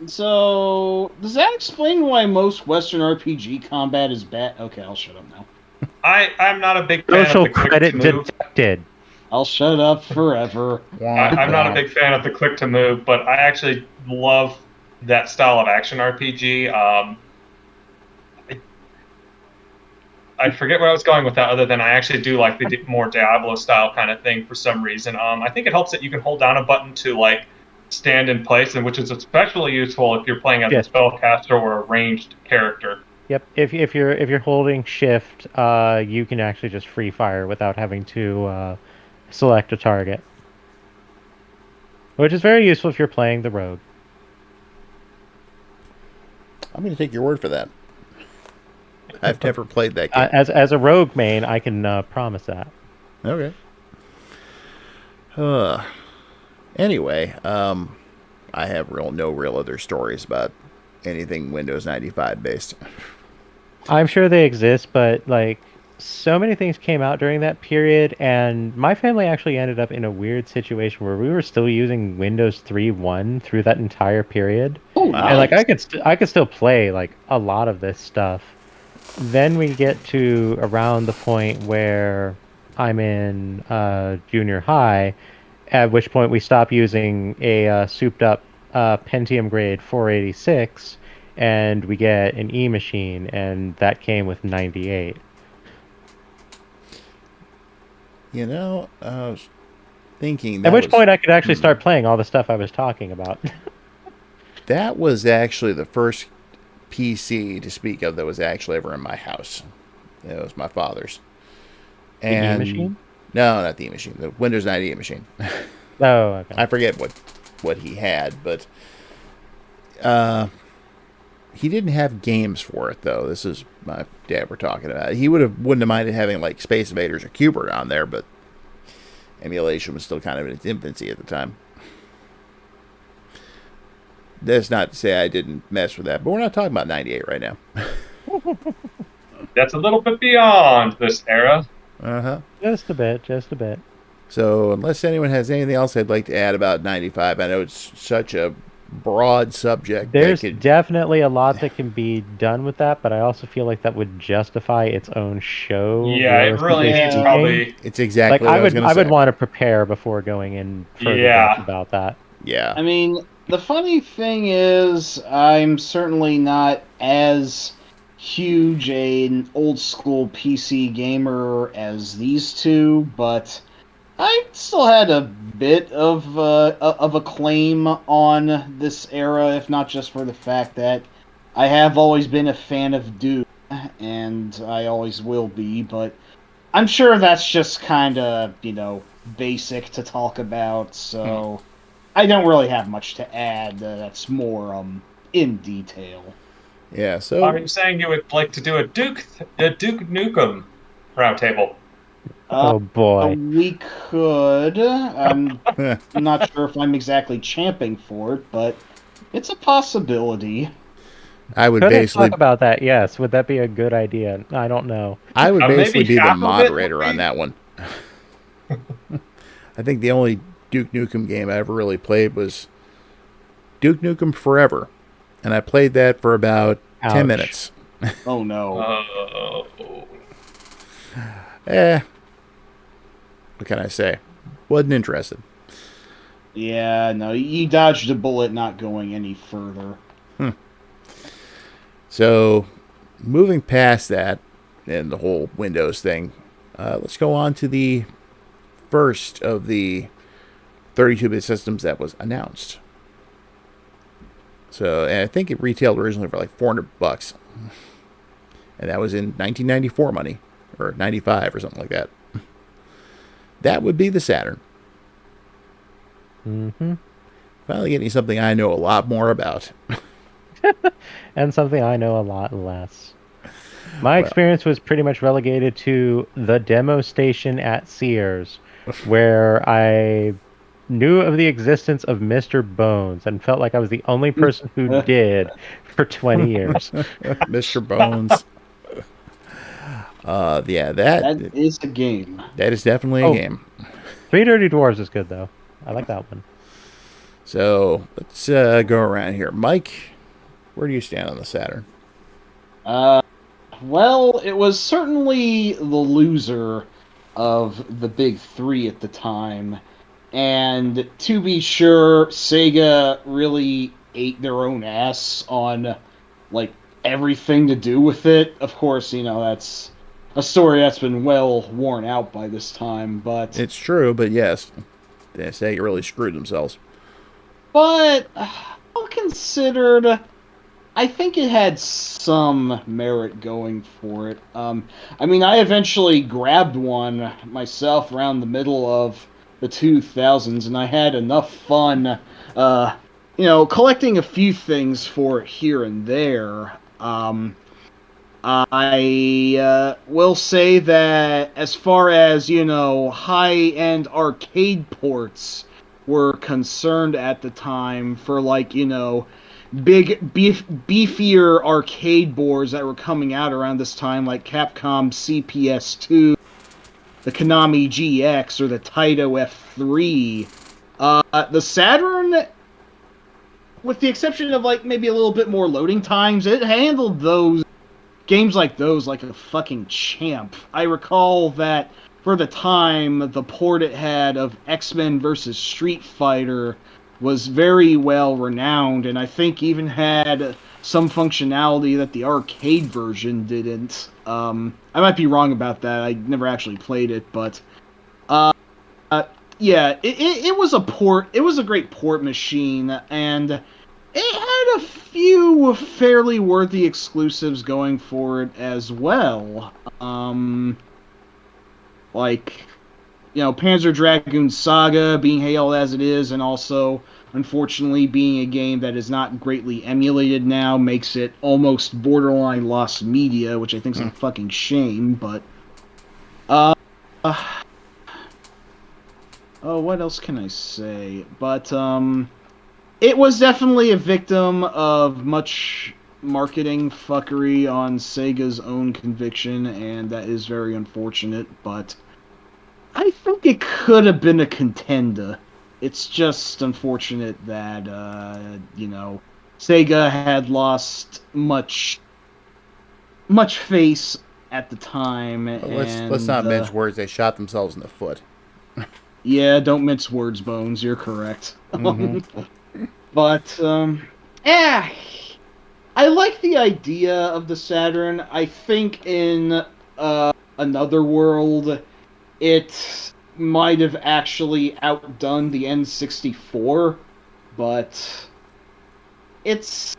So, does that explain why most Western RPG combat is bad? Okay, I'll shut up now. I'm not a big fan Social of the credit click-to-move. deducted. I'll shut up forever. I'm not a big fan of the click-to-move, but I actually love that style of action RPG. I forget where I was going with that, other than I actually do like the more Diablo style kind of thing for some reason. I think it helps that you can hold down a button to like stand in place, and which is especially useful if you're playing as a spellcaster or a ranged character. Yep. If you're holding shift, you can actually just free fire without having to select a target, which is very useful if you're playing the rogue. I'm going to take your word for that. I've never played that game. As a rogue main, I can promise that. Okay. Anyway, I have no real other stories about anything Windows 95 based. I'm sure they exist, but like so many things came out during that period, and my family actually ended up in a weird situation where we were still using Windows 3.1 through that entire period. Oh, nice. And like I could still play like a lot of this stuff. Then we get to around the point where I'm in junior high, at which point we stop using a souped-up Pentium grade 486, and we get an E-machine, and that came with 98. I was thinking... At which point I could actually start playing all the stuff I was talking about. That was actually the first PC to speak of that was actually ever in my house. It was my father's. And the E-machine? No, not the E-machine. The Windows 98 machine. Oh, okay. I forget what he had, but he didn't have games for it, though. This is my dad we're talking about. He wouldn't have minded having like Space Invaders or Cubert on there, but emulation was still kind of in its infancy at the time. that's not to say I didn't mess with that, but we're not talking about 98 right now. That's a little bit beyond this era. Uh-huh. Just a bit. So unless anyone has anything else they'd like to add about 95, I know it's such a broad subject. There's definitely a lot that can be done with that, but I also feel like that would justify its own show. Yeah, it really needs probably... It's exactly like, what I would want to prepare before going in further depth about that. Yeah. I mean, the funny thing is, I'm certainly not as huge an old school PC gamer as these two, but I still had a bit of a claim on this era, if not just for the fact that I have always been a fan of Doom, and I always will be, but I'm sure that's just kind of, basic to talk about, so I don't really have much to add that's more in detail. Yeah, so... Are you saying you would like to do a Duke Nukem roundtable? Oh boy. We could. I'm not sure if I'm exactly champing for it, but it's a possibility. I would Couldn't basically talk about that. Yes, would that be a good idea? I don't know. I would basically be the half of it moderator would on be- that one. I think the only Duke Nukem game I ever really played was Duke Nukem Forever, and I played that for about 10 Ouch. minutes. Oh no. What can I say? Wasn't interested. Yeah, no, you dodged a bullet not going any further. So, moving past that and the whole Windows thing, let's go on to the first of the 32-bit systems that was announced. So, and I think it retailed originally for like $400, and that was in 1994 money, or 95 or something like that. That would be the Saturn. Mm-hmm. Finally getting something I know a lot more about. And something I know a lot less. My experience was pretty much relegated to the demo station at Sears, where I knew of the existence of Mr. Bones and felt like I was the only person who did for 20 years. Mr. Bones. Yeah, That is a game. That is definitely a game. Three Dirty Dwarves is good, though. I like that one. So, let's go around here. Mike, where do you stand on the Saturn? Well, it was certainly the loser of the big three at the time. And to be sure, Sega really ate their own ass on, like, everything to do with it. Of course, that's a story that's been well worn out by this time, but... It's true, but yes. Sega really screwed themselves. But, all considered, I think it had some merit going for it. I eventually grabbed one myself around the middle of the 2000s, and I had enough fun, collecting a few things for it here and there. I will say that as far as, high-end arcade ports were concerned at the time for, beefier arcade boards that were coming out around this time, like Capcom CPS2, the Konami GX, or the Taito F3. The Saturn, with the exception of, maybe a little bit more loading times, it handled those games like those like a fucking champ. I recall that for the time, the port it had of X-Men vs. Street Fighter was very well renowned, and I think even had some functionality that the arcade version didn't. I might be wrong about that. I never actually played it, but yeah, it was a port. It was a great port machine, and it had a few fairly worthy exclusives going for it as well. Panzer Dragoon Saga being hailed as it is, and also, unfortunately, being a game that is not greatly emulated now makes it almost borderline lost media, which I think is a fucking shame, but... what else can I say? But, It was definitely a victim of much marketing fuckery on Sega's own conviction, and that is very unfortunate, but I think it could have been a contender. It's just unfortunate that, Sega had lost much face at the time. Let's not mince words. They shot themselves in the foot. Yeah, don't mince words, Bones. You're correct. Mm-hmm. But, I like the idea of the Saturn. I think in another world, it might have actually outdone the N64, but it's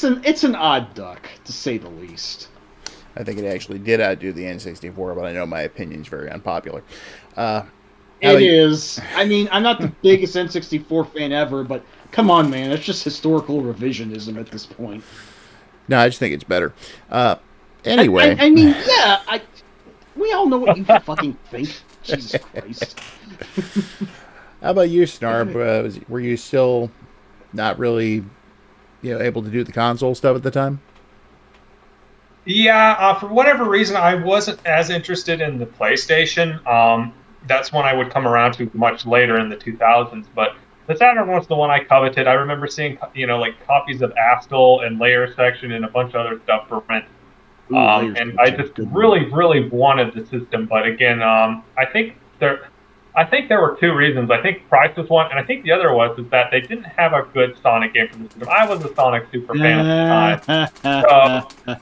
an odd duck, to say the least. I think it actually did outdo the N64, but I know my opinion's very unpopular. It is. I mean, I'm not the biggest N64 fan ever, but come on, man. It's just historical revisionism at this point. No, I just think it's better. Anyway. I mean, yeah, we all know what you fucking think. Jesus Christ. How about you, Snarb? Were you still not really able to do the console stuff at the time? Yeah, for whatever reason, I wasn't as interested in the PlayStation. That's one I would come around to much later in the 2000s, but the Saturn was the one I coveted. I remember seeing, like copies of Astle and Layer Section and a bunch of other stuff for rent. And I just really, really wanted the system. But again, I think there were two reasons. I think price was one, and I think the other is that they didn't have a good Sonic game for the system. I was a Sonic super fan at the time. So,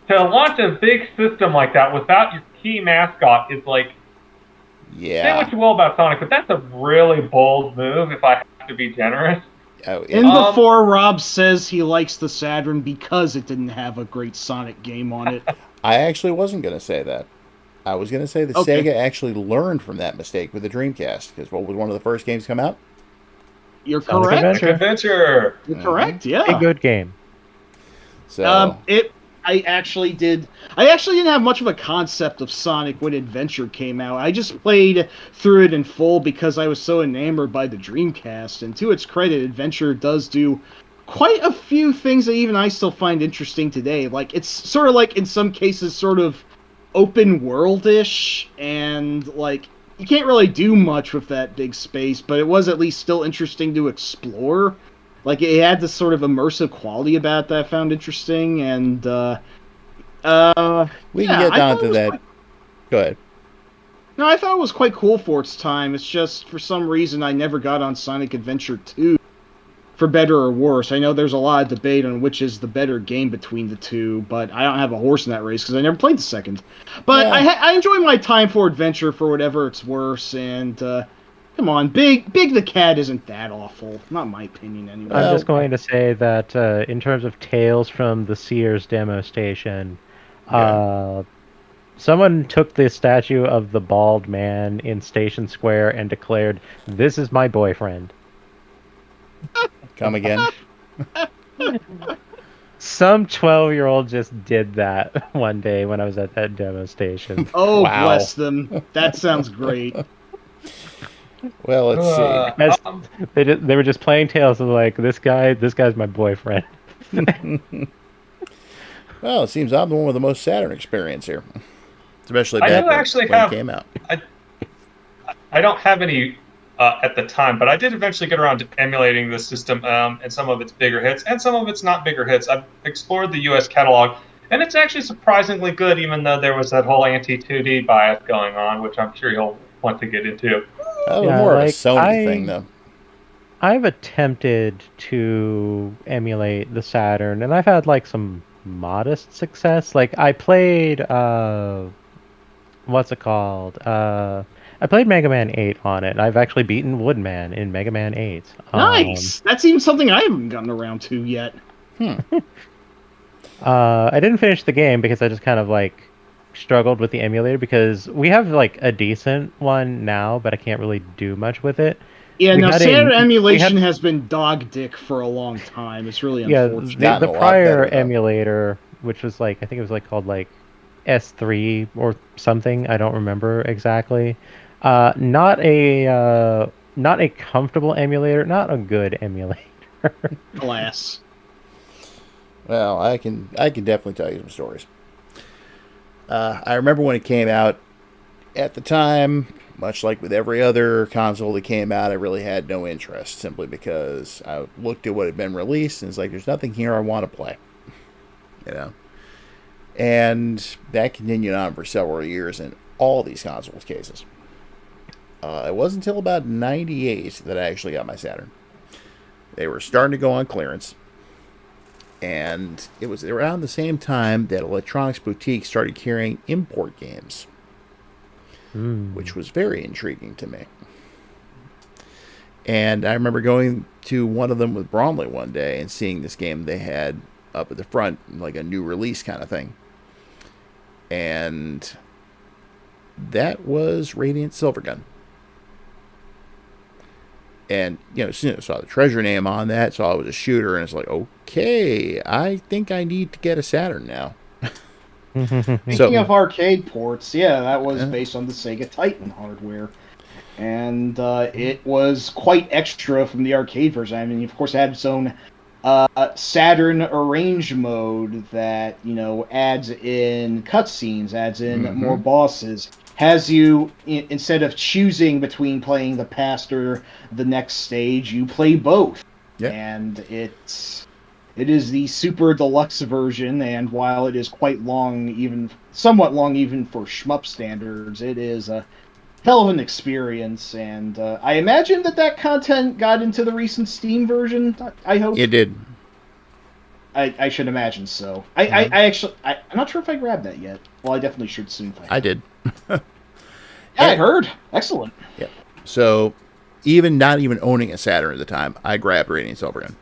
to launch a big system like that without your key mascot is like, say what you will about Sonic, but that's a really bold move, if I have to be generous. Before Rob says he likes the Saturn because it didn't have a great Sonic game on it. I actually wasn't going to say that. I was going to say that Sega actually learned from that mistake with the Dreamcast, because what was one of the first games to come out? You're correct. Sonic Adventure. You're correct, yeah. A good game. So I actually didn't have much of a concept of Sonic when Adventure came out. I just played through it in full because I was so enamored by the Dreamcast. And to its credit, Adventure does do quite a few things that even I still find interesting today. Like, it's sort of like, in some cases, sort of open world-ish, and like, you can't really do much with that big space, but it was at least still interesting to explore. Like, it had this sort of immersive quality about it that I found interesting, and, we can get down to that. Go ahead. No, I thought it was quite cool for its time. It's just, for some reason, I never got on Sonic Adventure 2, for better or worse. I know there's a lot of debate on which is the better game between the two, but I don't have a horse in that race, because I never played the second. But yeah. I enjoy my time for Adventure for whatever it's worth, and, come on, Big the Cat isn't that awful. Not my opinion, anyway. I'm just going to say that in terms of Tales from the Sears demo station, someone took the statue of the bald man in Station Square and declared, "This is my boyfriend." Come again? Some 12-year-old just did that one day when I was at that demo station. Oh, wow. Bless them. That sounds great. Well, let's see. They were just playing Tales and like, this guy's my boyfriend. Well, it seems I'm the one with the most Saturn experience here, especially back when it came out. I don't have any at the time, but I did eventually get around to emulating the system and some of its bigger hits and some of its not bigger hits. I've explored the U.S. catalog, and it's actually surprisingly good, even though there was that whole anti-2D bias going on, which I'm sure you'll want to get into. Oh, yeah, more of a Sony thing, though. I've attempted to emulate the Saturn, and I've had like some modest success. Like, I played what's it called? I played Mega Man 8 on it. I've actually beaten Woodman in Mega Man 8. Nice! That seems something I haven't gotten around to yet. I didn't finish the game because I just kind of like struggled with the emulator, because we have like a decent one now, but I can't really do much with it. Yeah, now Saturn emulation has been dog dick for a long time. It's really unfortunate. Yeah, the prior emulator, which was like, I think it was like called like S3 or something, I don't remember exactly. Not a comfortable emulator, not a good emulator. Alas. Well, I can definitely tell you some stories. I remember when it came out. At the time, much like with every other console that came out, I really had no interest, simply because I looked at what had been released and it's like, there's nothing here I want to play. You know? And that continued on for several years in all these consoles cases. It wasn't until about 98 that I actually got my Saturn. They were starting to go on clearance. And it was around the same time that Electronics Boutique started carrying import games. Which was very intriguing to me. And I remember going to one of them with Bromley one day and seeing this game they had up at the front, like a new release kind of thing. And that was Radiant Silvergun. And, you know, as soon as I saw the Treasure name on that, saw it was a shooter, and it's like, okay, I think I need to get a Saturn now. Speaking of arcade ports, yeah, that was based on the Sega Titan hardware. And it was quite extra from the arcade version. I mean, of course, it had its own Saturn arrange mode that, you know, adds in cutscenes, adds in more bosses, has you, instead of choosing between playing the past or the next stage, you play both. Yep. And it is the super deluxe version, and while it is quite long, somewhat long even for shmup standards, it is a hell of an experience, and I imagine that content got into the recent Steam version, I hope. It did. I should imagine so. I'm not sure if I grabbed that yet. Well, I definitely should soon. I did. I heard. Excellent. Yeah. So, not even owning a Saturn at the time, I grabbed Radiant Silvergun.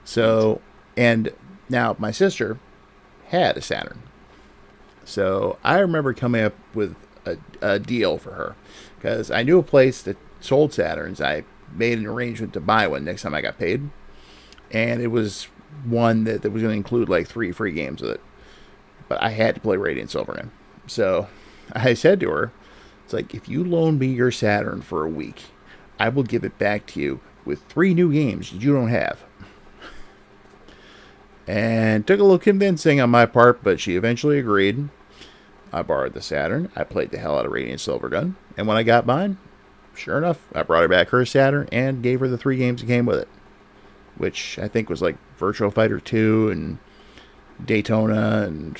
So, and now my sister had a Saturn. So I remember coming up with a deal for her, because I knew a place that sold Saturns. I made an arrangement to buy one next time I got paid. And it was one that was going to include like 3 free games with it. But I had to play Radiant Silvergun. So I said to her, it's like, if you loan me your Saturn for a week, I will give it back to you with 3 new games that you don't have. And took a little convincing on my part, but she eventually agreed. I borrowed the Saturn. I played the hell out of Radiant Silvergun. And when I got mine, sure enough, I brought her back her Saturn and gave her the 3 games that came with it. Which I think was like Virtua Fighter 2 and Daytona and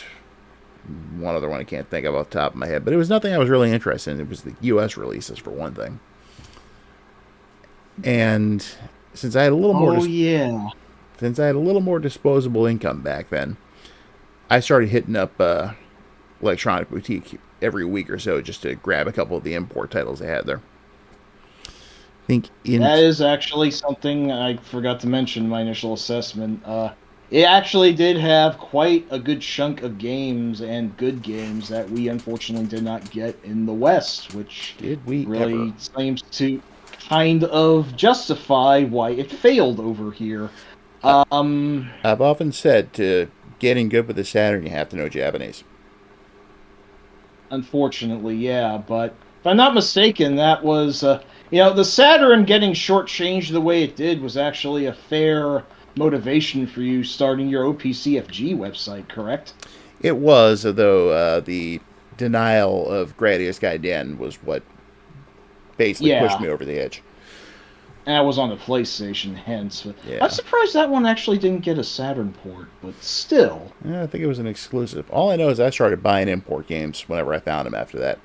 one other one I can't think of off the top of my head. But it was nothing I was really interested in. It was the US releases, for one thing. And since I had a little more... Since I had a little more disposable income back then, I started hitting up Electronic Boutique every week or so just to grab a couple of the import titles they had there. That is actually something I forgot to mention in my initial assessment. It actually did have quite a good chunk of games and good games that we unfortunately did not get in the West, which really seems to kind of justify why it failed over here. I've often said, to getting good with the Saturn, you have to know Japanese. Unfortunately, yeah, but if I'm not mistaken, that was, the Saturn getting shortchanged the way it did was actually a fair motivation for you starting your OPCFG website, correct? It was, although the denial of Gradius Gaiden was what basically pushed me over the edge. And that was on the PlayStation, hence. Yeah. I'm surprised that one actually didn't get a Saturn port, but still. Yeah, I think it was an exclusive. All I know is I started buying import games whenever I found them after that.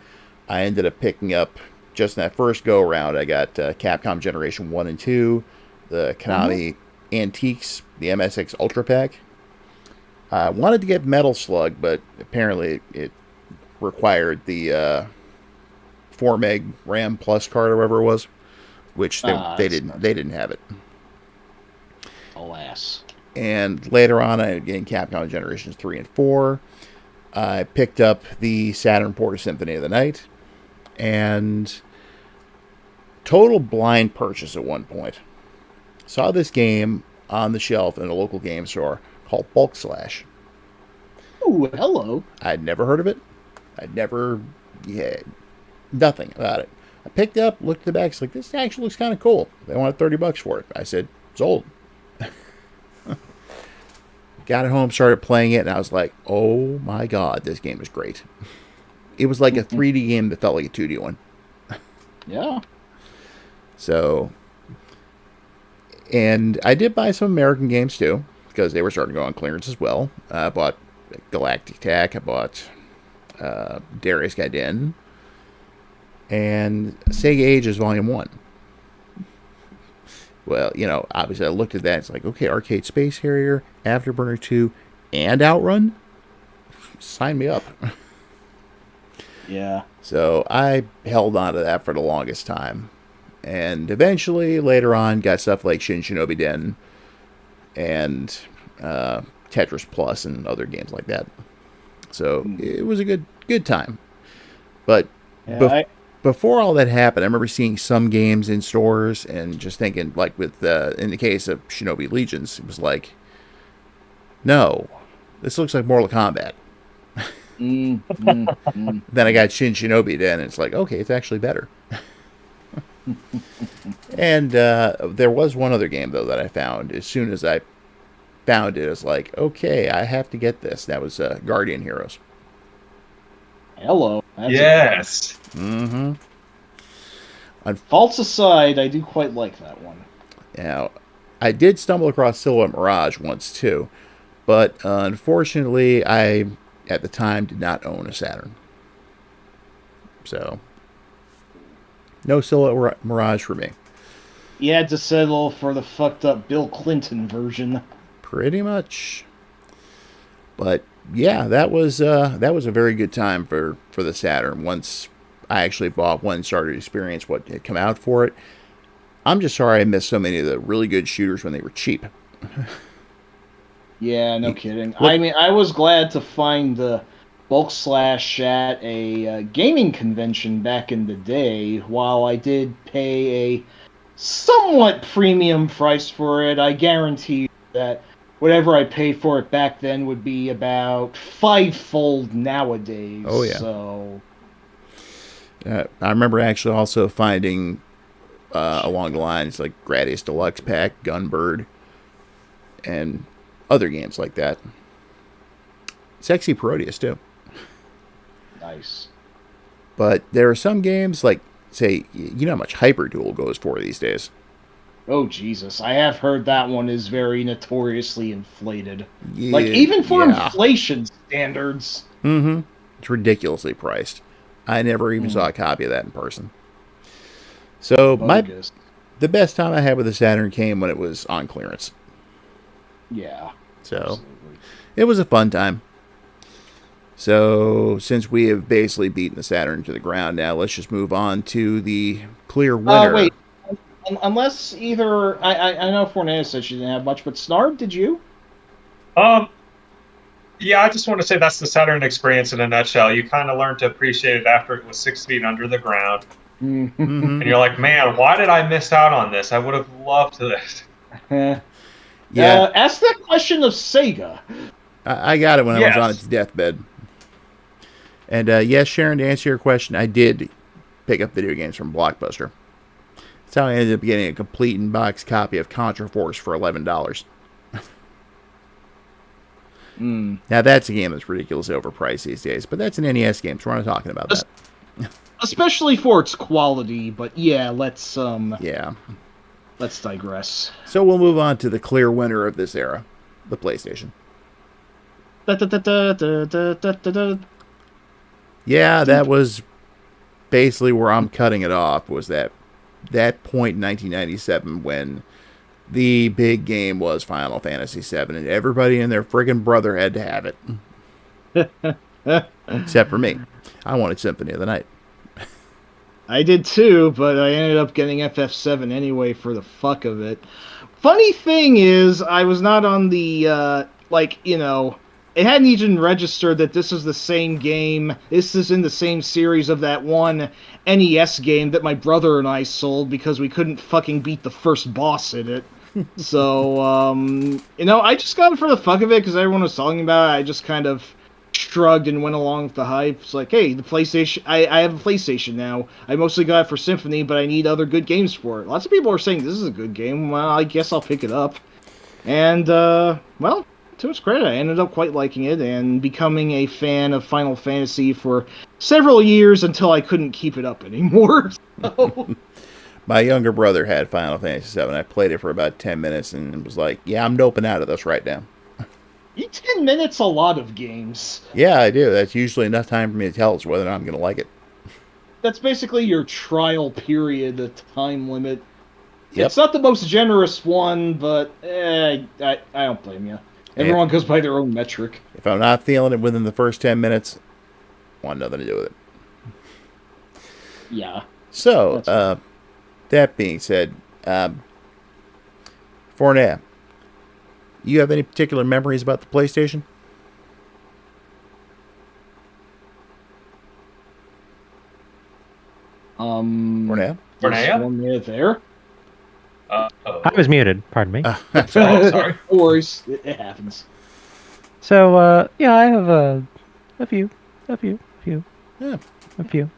I ended up picking up, just in that first go-around, I got Capcom Generation 1 and 2, the Konami Antiques, the MSX Ultra Pack. I wanted to get Metal Slug, but apparently it required the 4 meg RAM Plus card or whatever it was. Which they didn't have it. Alas. And later on, I getting Capcom Generations 3 and 4. I picked up the Saturn port of Symphony of the Night. And total blind purchase at one point. Saw this game on the shelf in a local game store called Bulk Slash. Ooh, hello. I'd never heard of it. Nothing about it. I picked it up, looked at the back, it's like, this actually looks kind of cool. They wanted $30 for it. I said, sold. Got it home, started playing it, and I was like, oh my god, this game is great. It was like a 3D game that felt like a 2D one. Yeah. So, and I did buy some American games too, because they were starting to go on clearance as well. I bought Galactic Attack, I bought Darius Gaiden, and Sega Ages Volume 1. Well, you know, obviously I looked at that, it's like, okay, Arcade Space Harrier, Afterburner 2, and Outrun? Sign me up. Yeah. So I held on to that for the longest time. And eventually, later on, got stuff like Shin Shinobi Den and Tetris Plus and other games like that. So it was a good time. But before all that happened, I remember seeing some games in stores and just thinking, like with in the case of Shinobi Legions, it was like, no, this looks like Mortal Kombat. Then I got Shin Shinobi Den, and it's like, okay, it's actually better. And there was one other game, though, that I found. As soon as I found it, I was like, okay, I have to get this. That was Guardian Heroes. Hello. Yes. Mm-hmm. Faults aside, I do quite like that one. Now, I did stumble across Silhouette Mirage once, too. But unfortunately, I, at the time, did not own a Saturn. So, no Silhouette Mirage for me. You had to settle for the fucked up Bill Clinton version. Pretty much. But yeah, that was a very good time for the Saturn. Once I actually bought one, started to experience what had come out for it. I'm just sorry I missed so many of the really good shooters when they were cheap. Yeah, no kidding. I mean, I was glad to find the Bulk Slash at a gaming convention back in the day. While I did pay a somewhat premium price for it, I guarantee that whatever I paid for it back then would be about fivefold nowadays. Oh, yeah. So, I remember actually also finding along the lines like Gradius Deluxe Pack, Gunbird, and other games like that. Sexy Parodius, too. Nice. But there are some games, like, say, you know how much Hyper Duel goes for these days. Oh, Jesus. I have heard that one is very notoriously inflated. Yeah, like, even for inflation standards. Mm-hmm. It's ridiculously priced. I never even saw a copy of that in person. So, the best time I had with the Saturn came when it was on clearance. Yeah. So, absolutely. It was a fun time. So, since we have basically beaten the Saturn to the ground now, let's just move on to the clear winner. Wait. Unless either... I know Forneia said she didn't have much, but Snarb, did you? Yeah, I just want to say that's the Saturn experience in a nutshell. You kind of learn to appreciate it after it was 6 feet under the ground. Mm-hmm. And you're like, man, why did I miss out on this? I would have loved this. Yeah. Ask that question of Sega. I got it when I was on its deathbed. And yes, Sharon, to answer your question, I did pick up video games from Blockbuster. That's how I ended up getting a complete in-box copy of Contra Force for $11. Now, that's a game that's ridiculously overpriced these days, but that's an NES game, so we're not talking about that. Especially for its quality, but yeah, let's digress. So we'll move on to the clear winner of this era, the PlayStation. Yeah, that was basically where I'm cutting it off, was that point in 1997 when the big game was Final Fantasy VII, and everybody and their friggin' brother had to have it. Except for me. I wanted Symphony of the Night. I did too, but I ended up getting FF7 anyway for the fuck of it. Funny thing is, I was not on the, it hadn't even registered that this is the same game. This is in the same series of that one NES game that my brother and I sold because we couldn't fucking beat the first boss in it. So, I just got it for the fuck of it because everyone was talking about it. I just kind of shrugged and went along with the hype. It's like, hey, the PlayStation. I have a PlayStation now. I mostly got it for Symphony, but I need other good games for it. Lots of people are saying this is a good game. Well, I guess I'll pick it up. And well, to its credit, I ended up quite liking it and becoming a fan of Final Fantasy for several years until I couldn't keep it up anymore. So. My younger brother had Final Fantasy VII. I played it for about 10 minutes and was like, yeah, I'm doping out of this right now. 10 minutes, a lot of games. Yeah, I do. That's usually enough time for me to tell us whether or not I'm going to like it. That's basically your trial period, the time limit. Yep. It's not the most generous one, but I don't blame you. Everyone goes by their own metric. If I'm not feeling it within the first 10 minutes, I want nothing to do with it. Yeah. So, that being said, Forneia, you have any particular memories about the PlayStation? Forneia? Forneia there? I was muted. Pardon me. Sorry. No worries. It happens. So, yeah, I have a few. Yeah. A few.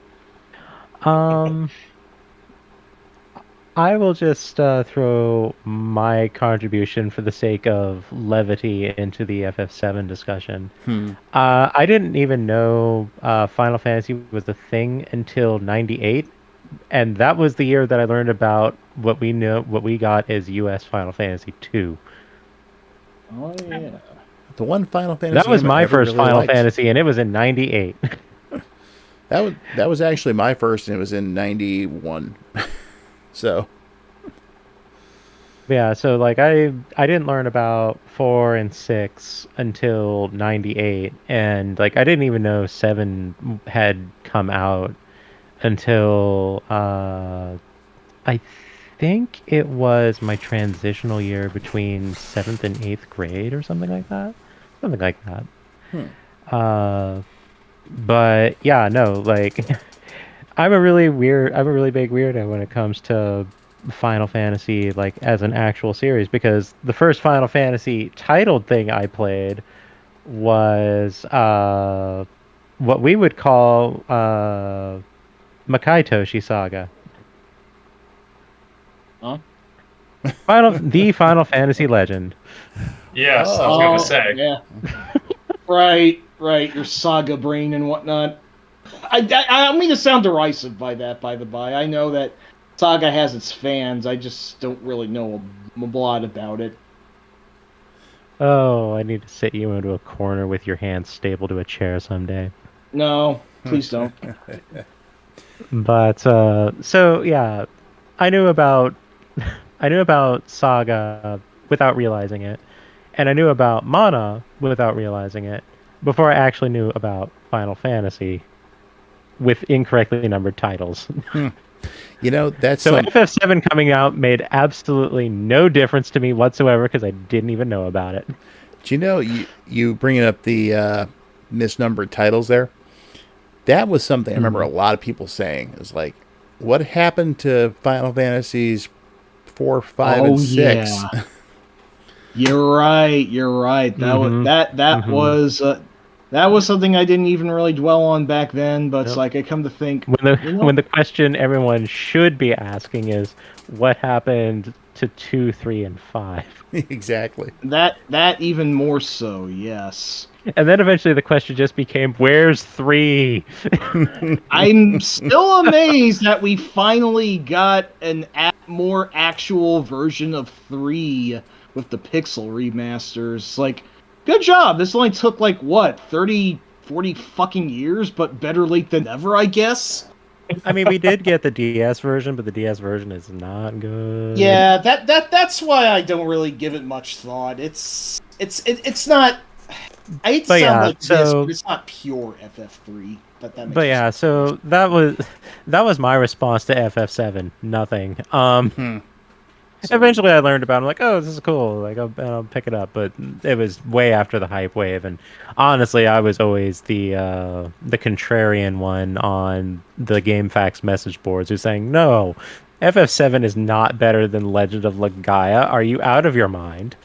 I will just throw my contribution for the sake of levity into the FF7 discussion. I didn't even know Final Fantasy was a thing until '98, and that was the year that I learned about what we got as US Final Fantasy 2. Oh yeah. The one Final Fantasy. That was my first really Final liked. Fantasy, and it was in '98. That was actually my first, and it was in '91. So. Yeah, so like I didn't learn about 4 and 6 until '98, and like I didn't even know 7 had come out until I think it was my transitional year between 7th and 8th grade or something like that. But yeah, no, like I'm a really big weirdo when it comes to Final Fantasy, like as an actual series, because the first Final Fantasy titled thing I played was what we would call Makai Toshi Saga. Huh? The Final Fantasy Legend. Yes, I was going to say. Yeah. Right. Your saga brain and whatnot. I don't mean to sound derisive by that, by the by. I know that Saga has its fans. I just don't really know a lot about it. Oh, I need to sit you into a corner with your hands stapled to a chair someday. No, please don't. But so yeah, I knew about Saga without realizing it, and I knew about Mana without realizing it before I actually knew about Final Fantasy with incorrectly numbered titles. You know, that's so FF7 coming out made absolutely no difference to me whatsoever because I didn't even know about it. Do you know, you bringing up the misnumbered titles there? That was something I remember a lot of people saying. It was like, what happened to Final Fantasies 4, 5, and 6? Yeah. You're right. That was something I didn't even really dwell on back then, but it's like I come to think when the question everyone should be asking is what happened to 2, 3, and 5? Exactly. That even more so, yes. And then eventually the question just became, where's 3? I'm still amazed that we finally got an more actual version of 3 with the pixel remasters. Like, good job. This only took, 30, 40 fucking years, but better late than never, I guess. I mean, we did get the DS version, but the DS version is not good. Yeah, that's why I don't really give it much thought. It's not... I hate to sound like this, but it's not pure FF3. But yeah, so that was my response to FF7. Nothing. Eventually, I learned about it. I'm like, oh, this is cool. Like, I'll pick it up. But it was way after the hype wave, and honestly, I was always the contrarian one on the GameFAQs message boards, who's saying, no, FF7 is not better than Legend of Legaia. Are you out of your mind?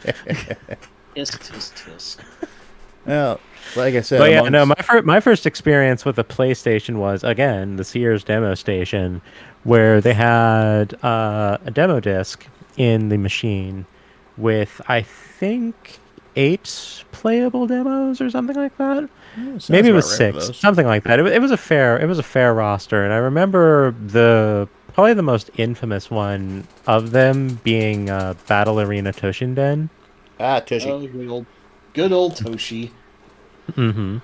Tisk. Well, like I said, But yeah, no, my first experience with a PlayStation was, again, the Sears demo station, where they had a demo disc in the machine with, I think, 8 playable demos or something like that. Maybe it was 6, something like that. It was a fair roster, and I remember probably the most infamous one of them being Battle Arena Toshinden. Ah, Toshi. Oh, good old Toshi. Mm-hmm.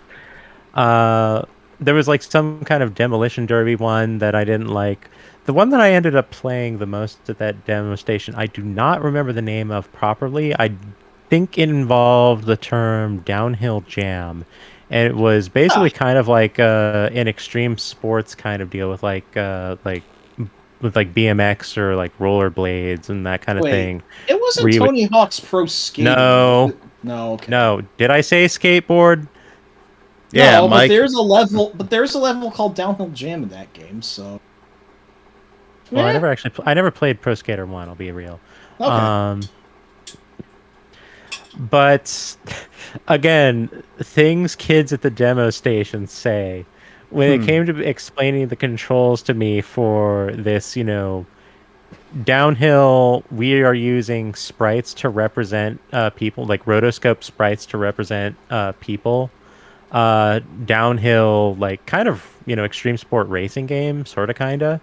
There was like some kind of demolition derby one that I didn't like. The one that I ended up playing the most at that demo station, I do not remember the name of properly. I think it involved the term downhill jam, and it was basically kind of like an extreme sports kind of deal with like BMX or like rollerblades and that kind of thing. It wasn't Tony Hawk's Pro Skater. No. No. Okay. No. Did I say skateboard? Yeah, no, Mike. But there's a level called Downhill Jam in that game. So. Well, I never played Pro Skater 1. I'll be real. Okay. But again, things kids at the demo station say when it came to explaining the controls to me for this, downhill, we are using sprites to represent people, like rotoscope sprites to represent people. Downhill, like kind of, extreme sport racing game, sort of, kind of.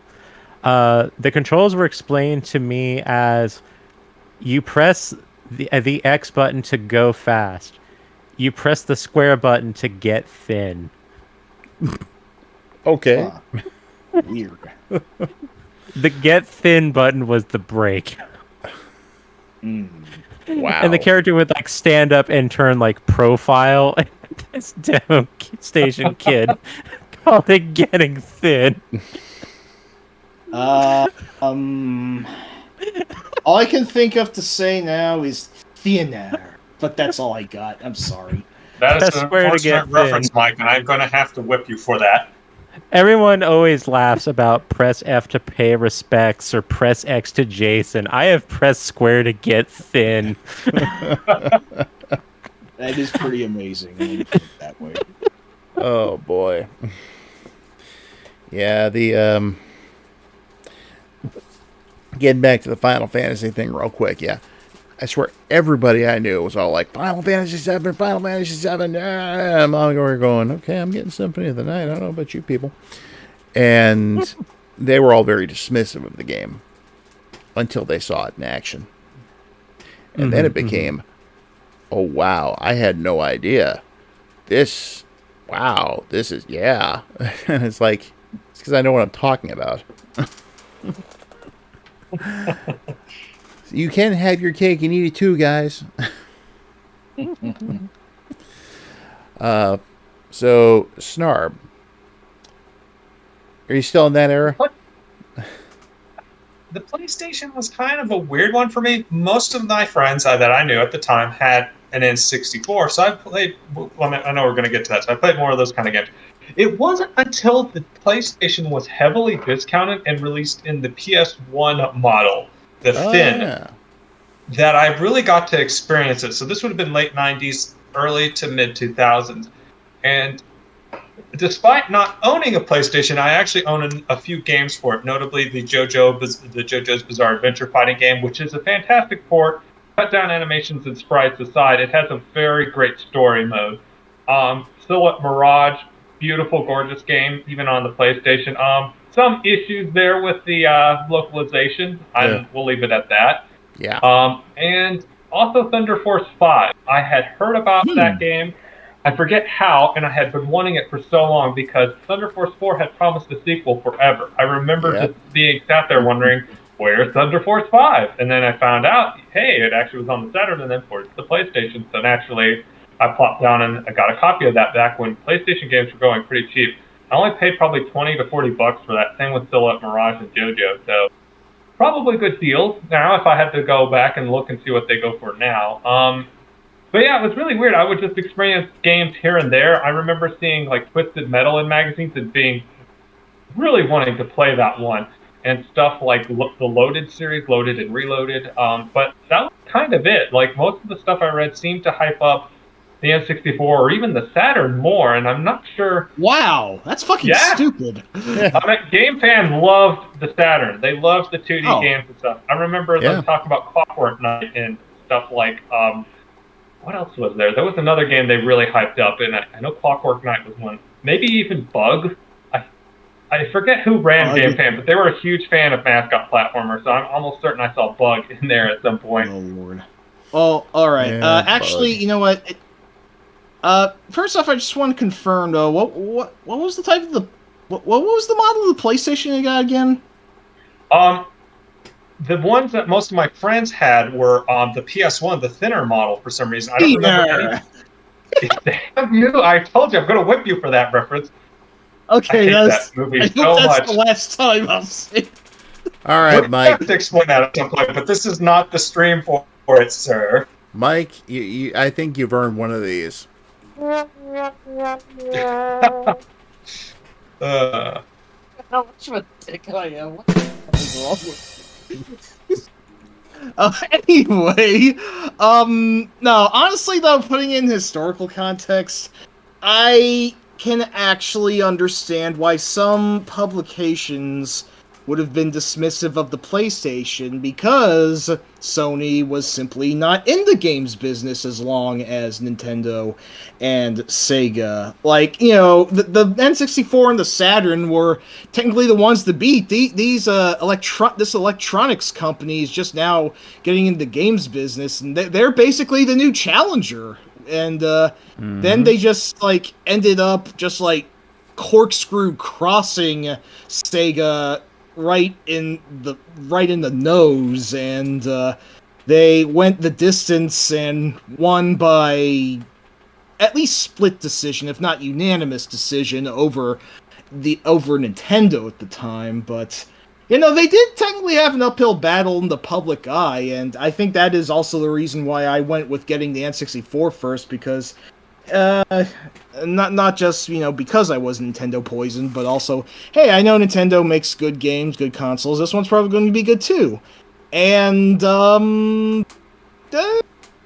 The controls were explained to me as you press the X button to go fast. You press the square button to get thin. Okay. Weird. The get thin button was the brake. Wow. And the character would like stand up and turn like profile. This demo station kid called it getting thin. All I can think of to say now is thinner, but that's all I got. I'm sorry. That is an unfortunate reference, Mike, and I'm going to have to whip you for that. Everyone always laughs about press F to pay respects or press X to Jason. I have pressed square to get thin. That is pretty amazing when you put it that way. Oh boy. Yeah, getting back to the Final Fantasy thing real quick, yeah. I swear everybody I knew was all like, Final Fantasy 7, Final Fantasy 7. I'm all going, okay, I'm getting Symphony of the Night. I don't know about you people. And they were all very dismissive of the game until they saw it in action. And then it became, oh, wow, I had no idea. This is, yeah. And it's like, it's because I know what I'm talking about. You can have your cake and eat it too, guys. So, Snarb. Are you still in that era? The PlayStation was kind of a weird one for me. Most of my friends that I knew at the time had an N64, so I played... Well, I know we're going to get to that, so I played more of those kind of games. It wasn't until the PlayStation was heavily discounted and released in the PS1 model, the Thin, that I really got to experience it. So this would have been late 90s, early to mid 2000s. And despite not owning a PlayStation, I actually own a few games for it, notably the JoJo's Bizarre Adventure fighting game, which is a fantastic port. Cut down animations and sprites aside, it has a very great story mode. Silhouette Mirage, beautiful, gorgeous game, even on the PlayStation. Some issues there with the localization. We'll leave it at that. Yeah. And also Thunder Force 5. I had heard about that game. I forget how, and I had been wanting it for so long because Thunder Force 4 had promised a sequel forever. I remember just being sat there wondering, where's Thunder Force 5? And then I found out, hey, it actually was on the Saturn and then ported to the PlayStation. So naturally, I plopped down and I got a copy of that back when PlayStation games were going pretty cheap. I only paid probably $20 to $40 for that. Same with Silhouette Mirage and JoJo. So probably good deals now if I had to go back and look and see what they go for now. But yeah, it was really weird. I would just experience games here and there. I remember seeing like Twisted Metal in magazines and being really wanting to play that one. And stuff like the Loaded series, Loaded and Reloaded. But that was kind of it. Like most of the stuff I read seemed to hype up the N64 or even the Saturn more, and I'm not sure. Wow, that's fucking stupid. I mean, Game Fan loved the Saturn. They loved the 2D games and stuff. I remember them talking about Clockwork Knight and stuff like, what else was there? There was another game they really hyped up, and I know Clockwork Knight was one. Maybe even Bug. I forget who ran Game Fan, but they were a huge fan of mascot platformers, so I'm almost certain I saw Bug in there at some point. Oh, Lord. Oh, all right. Yeah, actually, Bug. You know what? First off, I just want to confirm, though, what was the type of the... What was the model of the PlayStation you got again? The ones that most of my friends had were the PS1, the thinner model, for some reason. I don't remember any... Damn you! I told you, I'm going to whip you for that reference. Okay, I hate that movie I so hope that's much. the last time I'll say it. All right, Mike. I have to explain that at some point, but this is not the stream for it, sir. Mike, I think you've earned one of these. How much of a dick I am? What the fuck is wrong with anyway, no, honestly though, putting in historical context, I can actually understand why some publications would have been dismissive of the PlayStation because Sony was simply not in the games business as long as Nintendo and Sega. Like, you know, the N64 and the Saturn were technically the ones to beat. This electronics company is just now getting into the games business, and they're basically the new challenger. And then they just, like, ended up just, like, corkscrew crossing Sega right in the nose, and they went the distance and won by at least split decision, if not unanimous decision, over Nintendo at the time. But you know, they did technically have an uphill battle in the public eye, and I think that is also the reason why I went with getting the N64 first, because not just, you know, because I was Nintendo poisoned, but also, hey, I know Nintendo makes good games, good consoles. This one's probably going to be good too. And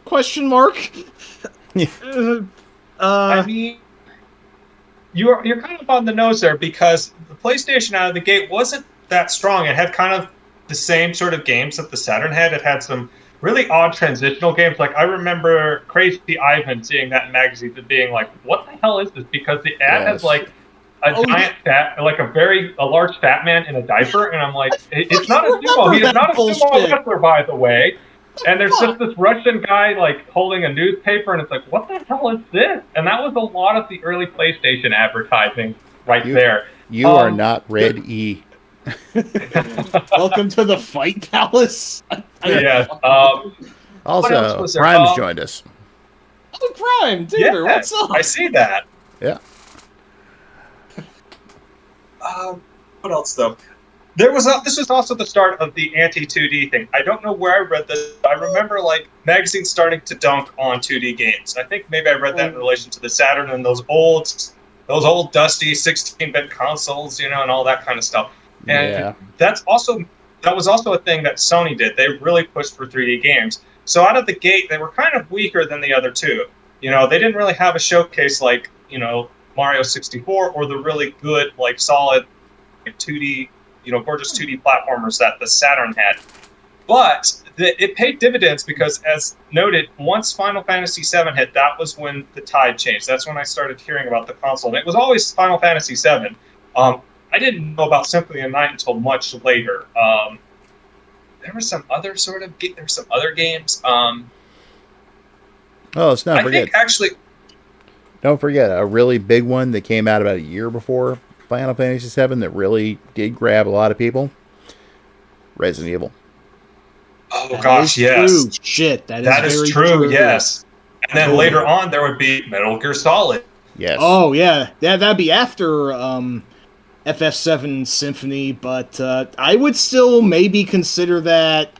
question mark. I mean, you're kind of on the nose there, because the PlayStation out of the gate wasn't that strong. It had kind of the same sort of games that the Saturn had. It had some really odd transitional games. Like, I remember Crazy Ivan seeing that in magazines and being like, what the hell is this? Because the ad has like a giant fat, like a large fat man in a diaper, and I'm like, it's not a sumo. He is not a sumo wrestler, by the way. And there's just this Russian guy like holding a newspaper, and it's like, what the hell is this? And that was a lot of the early PlayStation advertising there. You are not Red E. Welcome to the Fight Palace. Yeah. Also, Prime's joined us. Oh, Prime, dude, what's up? I see that. Yeah. What else though? This was also the start of the anti-2D thing. I don't know where I read this. I remember like magazines starting to dunk on 2D games. I think maybe I read that in relation to the Saturn and those old dusty 16-bit consoles, you know, and all that kind of stuff. And that was also a thing that Sony did. They really pushed for 3D games. So out of the gate, they were kind of weaker than the other two. You know, they didn't really have a showcase like, you know, Mario 64 or the really good, like, solid 2D, you know, gorgeous 2D platformers that the Saturn had. But it paid dividends because, as noted, once Final Fantasy VII hit, that was when the tide changed. That's when I started hearing about the console. And it was always Final Fantasy VII. I didn't know about Symphony of the Night until much later. There were some other games. Let's not forget. Don't forget a really big one that came out about a year before Final Fantasy VII that really did grab a lot of people. Resident Evil. Oh gosh, yes. True. Shit, that is true. Yes. And then later on, there would be Metal Gear Solid. Yes. Oh yeah, that'd be after FF7 Symphony, but I would still maybe consider that,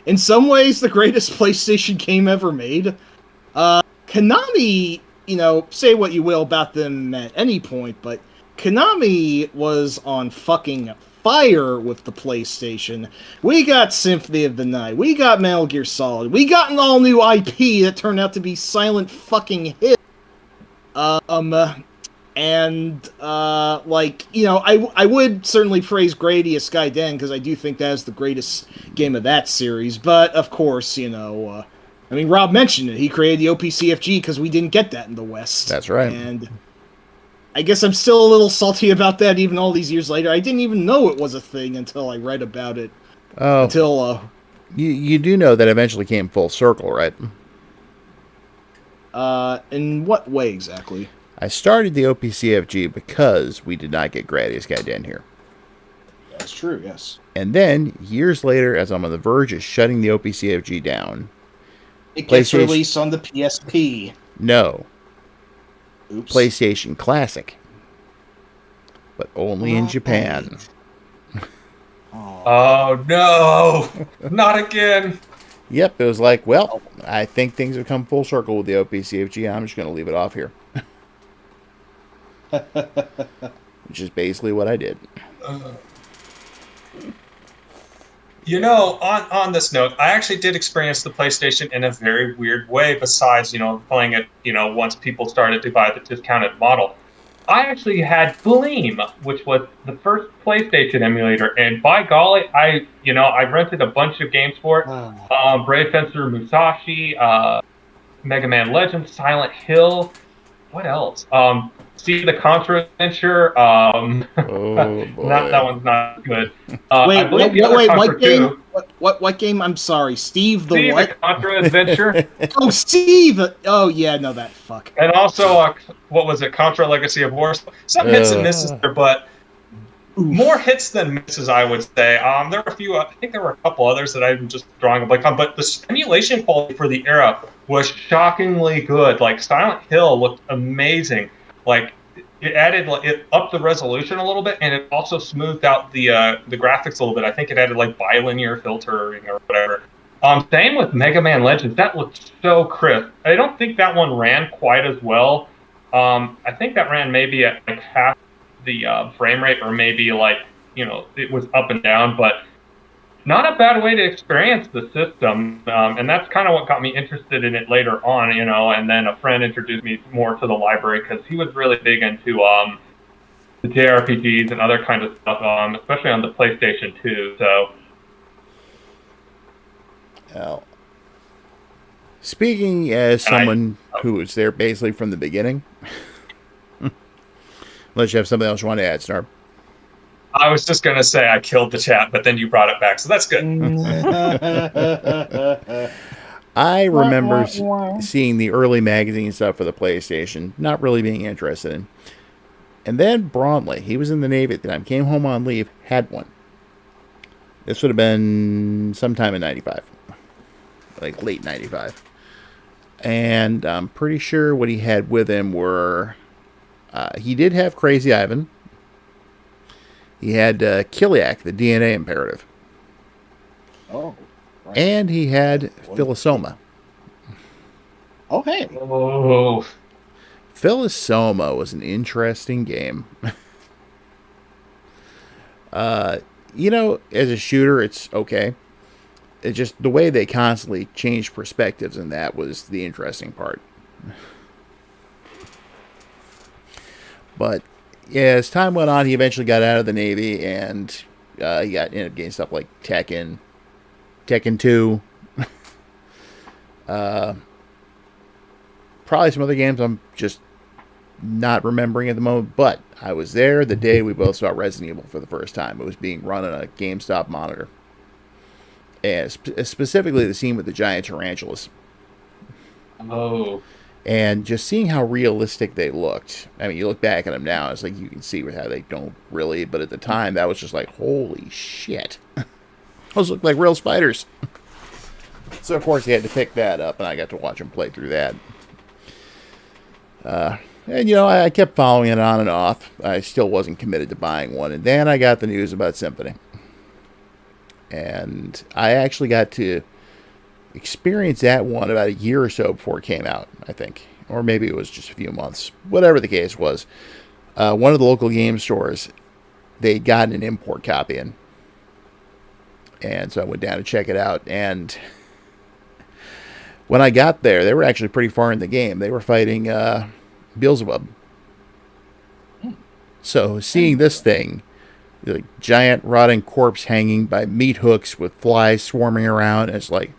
in some ways, the greatest PlayStation game ever made. Konami, you know, say what you will about them at any point, but Konami was on fucking fire with the PlayStation. We got Symphony of the Night, we got Metal Gear Solid, we got an all-new IP that turned out to be silent fucking hit. And I would certainly praise Gradius Gaiden because I do think that is the greatest game of that series. But of course, Rob mentioned it. He created the OPCFG because we didn't get that in the West. That's right. And I guess I'm still a little salty about that even all these years later. I didn't even know it was a thing until I read about it. You do know that eventually came full circle, right? In what way exactly? I started the OPCFG because we did not get Gradius Gaiden here. That's true, yes. And then, years later, as I'm on the verge of shutting the OPCFG down... It gets released on the PSP. No. Oops. PlayStation Classic. But only in Japan. Oh, no! Not again! Yep, it was like, well, I think things have come full circle with the OPCFG. I'm just going to leave it off here. Which is basically what I did. On this note, I actually did experience the PlayStation in a very weird way besides, playing it, once people started to buy the discounted model. I actually had Gleam, which was the first PlayStation emulator, and by golly, I rented a bunch of games for it. Brave Fencer Musashi, Mega Man Legends, Silent Hill, what else? See the Contra Adventure. Oh boy. That one's not good. Wait, what game? What game? I'm sorry, Steve the what? The Contra Adventure. Oh, Steve! Oh yeah, no, that fuck. And also, what was it? Contra Legacy of War. Some hits and misses there, but more hits than misses, I would say. There were a few. I think there were a couple others that I'm just drawing a blank on. But the emulation quality for the era was shockingly good. Like Silent Hill looked amazing. Like it upped the resolution a little bit, and it also smoothed out the graphics a little bit. I think it added like bilinear filtering or whatever. Same with Mega Man Legends. That looked so crisp. I don't think that one ran quite as well. I think that ran maybe at like half the frame rate, or maybe it was up and down, but not a bad way to experience the system. And that's kind of what got me interested in it later on, and then a friend introduced me more to the library because he was really big into the JRPGs and other kinds of stuff, especially on the PlayStation 2. So, well, speaking as someone who was there basically from the beginning, unless you have something else you want to add, Snarb. I was just going to say I killed the chat, but then you brought it back, so that's good. I remember seeing the early magazine stuff for the PlayStation, not really being interested in. And then Braunley, he was in the Navy at the time, came home on leave, had one. This would have been sometime in 95. Like late 95. And I'm pretty sure what he had with him were... he did have Crazy Ivan. He had Kiliak, the DNA imperative. Oh. Right. And he had Philosoma. Oh, hey. Oh. Philosoma was an interesting game. As a shooter, it's okay. It's just the way they constantly changed perspectives, and that was the interesting part. But yeah, as time went on, he eventually got out of the Navy, and he ended up getting stuff like Tekken 2. Probably some other games I'm just not remembering at the moment, but I was there the day we both saw Resident Evil for the first time. It was being run on a GameStop monitor. And specifically the scene with the giant tarantulas. Oh. And just seeing how realistic they looked. I mean, you look back at them now, it's like you can see how they don't really, but at the time, that was just like, holy shit. Those look like real spiders. So, of course, he had to pick that up, and I got to watch him play through that. And, I kept following it on and off. I still wasn't committed to buying one. And then I got the news about Symphony. And I actually got to experience that one about a year or so before it came out, I think. Or maybe it was just a few months. Whatever the case was. One of the local game stores, they'd gotten an import copy in. And so I went down to check it out. And when I got there, they were actually pretty far in the game. They were fighting Beelzebub. So seeing this thing, the giant rotting corpse hanging by meat hooks with flies swarming around, it's like,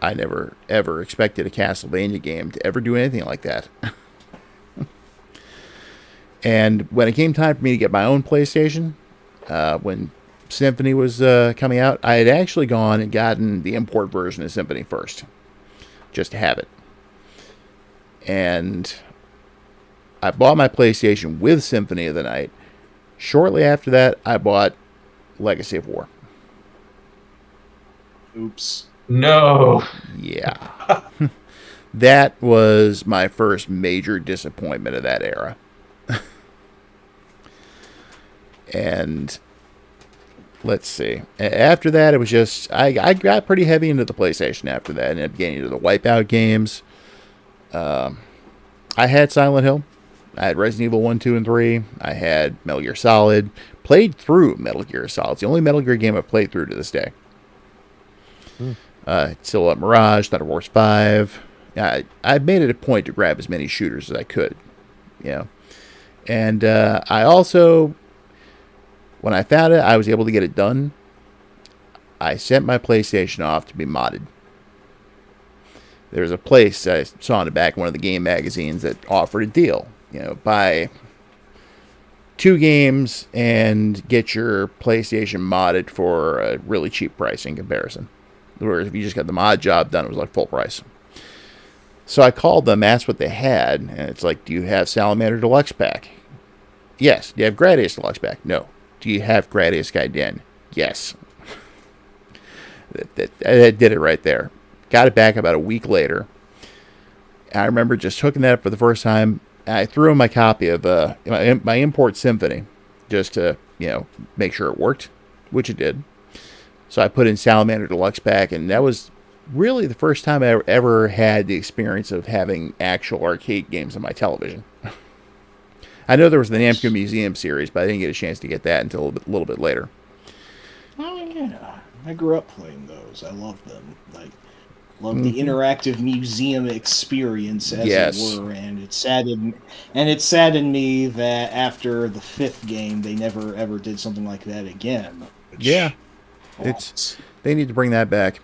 I never ever expected a Castlevania game to ever do anything like that. And when it came time for me to get my own PlayStation, when Symphony was coming out, I had actually gone and gotten the import version of Symphony first, just to have it. And I bought my PlayStation with Symphony of the Night. Shortly after that, I bought Legacy of War. Oops. No. Yeah. That was my first major disappointment of that era. And let's see. After that, it was just... I got pretty heavy into the PlayStation after that. And ended up getting into the Wipeout games. I had Silent Hill. I had Resident Evil 1, 2, and 3. I had Metal Gear Solid. Played through Metal Gear Solid. It's the only Metal Gear game I've played through to this day. Still up Mirage, Thunder Wars 5. I made it a point to grab as many shooters as I could. You know. And I also, when I found it, I was able to get it done. I sent my PlayStation off to be modded. There was a place I saw in the back of one of the game magazines that offered a deal. You know, buy 2 games and get your PlayStation modded for a really cheap price in comparison. Whereas if you just got the mod job done, it was like full price. So I called them, asked what they had, and it's like, do you have Salamander Deluxe Pack? Yes. Do you have Gradius Deluxe Pack? No. Do you have Gradius Gaiden? Yes. That did it right there. Got it back about a week later. I remember just hooking that up for the first time. I threw in my copy of my import Symphony just to, make sure it worked, which it did. So I put in Salamander Deluxe Pack, and that was really the first time I ever had the experience of having actual arcade games on my television. I know there was the Namco Museum series, but I didn't get a chance to get that until a little bit later. Oh, yeah. I grew up playing those. I loved them. Love the interactive museum experience, as it were, and it saddened me that after the 5th game, they never ever did something like that again. Yeah, they need to bring that back.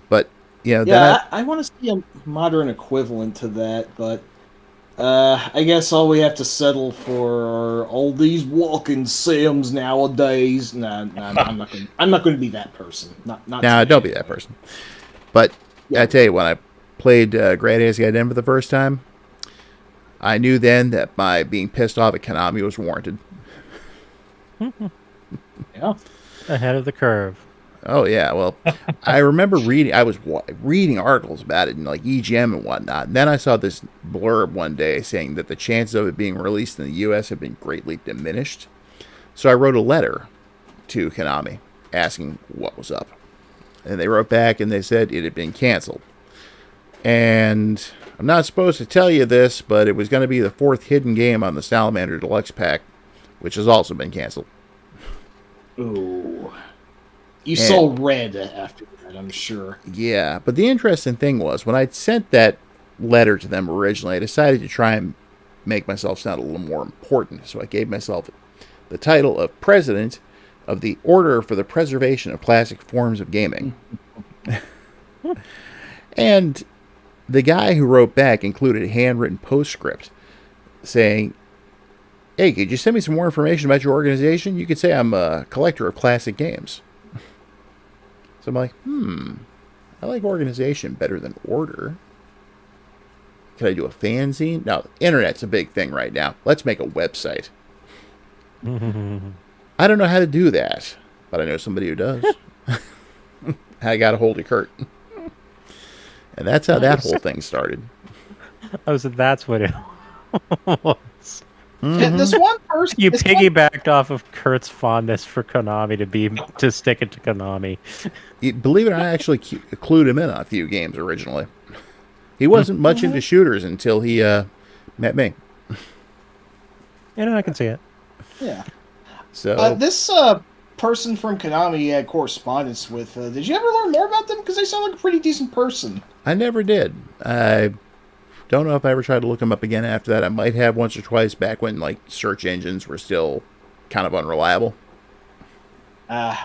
But I want to see a modern equivalent to that, but I guess all we have to settle for are all these walking sims nowadays. I'm not going to be that person. Don't be that person. But I tell you, when I played Gradius Gaiden for the first time, I knew then that my being pissed off at Konami was warranted. Yeah, ahead of the curve. Oh yeah, well, I remember reading articles about it in like EGM and whatnot. And then I saw this blurb one day saying that the chances of it being released in the U.S. have been greatly diminished. So I wrote a letter to Konami asking what was up. And they wrote back and they said it had been canceled. And I'm not supposed to tell you this, but it was going to be the 4th hidden game on the Salamander Deluxe Pack, which has also been canceled. Ooh. You saw red after that, I'm sure. Yeah, but the interesting thing was, when I sent that letter to them originally, I decided to try and make myself sound a little more important. So I gave myself the title of President of the Order for the Preservation of Classic Forms of Gaming. And the guy who wrote back included a handwritten postscript saying, hey, could you send me some more information about your organization? You could say I'm a collector of classic games. So I'm like, I like organization better than order. Could I do a fanzine? No, the internet's a big thing right now. Let's make a website. I don't know how to do that, but I know somebody who does. I got a hold of Kurt. And that's how that whole thing started. Oh, so that's what it was. Mm-hmm. This one person... You piggybacked off of Kurt's fondness for Konami to stick it to Konami. Believe it or not, I actually clued him in on a few games originally. He wasn't much into shooters until he met me. I can see it. Yeah. So this person from Konami you had correspondence with, did you ever learn more about them? Because they sound like a pretty decent person. I never did. don't know if I ever tried to look them up again after that. I might have once or twice back when like search engines were still kind of unreliable.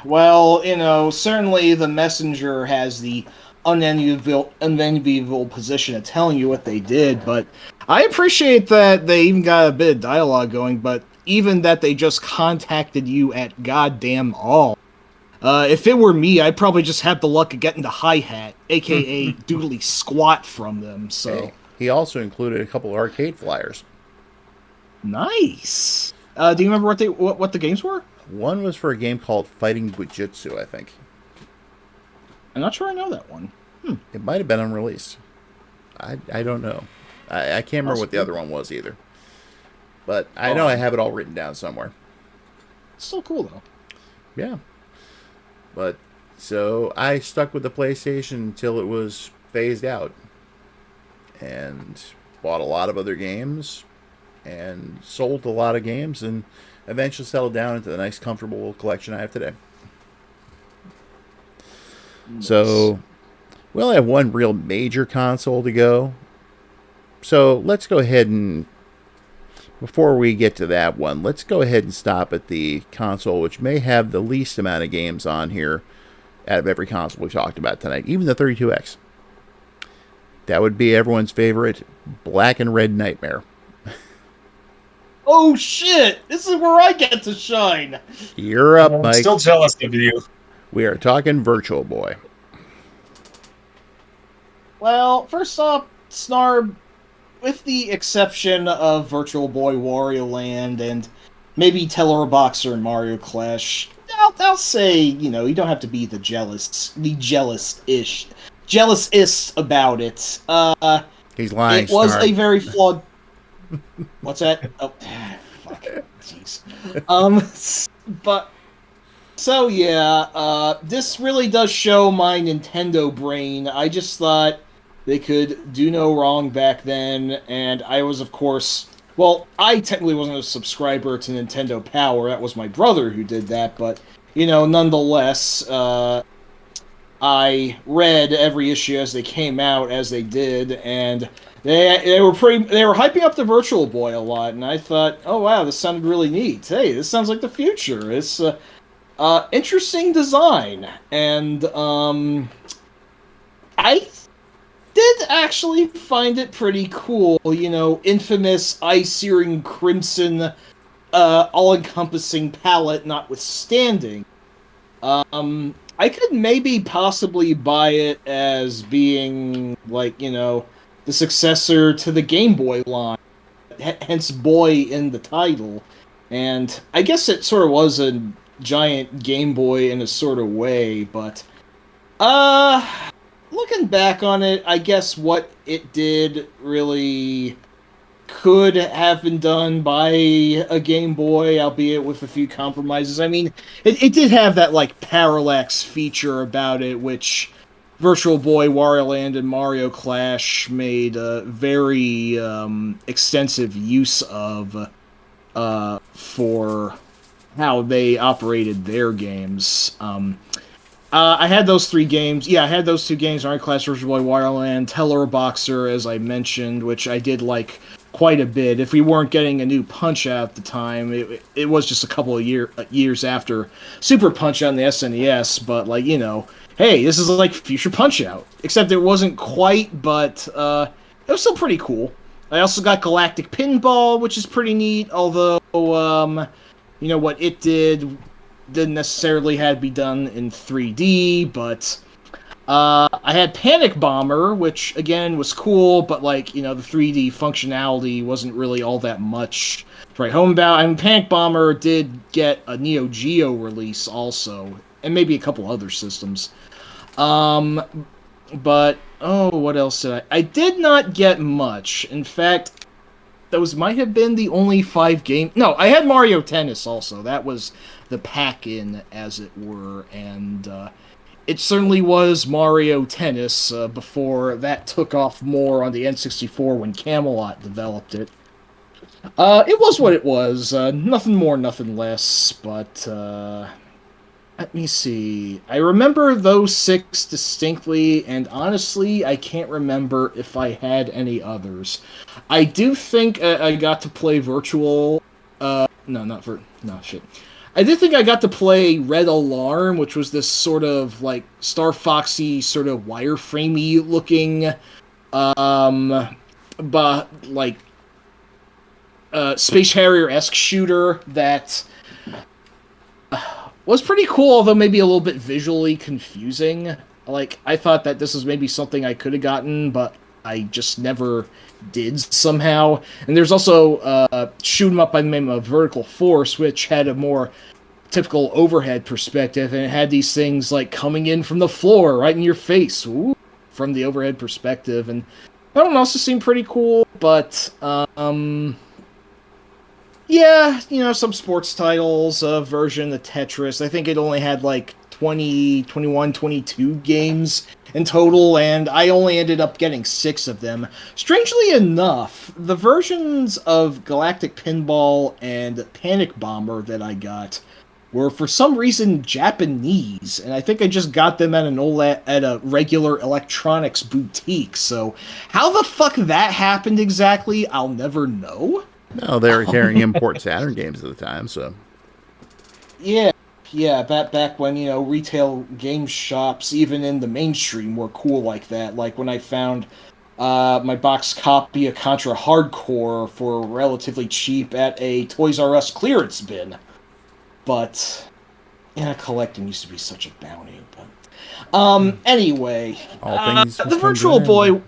Well, certainly the messenger has the unenviable position of telling you what they did, but I appreciate that they even got a bit of dialogue going, but even that they just contacted you at goddamn all. If it were me, I'd probably just have the luck of getting the hi-hat, aka doodly squat from them, so... Okay. He also included a couple of arcade flyers. Nice! Do you remember what the games were? One was for a game called Fighting Bujutsu, I think. I'm not sure I know that one. It might have been unreleased. I don't know. I can't remember what the other one was either. But I know I have it all written down somewhere. It's still cool, though. Yeah. But, so I stuck with the PlayStation until it was phased out. And bought a lot of other games. And sold a lot of games. And eventually settled down into the nice, comfortable collection I have today. Nice. So, we only have one real major console to go. So, let's go ahead and, before we get to that one, let's go ahead and stop at the console which may have the least amount of games on here out of every console we've talked about tonight, even the 32X. That would be everyone's favorite Black and Red Nightmare. Oh shit! This is where I get to shine! You're up, Mike. I'm still jealous of you. We are talking Virtual Boy. Well, first off, Snarb, with the exception of Virtual Boy Wario Land and maybe Teller Boxer and Mario Clash, I'll say, you don't have to be the jealous-ist about it. He's lying, It was Snarb. a very flawed... What's that? Oh, fuck. Jeez. But... So, yeah, this really does show my Nintendo brain. I just thought they could do no wrong back then, and I was, of course... Well, I technically wasn't a subscriber to Nintendo Power. That was my brother who did that, but, nonetheless, I read every issue as they came out, as they did, and they were hyping up the Virtual Boy a lot, and I thought, oh wow, this sounded really neat. Hey, this sounds like the future. It's interesting design, and I did actually find it pretty cool. Infamous eye-searing crimson, all-encompassing palette notwithstanding. I could maybe possibly buy it as being, the successor to the Game Boy line, hence boy in the title. And I guess it sort of was a giant Game Boy in a sort of way, but, looking back on it, I guess what it did really could have been done by a Game Boy, albeit with a few compromises. I mean, it did have that, parallax feature about it, which Virtual Boy, Wario Land, and Mario Clash made very extensive use of for how they operated their games. I had those 3 games. Yeah, I had those 2 games, Mario Clash, Virtual Boy, Wario Land, Teller Boxer, as I mentioned, which I did like quite a bit. If we weren't getting a new Punch-Out at the time, it was just a couple of years after Super Punch-Out on the SNES, but, hey, this is like future Punch-Out. Except it wasn't quite, but it was still pretty cool. I also got Galactic Pinball, which is pretty neat, although, what it didn't necessarily have to be done in 3D, but I had Panic Bomber, which, again, was cool, but, the 3D functionality wasn't really all that much to write home about. I mean, Panic Bomber did get a Neo Geo release also, and maybe a couple other systems. But, what else did I did not get much. In fact, those might have been the only 5 games. No, I had Mario Tennis also. That was the pack-in, as it were, and it certainly was Mario Tennis before that took off more on the N64 when Camelot developed it. It was what it was. Nothing more, nothing less, but Let me see. I remember those 6 distinctly, and honestly, I can't remember if I had any others. I do think I got to play Virtual. No, not for. No, shit. I did think I got to play Red Alarm, which was this sort of like Star Foxy, sort of wireframey looking, but like Space Harrier-esque shooter that was pretty cool, although maybe a little bit visually confusing. Like, I thought that this was maybe something I could have gotten, but I just never did somehow. And there's also Shoot 'em Up by the name of Vertical Force, which had a more typical overhead perspective, and it had these things like coming in from the floor right in your face, from the overhead perspective. And that one also seemed pretty cool, but yeah, some sports titles, version of Tetris. I think it only had like 20, 21, 22 games in total, and I only ended up getting 6 of them. Strangely enough, the versions of Galactic Pinball and Panic Bomber that I got were for some reason Japanese, and I think I just got them at a regular electronics boutique. So how the fuck that happened exactly, I'll never know. No, they were carrying import Saturn games at the time, so. Yeah, back when, retail game shops, even in the mainstream, were cool like that. Like when I found my box copy of Contra Hardcore for relatively cheap at a Toys R Us clearance bin. But, collecting used to be such a bounty. But anyway, the Virtual Boy,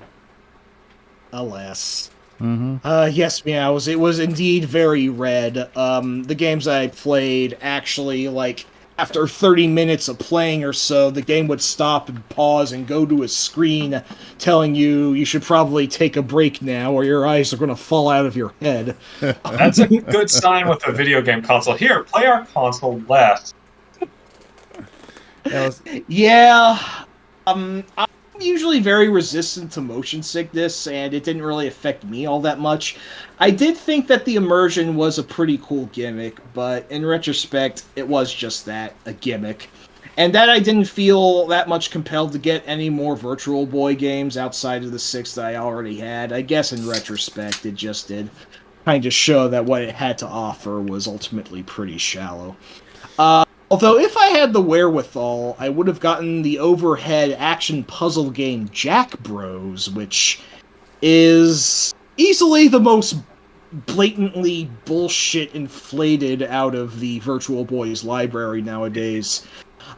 alas. Yes, Meows, it was indeed very red. The games I played, actually, like, after 30 minutes of playing or so, the game would stop and pause and go to a screen telling you should probably take a break now or your eyes are going to fall out of your head. That's a good sign with a video game console. Here, play our console less. Yeah, I'm usually very resistant to motion sickness, and it didn't really affect me all that much. I did think that the immersion was a pretty cool gimmick, but in retrospect, it was just that, a gimmick. And that I didn't feel that much compelled to get any more Virtual Boy games outside of the 6 that I already had. I guess in retrospect, it just did kind of show that what it had to offer was ultimately pretty shallow. Although, if I had the wherewithal, I would have gotten the overhead action puzzle game Jack Bros, which is easily the most blatantly bullshit inflated out of the Virtual Boy's library nowadays.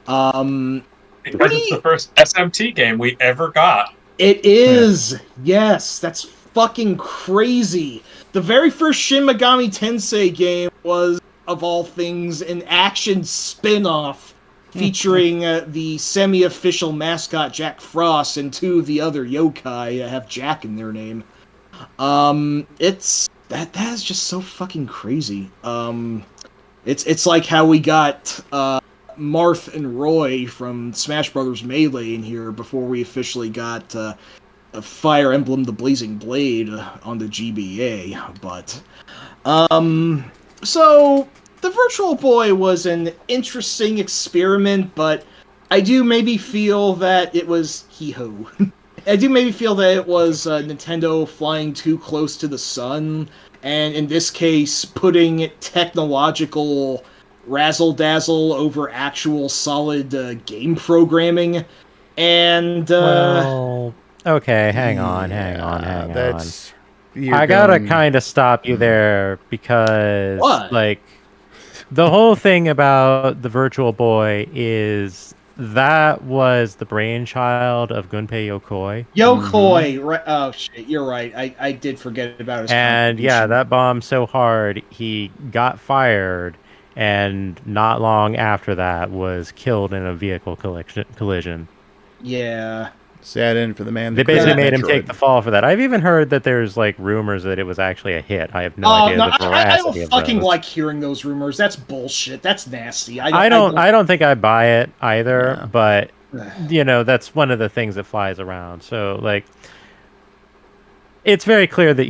Because it's the first SMT game we ever got. It is! Yes, that's fucking crazy. The very first Shin Megami Tensei game was, of all things, an action spin-off featuring the semi-official mascot Jack Frost and 2 of the other yokai that have Jack in their name. That is just so fucking crazy. It's like how we got Marth and Roy from Smash Brothers Melee in here before we officially got Fire Emblem The Blazing Blade on the GBA, but so, the Virtual Boy was an interesting experiment, but I do maybe feel that it was hee-ho. I do maybe feel that it was Nintendo flying too close to the sun, and in this case, putting technological razzle-dazzle over actual solid game programming, and Well, okay, hang on. I gotta kind of stop you there because, like, the whole thing about the Virtual Boy is that was the brainchild of Gunpei Yokoi. Right? Oh shit, you're right. I did forget about his. And yeah, that bombed so hard he got fired, and not long after that was killed in a vehicle collision. Yeah. Sad end for the man. They basically made him take the fall for that. I've even heard that there's like rumors that it was actually a hit. I have no idea the veracity I don't of fucking those. like hearing those rumors. That's bullshit. That's nasty. I don't think I buy it either. But that's one of the things that flies around. So like, it's very clear that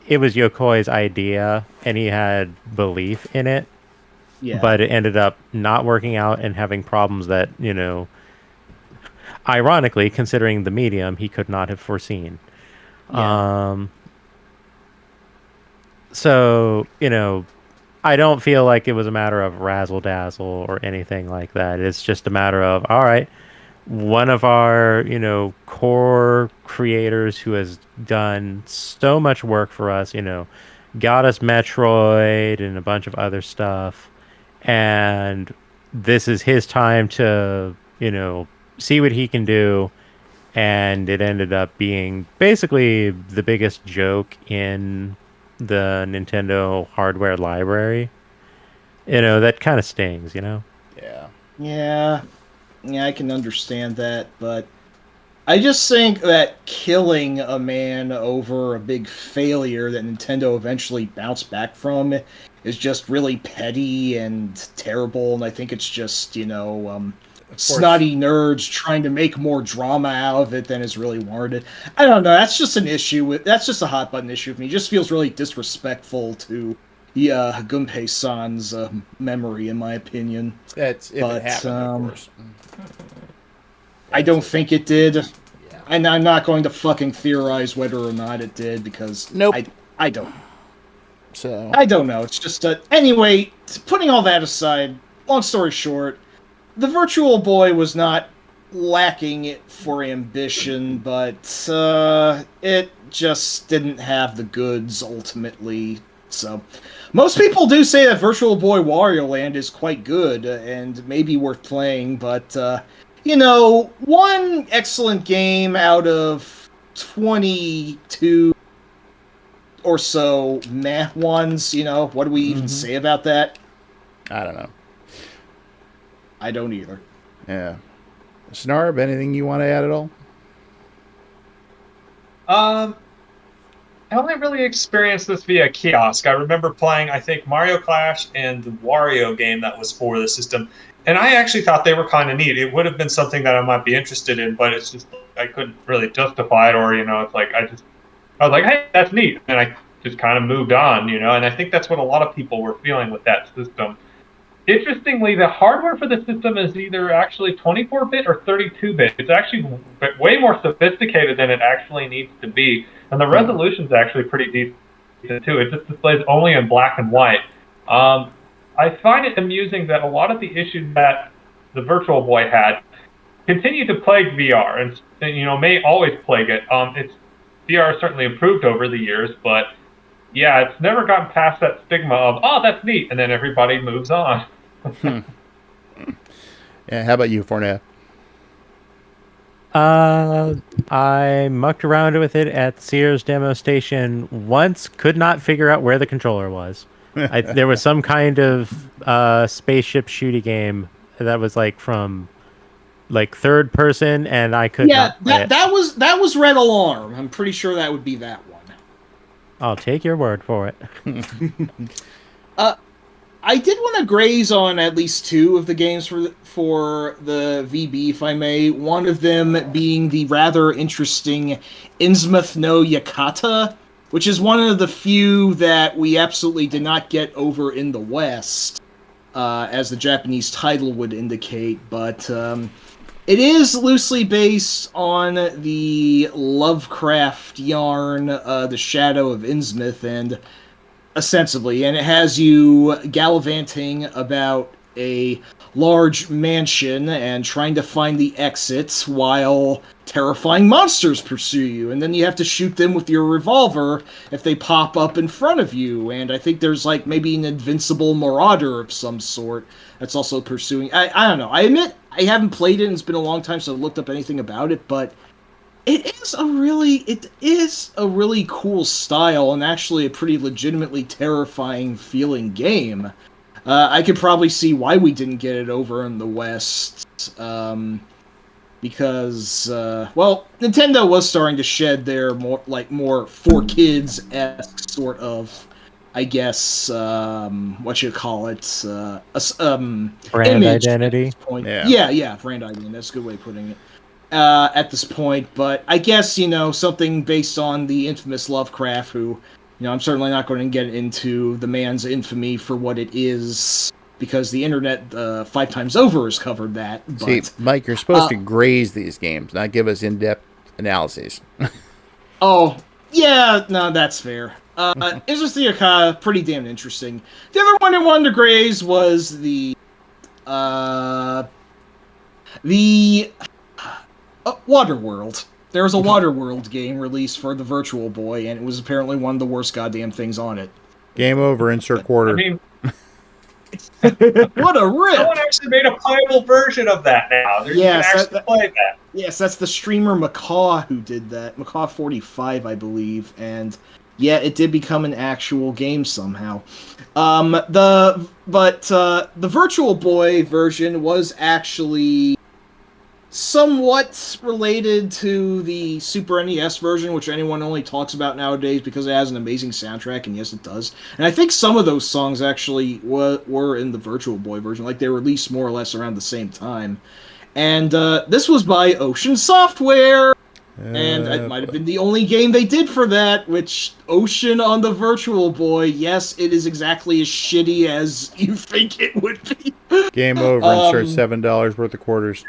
it was Yokoi's idea and he had belief in it. but it ended up not working out and having problems that, ironically, considering the medium, he could not have foreseen. Yeah. So, I don't feel like it was a matter of razzle dazzle or anything like that. It's just a matter of, all right, one of our, core creators who has done so much work for us, got us Metroid and a bunch of other stuff. And this is his time to, see what he can do. And it ended up being basically the biggest joke in the Nintendo hardware library. That kind of stings, Yeah. Yeah, I can understand that, but I just think that killing a man over a big failure that Nintendo eventually bounced back from is just really petty and terrible, and I think it's just, snotty nerds trying to make more drama out of it than is really warranted. I don't know, that's just a hot button issue with me. It just feels really disrespectful to Gunpei-san's memory, in my opinion. That's if it happened, of course. I don't think it did. Yeah. And I'm not going to fucking theorize whether or not it did, because I don't. So I don't know. It's just anyway, putting all that aside, long story short, the Virtual Boy was not lacking for ambition, but it just didn't have the goods ultimately. So, most people do say that Virtual Boy Wario Land is quite good and maybe worth playing, but one excellent game out of 22 or so meh ones, what do we even say about that? I don't know. I don't either. Yeah. Snarb, anything you want to add at all? I only really experienced this via kiosk. I remember playing, I think, Mario Clash and the Wario game that was for the system, and I actually thought they were kind of neat. It would have been something that I might be interested in, but it's just I couldn't really justify it, or it's like I was like, hey, that's neat, and I just kind of moved on, and I think that's what a lot of people were feeling with that system. Interestingly, the hardware for the system is either actually 24-bit or 32-bit. It's actually way more sophisticated than it actually needs to be. And the resolution is actually pretty decent, too. It just displays only in black and white. I find it amusing that a lot of the issues that the Virtual Boy had continue to plague VR, and may always plague it. VR has certainly improved over the years, but yeah, it's never gotten past that stigma of, oh, that's neat, and then everybody moves on. Yeah, how about you, Forneia? I mucked around with it at Sears demo station once, could not figure out where the controller was. There was some kind of spaceship shooty game that was from third person, and I could not play it. that was Red Alarm. I'm pretty sure that would be that one. I'll take your word for it. I did want to graze on at least two of the games for the VB, if I may. One of them being the rather interesting Innsmouth no Yakata, which is one of the few that we absolutely did not get over in the West, as the Japanese title would indicate, but it is loosely based on the Lovecraft yarn, The Shadow of Innsmouth, and ostensibly, and it has you gallivanting about a large mansion and trying to find the exits while terrifying monsters pursue you, and then you have to shoot them with your revolver if they pop up in front of you, and I think there's maybe an invincible marauder of some sort that's also pursuing. I don't know. I admit I haven't played it and it's been a long time since I've looked up anything about it, but it is a really cool style and actually a pretty legitimately terrifying feeling game. I could probably see why we didn't get it over in the West, because Nintendo was starting to shed their more for kids-esque sort of, I guess, what you call it, brand identity. Point. Yeah, brand identity. That's a good way of putting it. At this point, but I guess, something based on the infamous Lovecraft, who, I'm certainly not going to get into the man's infamy for what it is, because the internet 5 times over has covered that. But, See, Mike, you're supposed to graze these games, not give us in-depth analyses. Oh, yeah, no, that's fair. It's just pretty damn interesting. The other one I wanted to graze was the Waterworld. There was a Waterworld game released for the Virtual Boy, and it was apparently one of the worst goddamn things on it. Game over, insert quarter. I mean, what a rip! Someone actually made a playable version of that now. You can actually play that. Yes, that's the streamer Macaw who did that. Macaw 45, I believe, and yeah, it did become an actual game somehow. The Virtual Boy version was actually somewhat related to the Super NES version, which anyone only talks about nowadays because it has an amazing soundtrack, and yes, it does. And I think some of those songs actually were in the Virtual Boy version, like they were released more or less around the same time. And this was by Ocean Software, and it might have been the only game they did for that, which Ocean on the Virtual Boy, yes, it is exactly as shitty as you think it would be. Game over, insert $7 worth of quarters.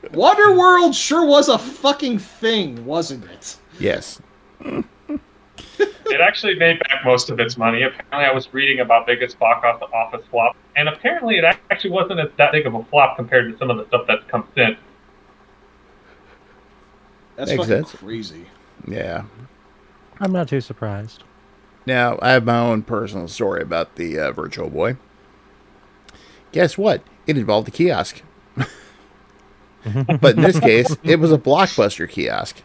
Waterworld sure was a fucking thing, wasn't it? Yes. It actually made back most of its money. Apparently, I was reading about biggest box office flop, and apparently it actually wasn't that big of a flop compared to some of the stuff that's come since. That's Makes fucking sense. crazy. Yeah. I'm not too surprised. Now, I have my own personal story about the Virtual Boy. Guess what? It involved a kiosk. But in this case, it was a Blockbuster kiosk.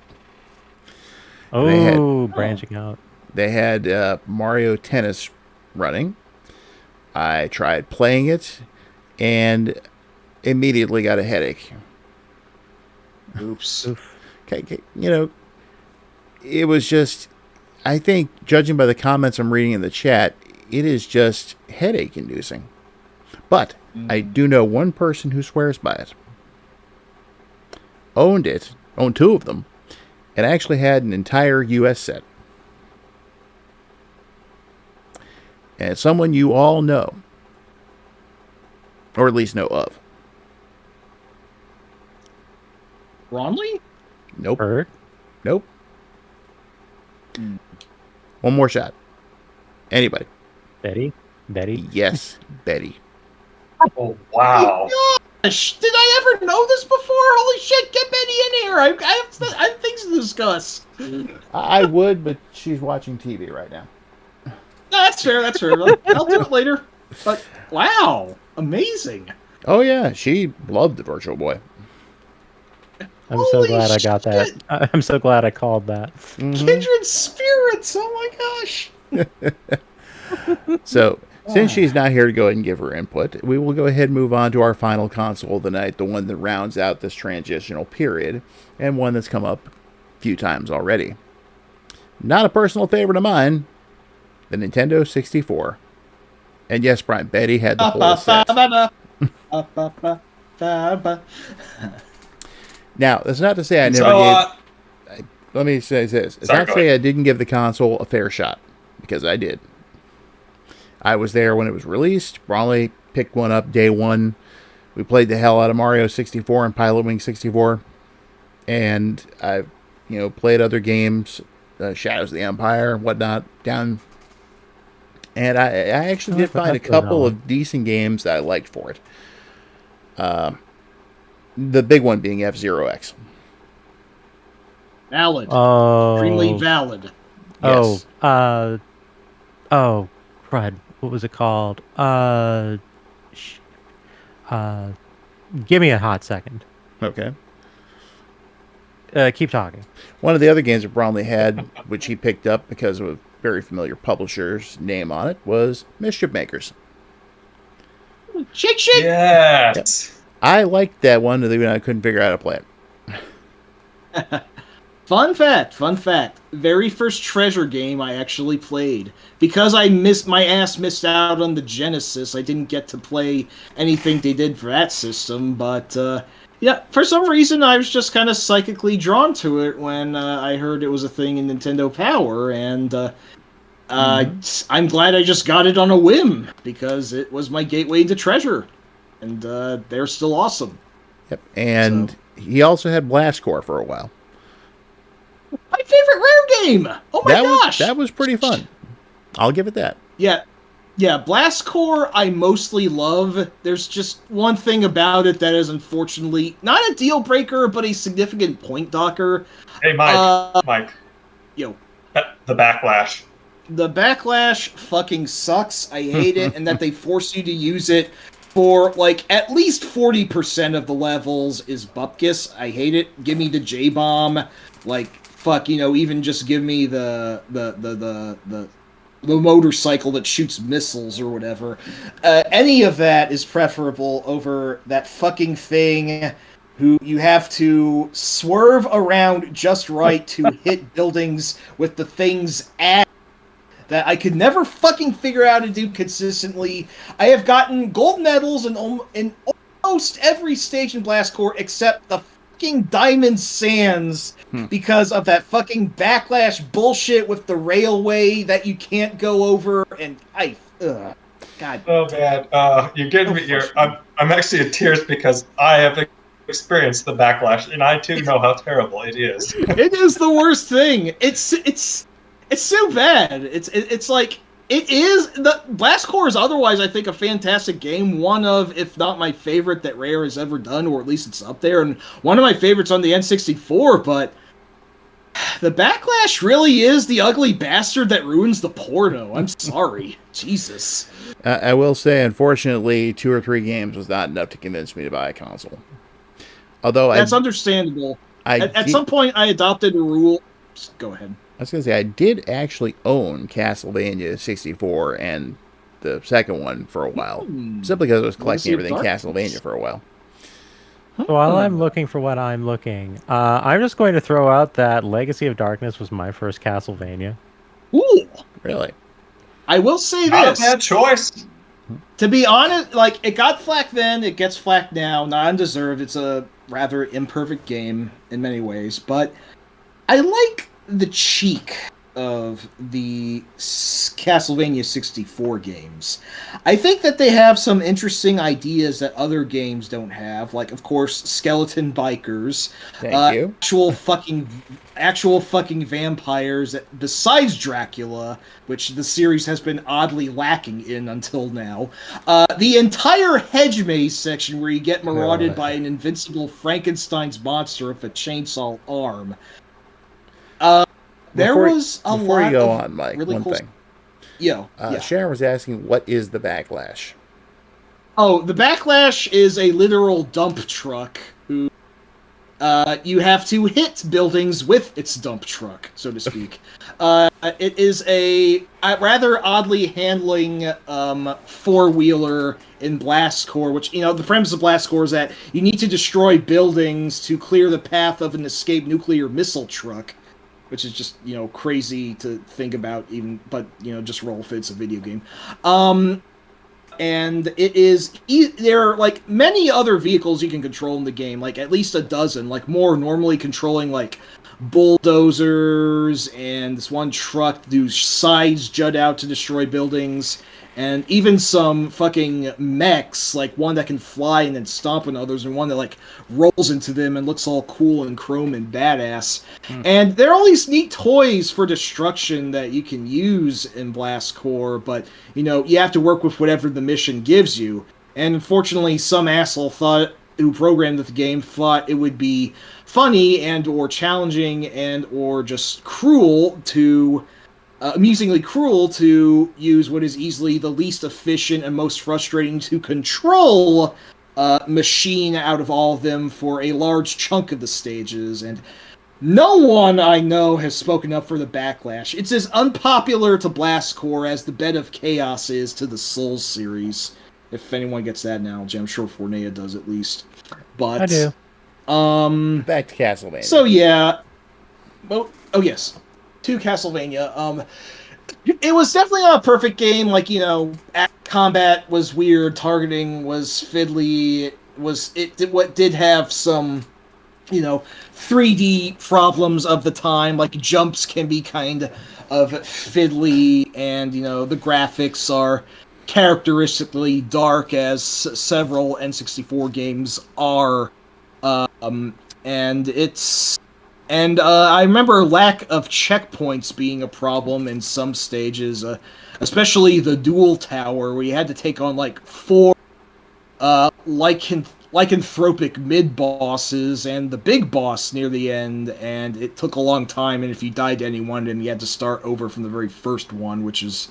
Branching out. They had Mario Tennis running. I tried playing it and immediately got a headache. Oops. Okay, it was just, I think, judging by the comments I'm reading in the chat, it is just headache-inducing. But I do know one person who swears by it. Owned 2 of them, and actually had an entire US set. And it's someone you all know. Or at least know of. Ronley? Nope. Bird? Nope. One more shot. Anybody? Betty? Yes, Betty. Oh, wow. Oh, gosh, did I ever know this before? Holy shit, get Betty in here. I have things to discuss. I would, but she's watching TV right now. No, that's fair. I'll do it later. But, wow, amazing. Oh, yeah, she loved the Virtual Boy. I'm so glad I got that. I'm so glad I called that. Kindred spirits, oh my gosh. So, since she's not here to go ahead and give her input, we will go ahead and move on to our final console of the night, the one that rounds out this transitional period, and one that's come up a few times already. Not a personal favorite of mine, the Nintendo 64. And yes, Brian, Betty had the whole set. Now, that's not to say I never gave... Let me say this. It's not to say I didn't give the console a fair shot, because I did. I was there when it was released. Brawley picked one up day one. We played the hell out of Mario 64 and Pilot Wing 64. And I've, played other games, Shadows of the Empire, whatnot, down. And I actually did find a couple of decent games that I liked for it. The big one being F-Zero X. Valid. Oh. Extremely valid. Yes. Crud. What was it called? Give me a hot second. Okay. Keep talking. One of the other games that Bromley had, which he picked up because of a very familiar publisher's name on it, was Mischief Makers. Shake. Yes. Yep. I liked that one, even though I couldn't figure out how to play it. Fun fact. Very first Treasure game I actually played. Because my ass missed out on the Genesis, I didn't get to play anything they did for that system, but for some reason I was just kind of psychically drawn to it when I heard it was a thing in Nintendo Power, and I'm glad I just got it on a whim, because it was my gateway into Treasure. And they're still awesome. Yep. And he also had Blast Core for a while. My favorite Rare game! Oh my gosh! That was pretty fun. I'll give it that. Yeah, Blast Core I mostly love. There's just one thing about it that is unfortunately not a deal breaker, but a significant point docker. Hey, Mike. Yo. The backlash. The backlash fucking sucks. I hate it, and that they force you to use it for, like, at least 40% of the levels is bupkis. I hate it. Give me the J-bomb. Like, fuck, even just give me the motorcycle that shoots missiles or whatever. Any of that is preferable over that fucking thing who you have to swerve around just right to hit buildings with the thing's ass that I could never fucking figure out how to do consistently. I have gotten gold medals in almost every stage in Blast Core except the fucking Diamond Sands because of that fucking backlash bullshit with the railway that you can't go over, and God. Oh man, you're getting me here. I'm actually in tears because I have experienced the backlash, and I too know how terrible it is. It is the worst thing. It's so bad. It's like, it is. The Blast Core is otherwise, I think, a fantastic game. One of, if not my favorite that Rare has ever done, or at least it's up there, and one of my favorites on the N64, but the backlash really is the ugly bastard that ruins the porno. I'm sorry. Jesus. I will say, unfortunately, 2 or 3 games was not enough to convince me to buy a console. Although that's understandable. At some point, I adopted a rule. Go ahead. I was going to say, I did actually own Castlevania 64 and the second one for a while. Simply because I was collecting everything Castlevania for a while. While I'm looking for what I'm looking, I'm just going to throw out that Legacy of Darkness was my first Castlevania. Ooh! Really? I will say Not this. a bad choice. To be honest, like, it got flack then, it gets flack now, not undeserved. It's a rather imperfect game in many ways, but I like the cheek of the Castlevania 64 games. I think that they have some interesting ideas that other games don't have, like, of course, skeleton bikers. Thank you. Actual fucking vampires, that, besides Dracula, which the series has been oddly lacking in until now. The entire hedge maze section where you get marauded by an invincible Frankenstein's monster with a chainsaw arm. Before you go on, Mike, really one thing. Yeah. Sharon was asking, what is the backlash? Oh, the backlash is a literal dump truck who you have to hit buildings with its dump truck, so to speak. It is a rather oddly handling four-wheeler in Blast Core, which, the premise of Blast Core is that you need to destroy buildings to clear the path of an escaped nuclear missile truck. Which is just, crazy to think about even, but, just roll if it's a video game. And it is, there are, like, many other vehicles you can control in the game, like, at least a dozen, like, more normally controlling, like, bulldozers, and this one truck whose sides jut out to destroy buildings, and even some fucking mechs, like one that can fly and then stomp on others, and one that, like, rolls into them and looks all cool and chrome and badass. And there are all these neat toys for destruction that you can use in Blast Core, but, you have to work with whatever the mission gives you. And unfortunately, some asshole who programmed the game thought it would be funny and or challenging and or just cruel to... amusingly cruel to use what is easily the least efficient and most frustrating to control machine out of all of them for a large chunk of the stages, and no one I know has spoken up for the backlash. It's as unpopular to Blast Core as the Bed of Chaos is to the Souls series. If anyone gets that analogy, I'm sure Forneia does at least. But I do. Back to Castlevania. So yeah. Well, oh yes. To Castlevania. It was definitely not a perfect game. Like, combat was weird, targeting was fiddly. It did have some 3D problems of the time, like jumps can be kind of fiddly, and the graphics are characteristically dark, as several N64 games are, and I remember lack of checkpoints being a problem in some stages, especially the dual tower, where you had to take on like 4 lycanthropic mid-bosses and the big boss near the end, and it took a long time, and if you died to anyone, then you had to start over from the very first one, which is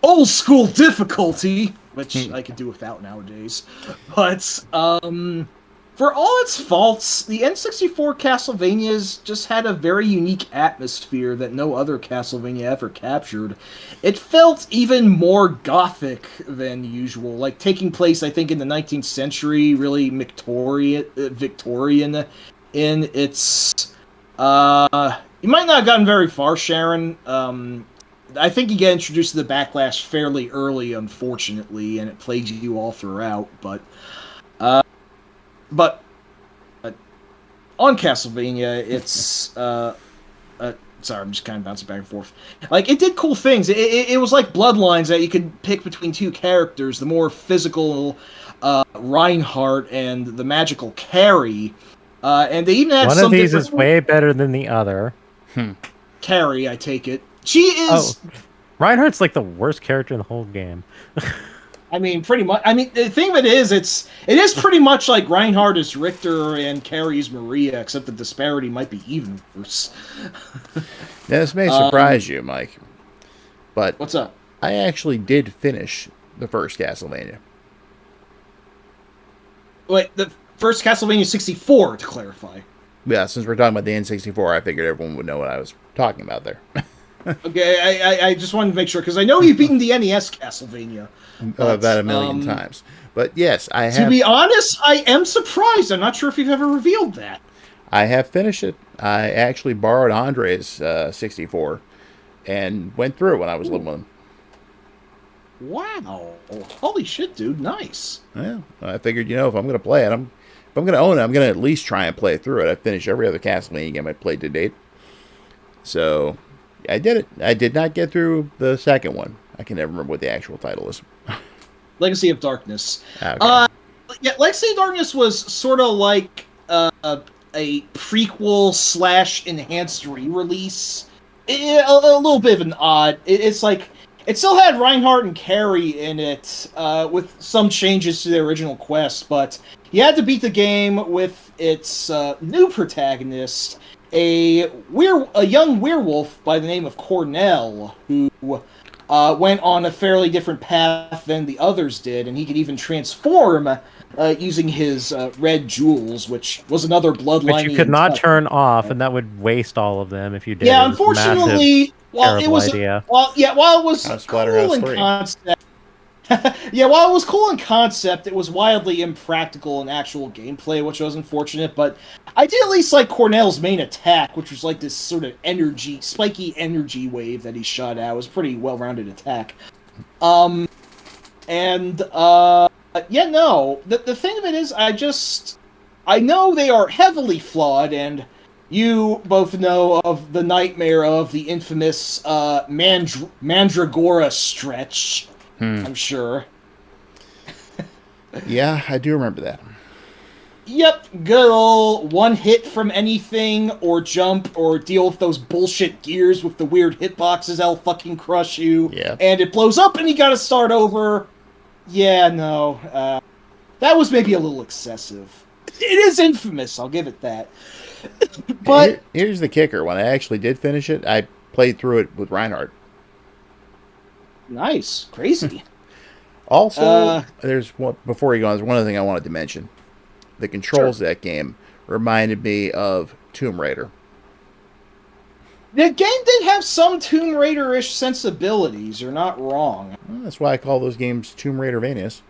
old school difficulty, which I could do without nowadays. But for all its faults, the N64 Castlevanias just had a very unique atmosphere that no other Castlevania ever captured. It felt even more gothic than usual, like taking place, I think, in the 19th century, really Victorian in its... you might not have gotten very far, Sharon. I think you get introduced to the Backlash fairly early, unfortunately, and it plagues you all throughout, but on Castlevania, it's sorry, I'm just kind of bouncing back and forth. Like, it did cool things. It was like Bloodlines, that you could pick between 2 characters, the more physical Reinhardt and the magical Carrie. And they even had one of these is way better than the other. Carrie, I take it. She is. Oh, Reinhardt's like the worst character in the whole game. I mean, pretty much. I mean, the thing of it is pretty much like Reinhardt is Richter and Carrie's Maria, except the disparity might be even worse. This may surprise you, Mike, but what's up? I actually did finish the first Castlevania. Wait, the first Castlevania 64, to clarify. Yeah, since we're talking about the N64, I figured everyone would know what I was talking about there. Okay, I just wanted to make sure, because I know you've beaten the NES Castlevania. About a million times. But yes, I have... To be honest, I am surprised. I'm not sure if you've ever revealed that. I have finished it. I actually borrowed Andre's 64 and went through it when I was living with him. Wow. Holy shit, dude. Nice. Yeah, I figured, if I'm going to play it, if I'm going to own it, I'm going to at least try and play through it. I've finished every other Castlevania game I played to date. So... I did it. I did not get through the second one. I can never remember what the actual title is. Legacy of Darkness. Okay. Yeah, Legacy of Darkness was sort of like a prequel / enhanced re-release. A little bit of an odd. It's like it still had Reinhardt and Carrie in it, with some changes to the original quest, but you had to beat the game with its new protagonist, a young werewolf by the name of Cornell, who went on a fairly different path than the others did, and he could even transform using his red jewels, which was another bloodline. Which you could not turn off, and that would waste all of them if you did. Yeah, unfortunately, while it was cool in concept. Yeah, while it was cool in concept, it was wildly impractical in actual gameplay, which was unfortunate, but I did at least like Cornell's main attack, which was like this sort of spiky energy wave that he shot out. It was a pretty well-rounded attack. The thing of it is, I know they are heavily flawed, and you both know of the nightmare of the infamous Mandragora stretch. I'm sure. Yeah, I do remember that. Yep, good old one hit from anything, or jump, or deal with those bullshit gears with the weird hitboxes that'll fucking crush you. Yeah. And it blows up and you gotta start over. Yeah, no. That was maybe a little excessive. It is infamous, I'll give it that. But here's the kicker. When I actually did finish it, I played through it with Reinhardt. Nice. Crazy. Also, there's one before you go on, there's one other thing I wanted to mention. The controls of that game reminded me of Tomb Raider. The game did have some Tomb Raider-ish sensibilities, you're not wrong. Well, that's why I call those games Tomb Raider-vanias.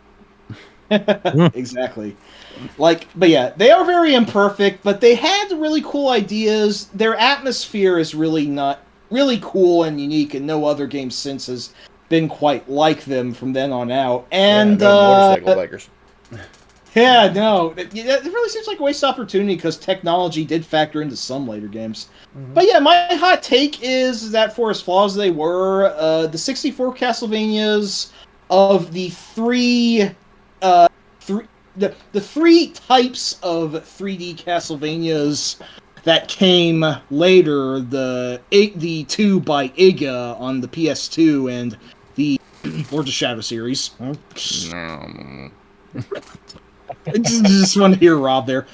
Exactly. But yeah, they are very imperfect, but they had really cool ideas. Their atmosphere is really cool and unique, and no other game since has been quite like them from then on out. And motorcycle bikers. Yeah, no, it really seems like a waste of opportunity because technology did factor into some later games. But yeah, my hot take is that for as flawed as they were, the 64 Castlevanias of the the three types of 3D Castlevanias that came later, the two by Iga on the PS2 and the Lords of Shadow series. Just want to hear Rob there.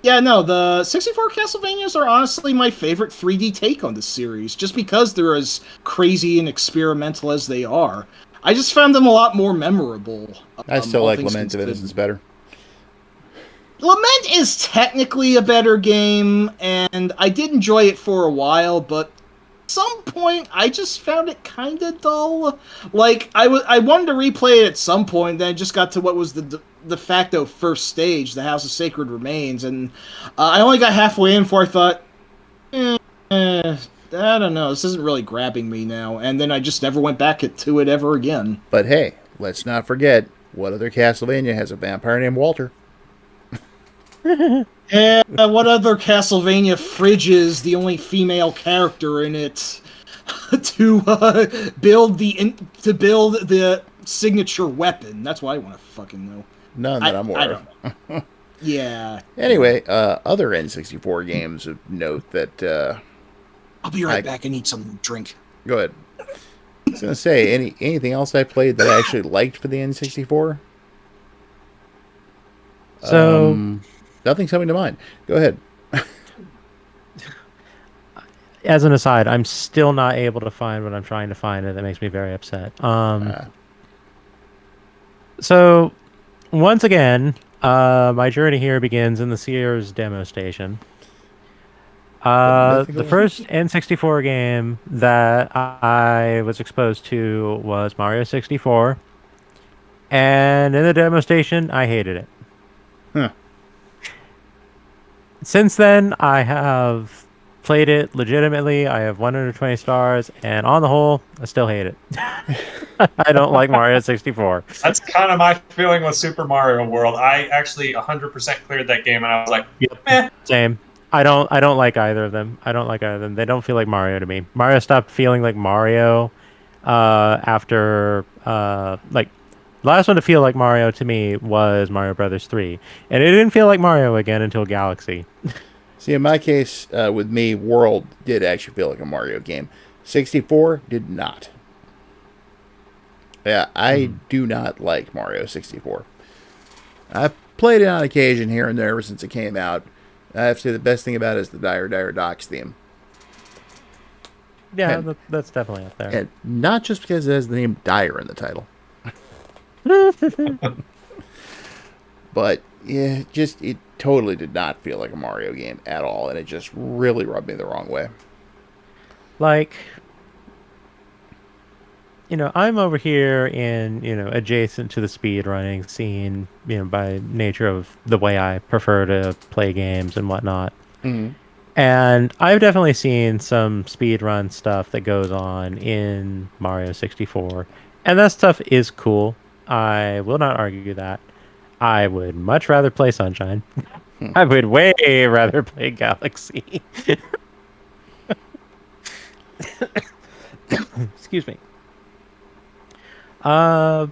Yeah, no, the 64 Castlevanias are honestly my favorite 3D take on this series, just because they're as crazy and experimental as they are. I just found them a lot more memorable. I still like Lament of Innocence better. Lament is technically a better game, and I did enjoy it for a while, but at some point I just found it kind of dull. Like, I wanted to replay it at some point, then I just got to what was the de facto first stage, the House of Sacred Remains, and I only got halfway in before I thought, I don't know, this isn't really grabbing me now, and then I just never went back to it ever again. But hey, let's not forget, what other Castlevania has a vampire named Walter? And what other Castlevania fridges the only female character in it to build the signature weapon? That's what I want to fucking know. None that I'm aware of. I don't know. Yeah. Anyway, other N64 games of note that... I'll be right back. I need some drink. Go ahead. I was going to say, anything else I played that I actually liked for the N64? So... nothing's coming to mind. Go ahead. As an aside, I'm still not able to find what I'm trying to find, and that makes me very upset. So, once again, my journey here begins in the Sears demo station. The first N64 game that I was exposed to was Mario 64. And in the demo station, I hated it. Huh. Since then, I have played it legitimately. I have 120 stars, and on the whole, I still hate it. I don't like Mario 64. That's kind of my feeling with Super Mario World. I actually 100% cleared that game, and I was like, meh. Same. I don't like either of them. They don't feel like Mario to me. Mario stopped feeling like Mario after the last one to feel like Mario to me was Mario Brothers 3. And it didn't feel like Mario again until Galaxy. See, in my case, with me, World did actually feel like a Mario game. 64 did not. Yeah, I do not like Mario 64. I've played it on occasion here and there ever since it came out. I have to say the best thing about it is the Dire Docks theme. Yeah, and, that's definitely up there. And not just because it has the name Dire in the title. But yeah, it totally did not feel like a Mario game at all, and it just really rubbed me the wrong way. Like, I'm over here in, adjacent to the speedrunning scene, by nature of the way I prefer to play games and whatnot. Mm-hmm. And I've definitely seen some speedrun stuff that goes on in Mario 64. And that stuff is cool. I will not argue that. I would much rather play Sunshine. I would way rather play Galaxy. Excuse me. I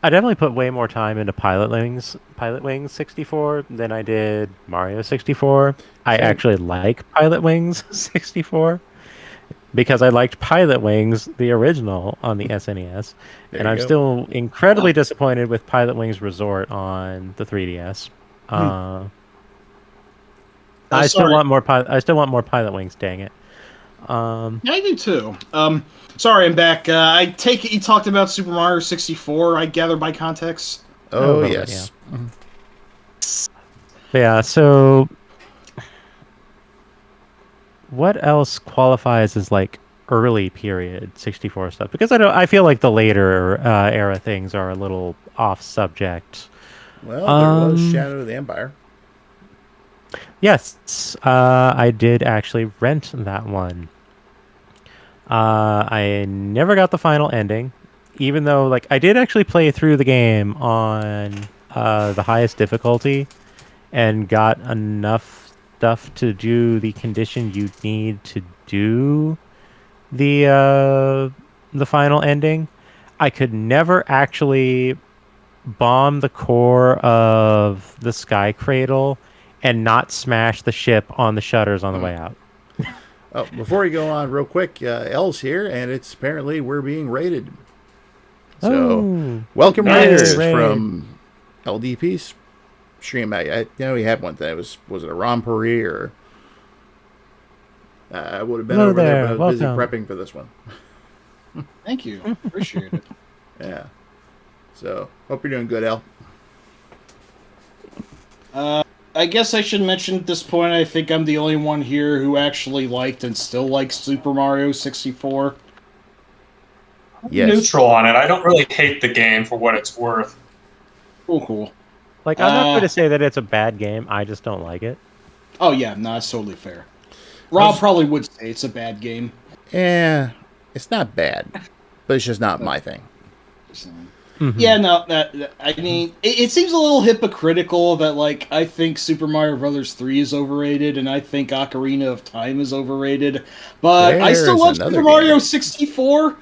definitely put way more time into Pilot Wings 64 than I did Mario 64. I actually like Pilot Wings 64 because I liked Pilot Wings, the original, on the SNES. And I'm still incredibly disappointed with Pilot Wings Resort on the 3DS. I still want more Pilot Wings, dang it. Yeah, I do too. Sorry, I'm back. I take it you talked about Super Mario 64, I gather by context. Oh, yes. Yeah, so what else qualifies as like early period 64 stuff? Because I feel like the later era things are a little off subject. Well, there was Shadow of the Empire. Yes, I did actually rent that one. I never got the final ending, even though I did actually play through the game on the highest difficulty and got enough stuff to do the condition you need to do the final ending, I could never actually bomb the core of the Sky Cradle and not smash the ship on the shutters on the way out. Oh, before you go on, real quick, L's here, and it's apparently we're being raided. So, welcome raiders from LDP's stream. I know he had one that was it a Rompery or I would have been over there, but I was busy prepping for this one. Thank you, appreciate it. Yeah. So, hope you're doing good, L. I guess I should mention at this point, I think I'm the only one here who actually liked and still likes Super Mario 64. Yes. Neutral on it. I don't really hate the game for what it's worth. Cool. Like, I'm not going to say that it's a bad game. I just don't like it. Oh, yeah. No, that's totally fair. Rob probably would say it's a bad game. Yeah, it's not bad, but it's just not my thing. Mm-hmm. Yeah, no, I mean, it seems a little hypocritical that, like, I think Super Mario Bros. 3 is overrated, and I think Ocarina of Time is overrated, but I still love Super Mario 64.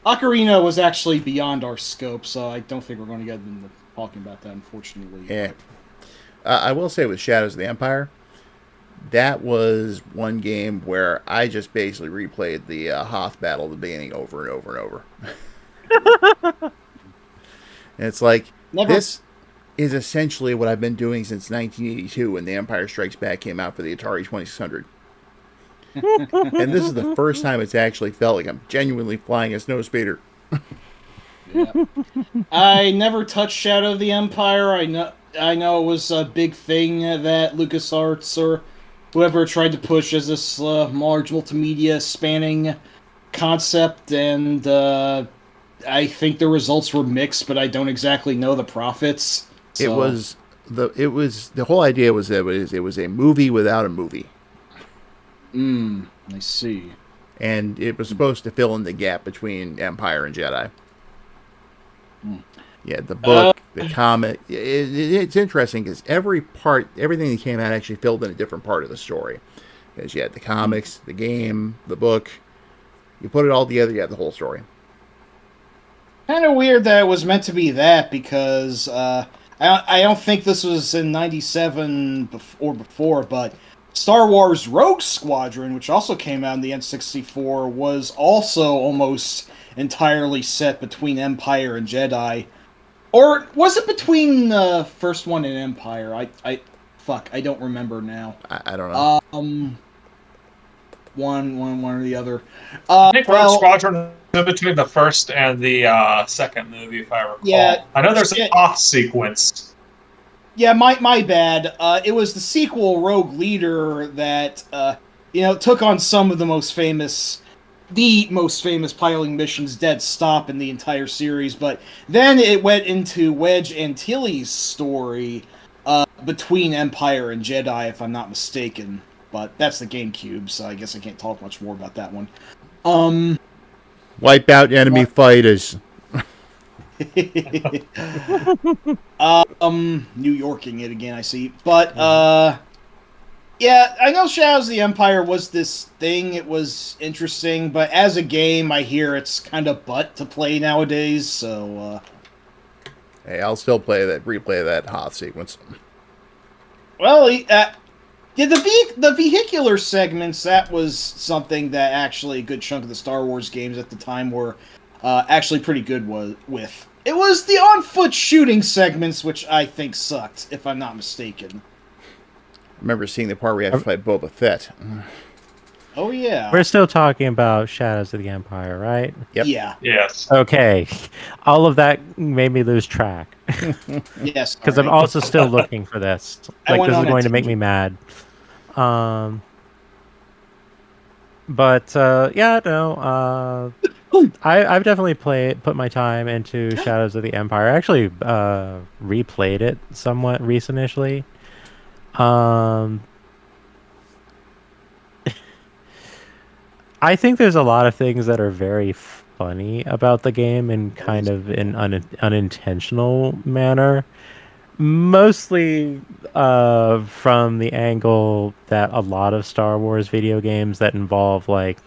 Ocarina was actually beyond our scope, so I don't think we're going to get into talking about that, unfortunately. Yeah. I will say with Shadows of the Empire, that was one game where I just basically replayed the Hoth battle at the beginning over and over and over. And it's like, this is essentially what I've been doing since 1982 when The Empire Strikes Back came out for the Atari 2600. And this is the first time it's actually felt like I'm genuinely flying a snowspeeder. Yeah. I never touched Shadow of the Empire. I know it was a big thing that LucasArts or whoever tried to push as this large multimedia spanning concept, and I think the results were mixed, but I don't exactly know the profits. So. The whole idea was that it was a movie without a movie. I see. And it was supposed to fill in the gap between Empire and Jedi. Yeah, the book, the comic. It's interesting because everything that came out actually filled in a different part of the story. Because you had the comics, the game, the book. You put it all together, you have the whole story. Kind of weird that it was meant to be that, because I don't think this was in 97 or before, but Star Wars Rogue Squadron, which also came out in the N64, was also almost entirely set between Empire and Jedi. Or was it between the first one and Empire? I don't remember now. I don't know. One or the other. I think Rogue Squadron is between the first and the second movie, if I recall. Yeah, I know there's an off sequence. Yeah, my bad. It was the sequel, Rogue Leader, that took on some of the most famous piloting missions dead stop in the entire series. But then it went into Wedge Antilles' story between Empire and Jedi, if I'm not mistaken. But that's the GameCube, so I guess I can't talk much more about that one. Wipe out enemy fighters. New Yorking it again, I see. But, yeah, I know Shadows of the Empire was this thing. It was interesting, but as a game, I hear it's kind of butt to play nowadays, so, Hey, I'll still replay that Hoth sequence. Well, the vehicular segments, that was something that actually a good chunk of the Star Wars games at the time were actually pretty good with. It was the on-foot shooting segments, which I think sucked, if I'm not mistaken. I remember seeing the part where you had to fight Boba Fett. Oh, yeah. We're still talking about Shadows of the Empire, right? Yep. Yeah. Yes. Okay. All of that made me lose track. Yes. Because I'm also still looking for this. Like, this is going to make me mad. But yeah, no. I've definitely put my time into Shadows of the Empire. I actually replayed it somewhat recently. I think there's a lot of things that are very funny about the game in kind of an unintentional manner. Mostly from the angle that a lot of Star Wars video games that involve, like,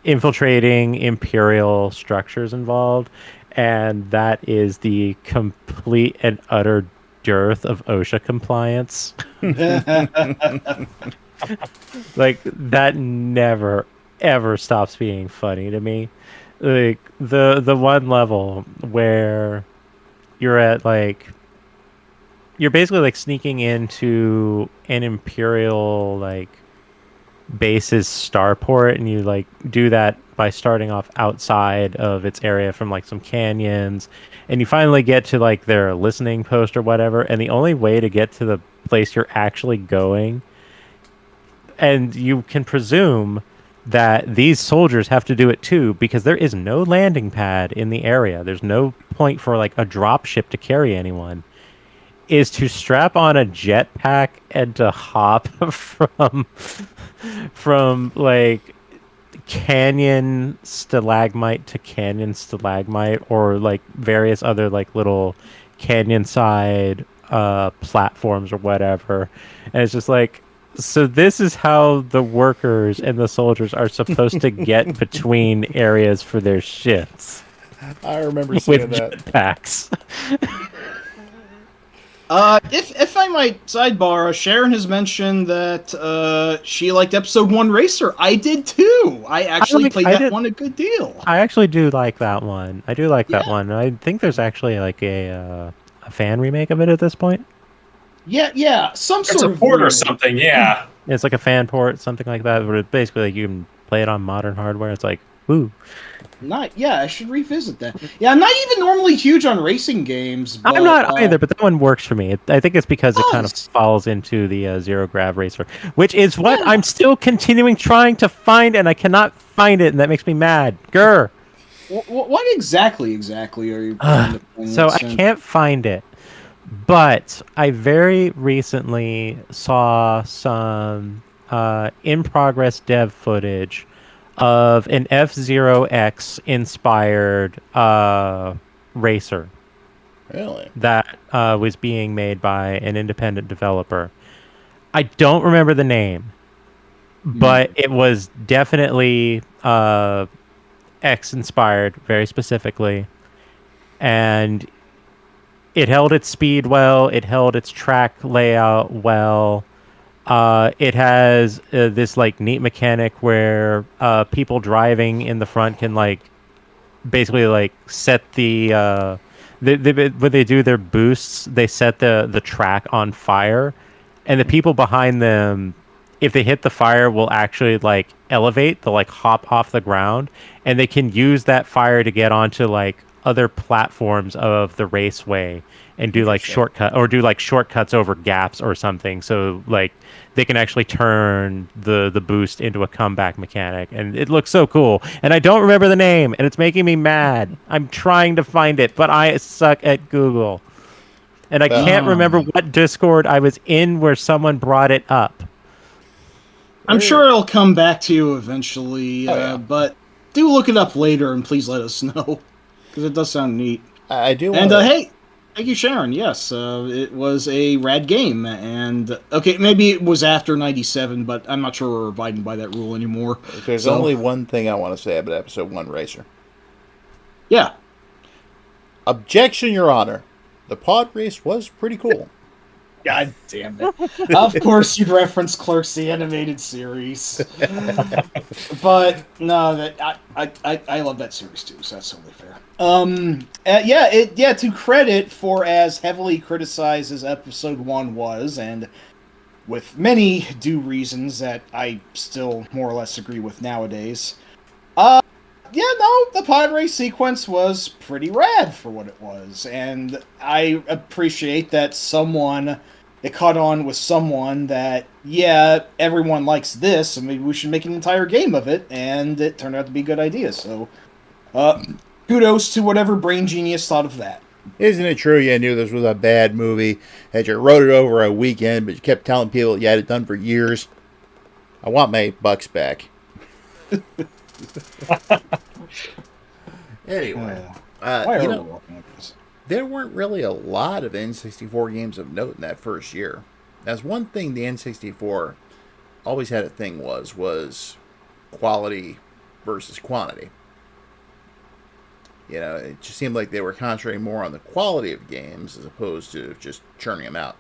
infiltrating Imperial structures involved, and that is the complete and utter dearth of OSHA compliance. Like, that never, ever stops being funny to me. Like, the one level where you're at, like, you're basically like sneaking into an Imperial like base's starport, and you like do that by starting off outside of its area from like some canyons, and you finally get to like their listening post or whatever, and the only way to get to the place you're actually going, and you can presume that these soldiers have to do it too, because there is no landing pad in the area. There's no point for like a drop ship to carry anyone, is to strap on a jetpack and to hop from like canyon stalagmite to canyon stalagmite, or like various other like little canyon side platforms or whatever. And it's just like, so this is how the workers and the soldiers are supposed to get between areas for their shifts. I remember seeing with that. jetpacks. If I might sidebar, Sharon has mentioned that she liked episode 1 Racer. I did too. I actually played that one a good deal. I actually do like that one. I do like that one. I think there's actually like a fan remake of it at this point. Yeah, some sort of port or something. Yeah, it's like a fan port, something like that. But it basically, like, you can play it on modern hardware. It's like, ooh. I should revisit that. Yeah, I'm not even normally huge on racing games. But, I'm not either, but that one works for me. I think it's because it kind of falls into the Zero Grav Racer, which is what I'm still continuing trying to find, and I cannot find it, and that makes me mad. Grr. What exactly are you trying to find? So I can't find it, but I very recently saw some in-progress dev footage of an F-Zero X inspired racer. Really? That was being made by an independent developer. I don't remember the name, but it was definitely X inspired, very specifically. And it held its speed well, it held its track layout well. It has this like neat mechanic where people driving in the front can like basically like set the when they do their boosts, they set the track on fire, and the people behind them, if they hit the fire, will actually like elevate, they'll like hop off the ground, and they can use that fire to get onto like other platforms of the raceway and do like shortcuts over gaps or something. So like they can actually turn the boost into a comeback mechanic, and it looks so cool. And I don't remember the name, and it's making me mad. I'm trying to find it, but I suck at Google, and I can't remember what Discord I was in where someone brought it up. I'm sure it'll come back to you eventually, but do look it up later, and please let us know, because it does sound neat. I do. And hey, thank you, Sharon. Yes, it was a rad game, and okay, maybe it was after '97, but I'm not sure we're abiding by that rule anymore. There's only one thing I want to say about episode 1 Racer. Yeah. Objection, Your Honor. The pod race was pretty cool. God damn it. Of course you'd reference Clerks, the animated series. But no, I love that series too, so that's totally fair. To credit for as heavily criticized as episode 1 was, and with many due reasons that I still more or less agree with nowadays. The pod race sequence was pretty rad for what it was, and I appreciate that it caught on with someone that, everyone likes this, and maybe we should make an entire game of it, and it turned out to be a good idea, so kudos to whatever brain genius thought of that. Isn't it true you knew this was a bad movie, that you wrote it over a weekend, but you kept telling people you had it done for years? I want my bucks back. Anyway, there weren't really a lot of N64 games of note in that first year. That's one thing the N64 always had a thing was quality versus quantity. You know, it just seemed like they were concentrating more on the quality of games as opposed to just churning them out.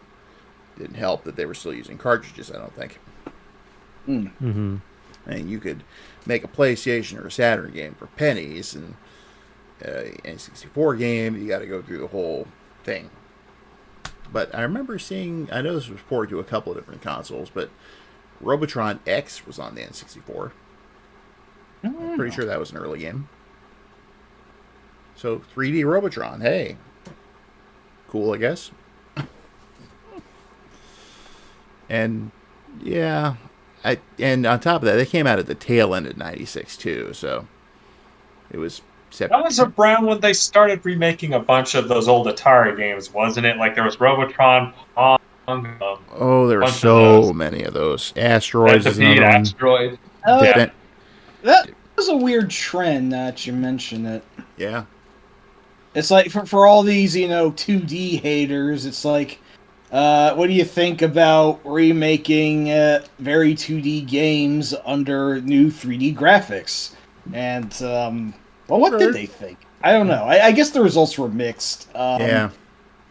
Didn't help that they were still using cartridges, I don't think. Mm-hmm. I mean, you could make a PlayStation or a Saturn game for pennies, and N64 game, you got to go through the whole thing. But I remember seeing, I know this was ported to a couple of different consoles, but Robotron X was on the N64. I'm pretty sure that was an early game. So 3D Robotron, hey, cool, I guess. And yeah, and on top of that, they came out at the tail end of '96 too, so it was. That was around when they started remaking a bunch of those old Atari games, wasn't it? Like there was Robotron, Pong. Oh, there were so many of those. Asteroids is another one. Asteroid. Oh, yeah. That was a weird trend that you mentioned it. Yeah. It's like for all these, 2D haters, it's like, what do you think about remaking very 2D games under new 3D graphics? And, well, what did they think? I don't know. I guess the results were mixed. Yeah.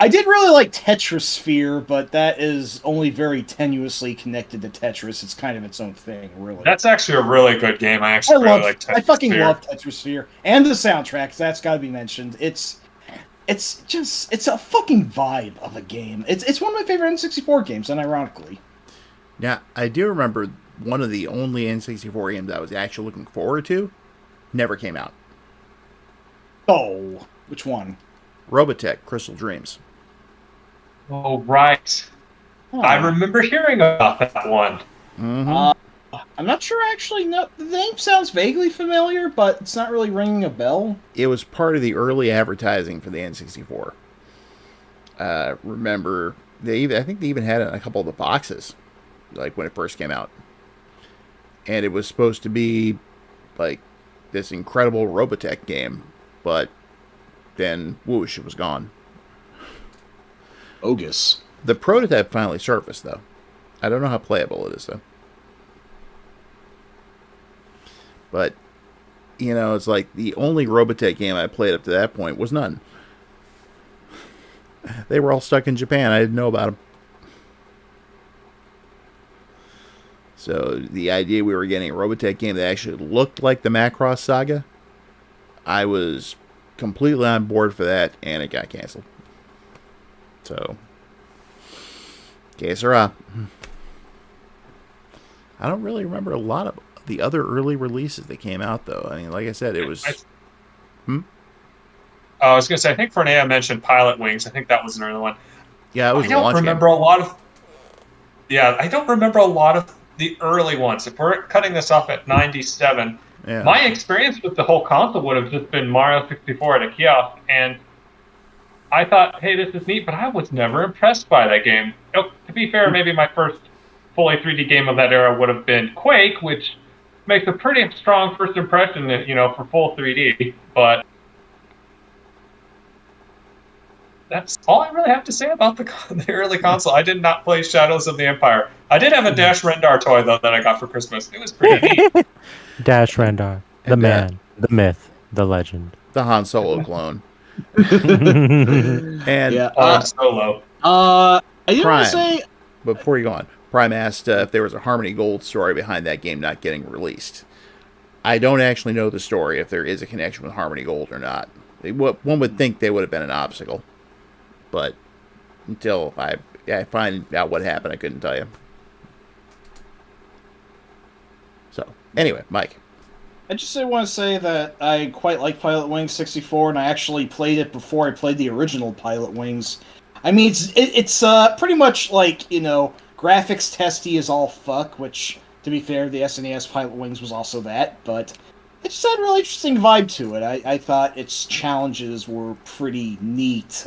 I did really like Tetrasphere, but that is only very tenuously connected to Tetris. It's kind of its own thing, really. That's actually a really good game. I actually really like Tetrasphere. I fucking love Tetrasphere. And the soundtrack, that's got to be mentioned. It's a fucking vibe of a game. It's one of my favorite N64 games, unironically. Now, I do remember one of the only N64 games I was actually looking forward to never came out. Oh, which one? Robotech, Crystal Dreams. Oh, right. Oh. I remember hearing about that one. Mm-hmm. I'm not sure actually. No, the name sounds vaguely familiar, but it's not really ringing a bell. It was part of the early advertising for the N64. Remember, I think they even had it in a couple of the boxes, like when it first came out. And it was supposed to be like this incredible Robotech game, but then whoosh, it was gone. Bogus. The prototype finally surfaced, though. I don't know how playable it is, though. But, it's like the only Robotech game I played up to that point was none. They were all stuck in Japan. I didn't know about them. So the idea we were getting a Robotech game that actually looked like the Macross Saga, I was completely on board for that, and it got canceled. So, que sera. I don't really remember a lot of the other early releases that came out, though. I mean, like I said, it was... I was going to say, I think Forneia mentioned Pilot Wings. I think that was an early one. Yeah, it was I don't remember a lot of... Yeah, I don't remember a lot of the early ones. If we're cutting this off at 97, my experience with the whole console would have just been Mario 64 at a kiosk, and I thought, hey, this is neat, but I was never impressed by that game. To be fair, maybe my first fully 3D game of that era would have been Quake, which makes a pretty strong first impression, for full 3D, but that's all I really have to say about the early console. I did not play Shadows of the Empire. I did have a Dash Rendar toy, though, that I got for Christmas. It was pretty neat. Dash Rendar. The man, the myth, the legend. The Han Solo clone. And Han Solo. I didn't want to Prime, say... Before you go on, Prime asked if there was a Harmony Gold story behind that game not getting released. I don't actually know the story, if there is a connection with Harmony Gold or not. One would think they would have been an obstacle. But until I find out what happened, I couldn't tell you. So, anyway, Mike. I just want to say that I quite like Pilot Wings 64, and I actually played it before I played the original Pilot Wings. I mean, it's pretty much like, graphics testy as all fuck, which, to be fair, the SNES Pilot Wings was also that, but it just had a really interesting vibe to it. I thought its challenges were pretty neat.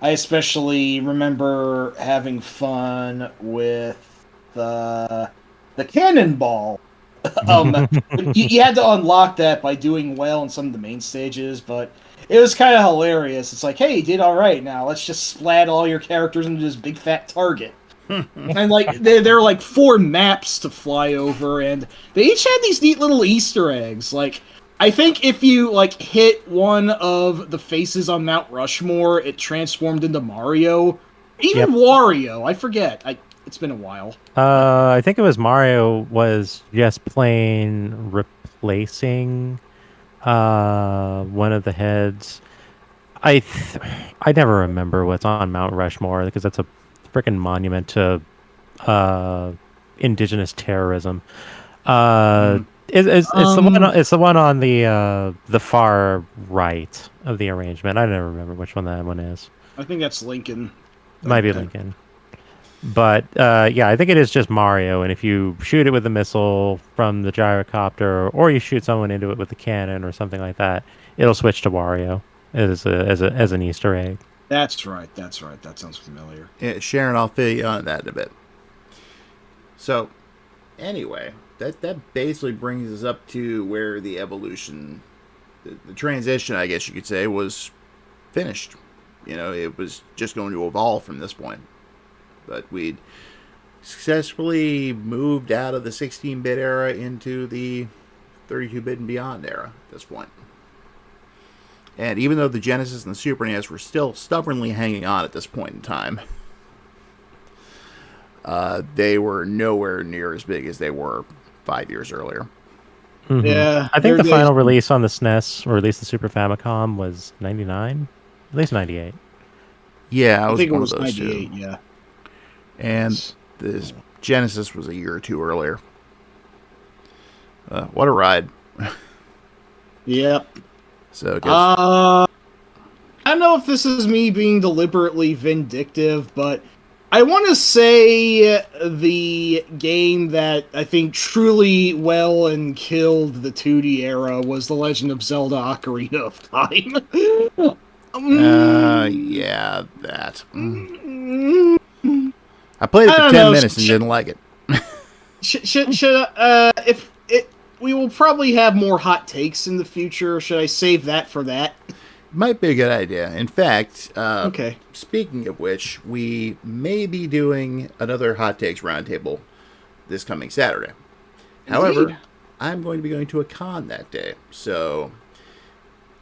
I especially remember having fun with the cannonball. You had to unlock that by doing well in some of the main stages, but it was kind of hilarious. It's like, hey, you did all right. Now let's just splat all your characters into this big fat target. And like there are like 4 maps to fly over, and they each had these neat little Easter eggs. Like, I think if you like hit one of the faces on Mount Rushmore, it transformed into Mario. Even Wario, I forget. It's been a while. I think it was Mario was just plain replacing one of the heads. I never remember what's on Mount Rushmore because that's a freaking monument to indigenous terrorism. It's the one on the far right of the arrangement. I never remember which one that one is. I think that's Lincoln. Might be Lincoln. But yeah, I think it is just Mario, and if you shoot it with a missile from the gyrocopter, or you shoot someone into it with a cannon or something like that, it'll switch to Wario as an Easter egg. That's right. That sounds familiar. Yeah, Sharon, I'll fill you on that in a bit. So, anyway, that basically brings us up to where the evolution, the transition, I guess you could say, was finished. You know, it was just going to evolve from this point. But we'd successfully moved out of the 16-bit era into the 32-bit and beyond era at this point. And even though the Genesis and the Super NES were still stubbornly hanging on at this point in time, they were nowhere near as big as they were 5 years earlier. Mm-hmm. Yeah, I think the final release on the SNES, or at least the Super Famicom, was 99, at least 98. Yeah, I think it one was of those 98. two. Yeah, and the Genesis was a year or two earlier. What a ride! Yep. So, I don't know if this is me being deliberately vindictive, but I want to say the game that I think truly well and killed the 2D era was The Legend of Zelda: Ocarina of Time. Yeah, that. I played it for 10 minutes and didn't like it. We will probably have more hot takes in the future. Should I save that for that? Might be a good idea. In fact, okay. Speaking of which, we may be doing another Hot Takes Roundtable this coming Saturday. Indeed. However, I'm going to be going to a con that day. So,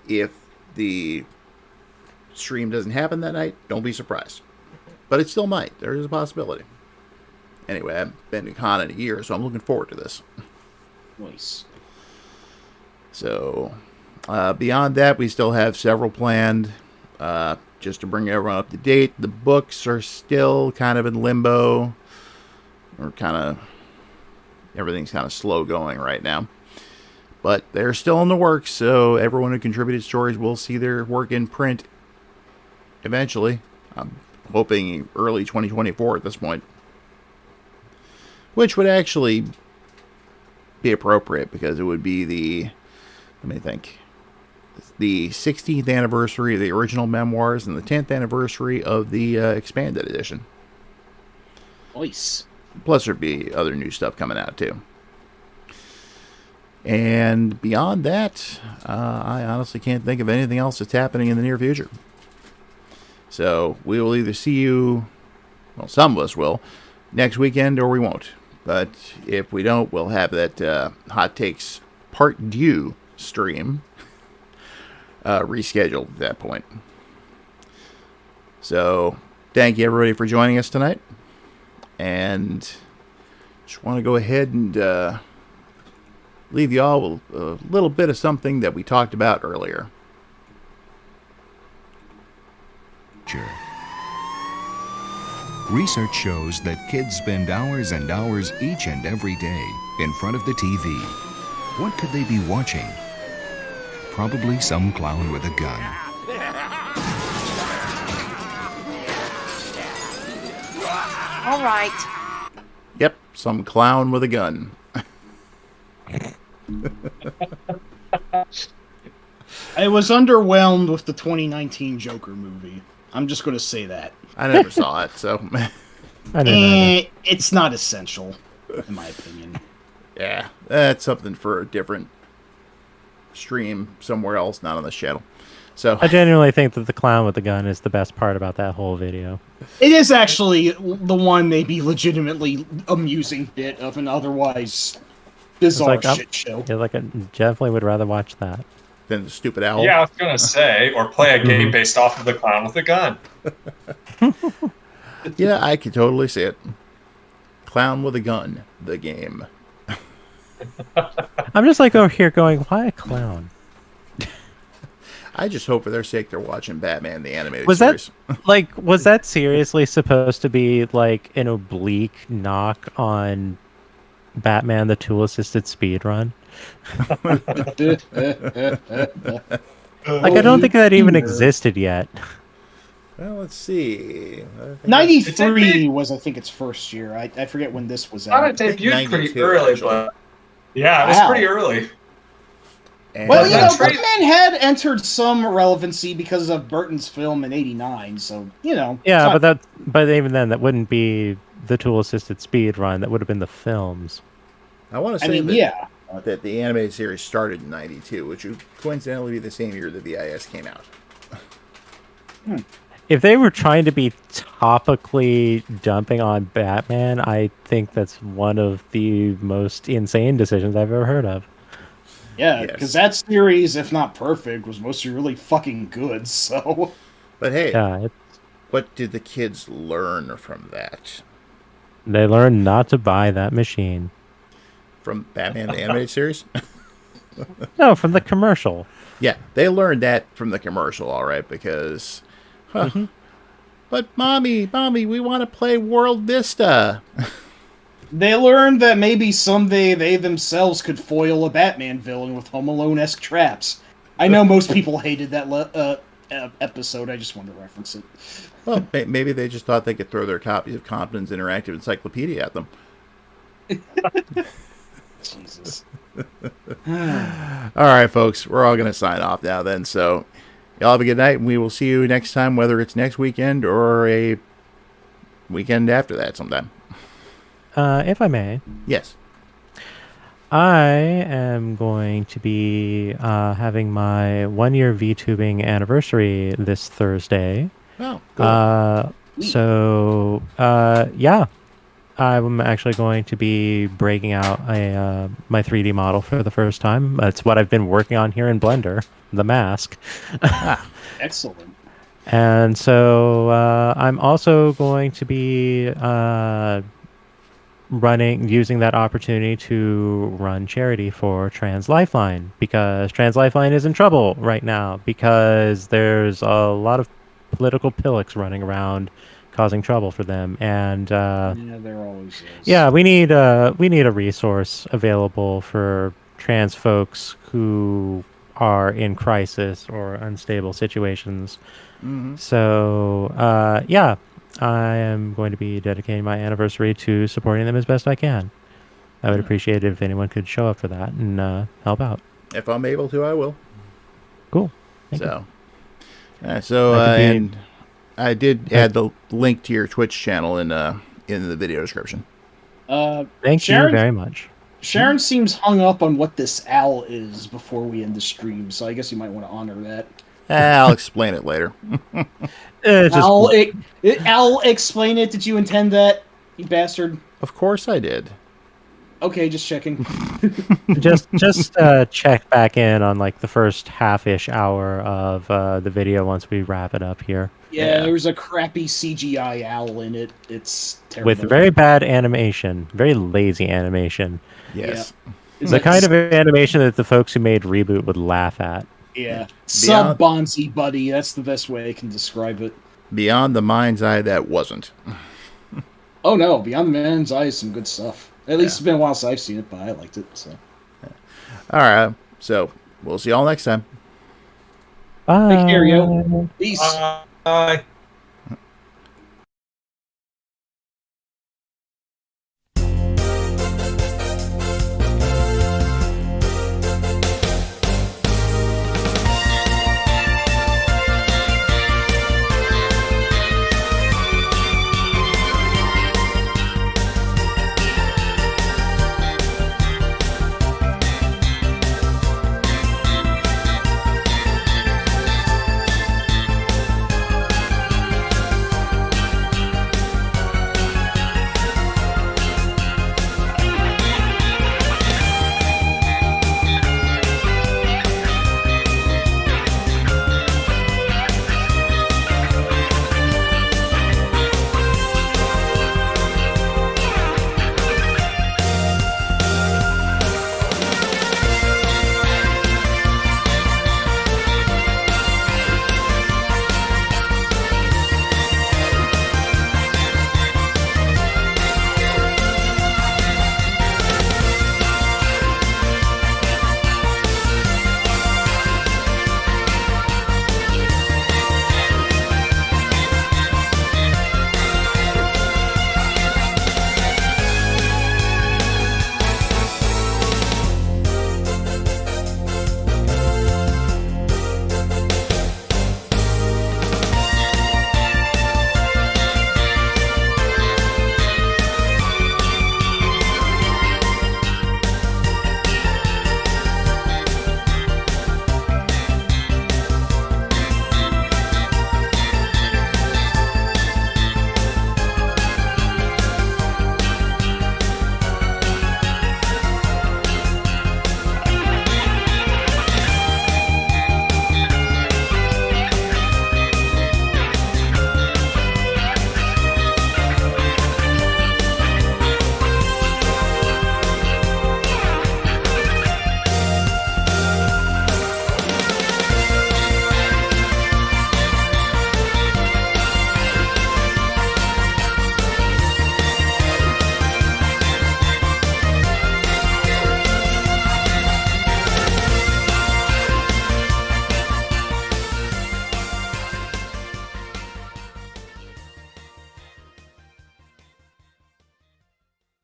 if the stream doesn't happen that night, don't be surprised. But it still might. There is a possibility. Anyway, I haven't been to con in a year, so I'm looking forward to this. Nice. So, beyond that, we still have several planned. Just to bring everyone up to date, the books are still kind of in limbo. Everything's kind of slow going right now. But they're still in the works, so everyone who contributed stories will see their work in print eventually. I'm hoping early 2024 at this point. Which would actually be appropriate because it would be the 16th anniversary of the original memoirs and the 10th anniversary of the expanded edition. Nice. Plus there'd be other new stuff coming out too. And beyond that, I honestly can't think of anything else that's happening in the near future. So we will either see you, well, some of us will, next weekend or we won't. But if we don't, we'll have that Hot Takes Part Due stream rescheduled at that point. So thank you everybody for joining us tonight. And just want to go ahead and leave you all with a little bit of something that we talked about earlier. Sure. Research shows that kids spend hours and hours each and every day in front of the TV. What could they be watching? Probably some clown with a gun. All right. Yep, some clown with a gun. I was underwhelmed with the 2019 Joker movie. I'm just going to say that. I never saw it, so... It's not essential, in my opinion. Yeah, that's something for a different stream somewhere else, not on this channel. So I genuinely think that the clown with the gun is the best part about that whole video. It is actually the one maybe legitimately amusing bit of an otherwise bizarre shit show. Yeah, I definitely would rather watch that than the stupid owl. Yeah, I was gonna say, or play a game based off of the clown with a gun. Yeah, I can totally see it. Clown with a gun, the game. I'm just like over here going, why a clown? I just hope for their sake they're watching Batman the animated Was series. Was that seriously supposed to be like an oblique knock on Batman the Tool Assisted Speedrun? I don't think that even existed yet. Well, let's see. 93 was, I think, its first year. I forget when this was I out. thought it debuted pretty early, but yeah, it was pretty early. Well, Batman had entered some relevancy because of Burton's film in '89, so Yeah, but even then, that wouldn't be the Tool Assisted Speedrun. That would have been the films. I want to say that the animated series started in '92, which would coincidentally be the same year that the IS came out. If they were trying to be topically dumping on Batman, I think that's one of the most insane decisions I've ever heard of. Yeah, because that series, if not perfect, was mostly really fucking good, so... But hey, what did the kids learn from that? They learned not to buy that machine. From Batman the animated series? No, from the commercial. Yeah, they learned that from the commercial, all right, because... But mommy, we want to play World Vista. They learned that maybe someday they themselves could foil a Batman villain with Home Alone-esque traps. I know most people hated that episode, I just wanted to reference it. Well, maybe they just thought they could throw their copies of Compton's Interactive Encyclopedia at them. Jesus. All right, folks, we're all going to sign off now then, so y'all have a good night, and we will see you next time, whether it's next weekend or a weekend after that sometime. If I may. Yes. I am going to be having my 1-year VTubing anniversary this Thursday. Oh, cool. Yeah. I'm actually going to be breaking out my 3D model for the first time. That's what I've been working on here in Blender, the mask. Excellent. And so I'm also going to be using that opportunity to run charity for Trans Lifeline, because Trans Lifeline is in trouble right now because there's a lot of political pillocks running around causing trouble for them, and yeah, there always is. Yeah, we need a resource available for trans folks who are in crisis or unstable situations. So yeah, I am going to be dedicating my anniversary to supporting them as best I can. I would appreciate it if anyone could show up for that and help out. If I'm able to, I will. Cool. And I did add the link to your Twitch channel in the video description. Thank you very much. Sharon seems hung up on what this owl is before we end the stream, so I guess you might want to honor that. I'll explain it later. I'll explain it. Did you intend that, you bastard? Of course I did. Okay, just checking. just check back in on like the first half-ish hour of the video once we wrap it up here. Yeah, there's a crappy CGI owl in it. It's terrible. With very bad animation, very lazy animation. Yes. Yeah. The kind of animation that the folks who made Reboot would laugh at. Yeah. Sub-Bonzi buddy, that's the best way I can describe it. Beyond the mind's eye, that wasn't. Oh no, Beyond the Mind's Eye is some good stuff. At least it's been a while since I've seen it, but I liked it. So. Alright, so we'll see y'all next time. Bye. Take care, yo. Peace. Bye.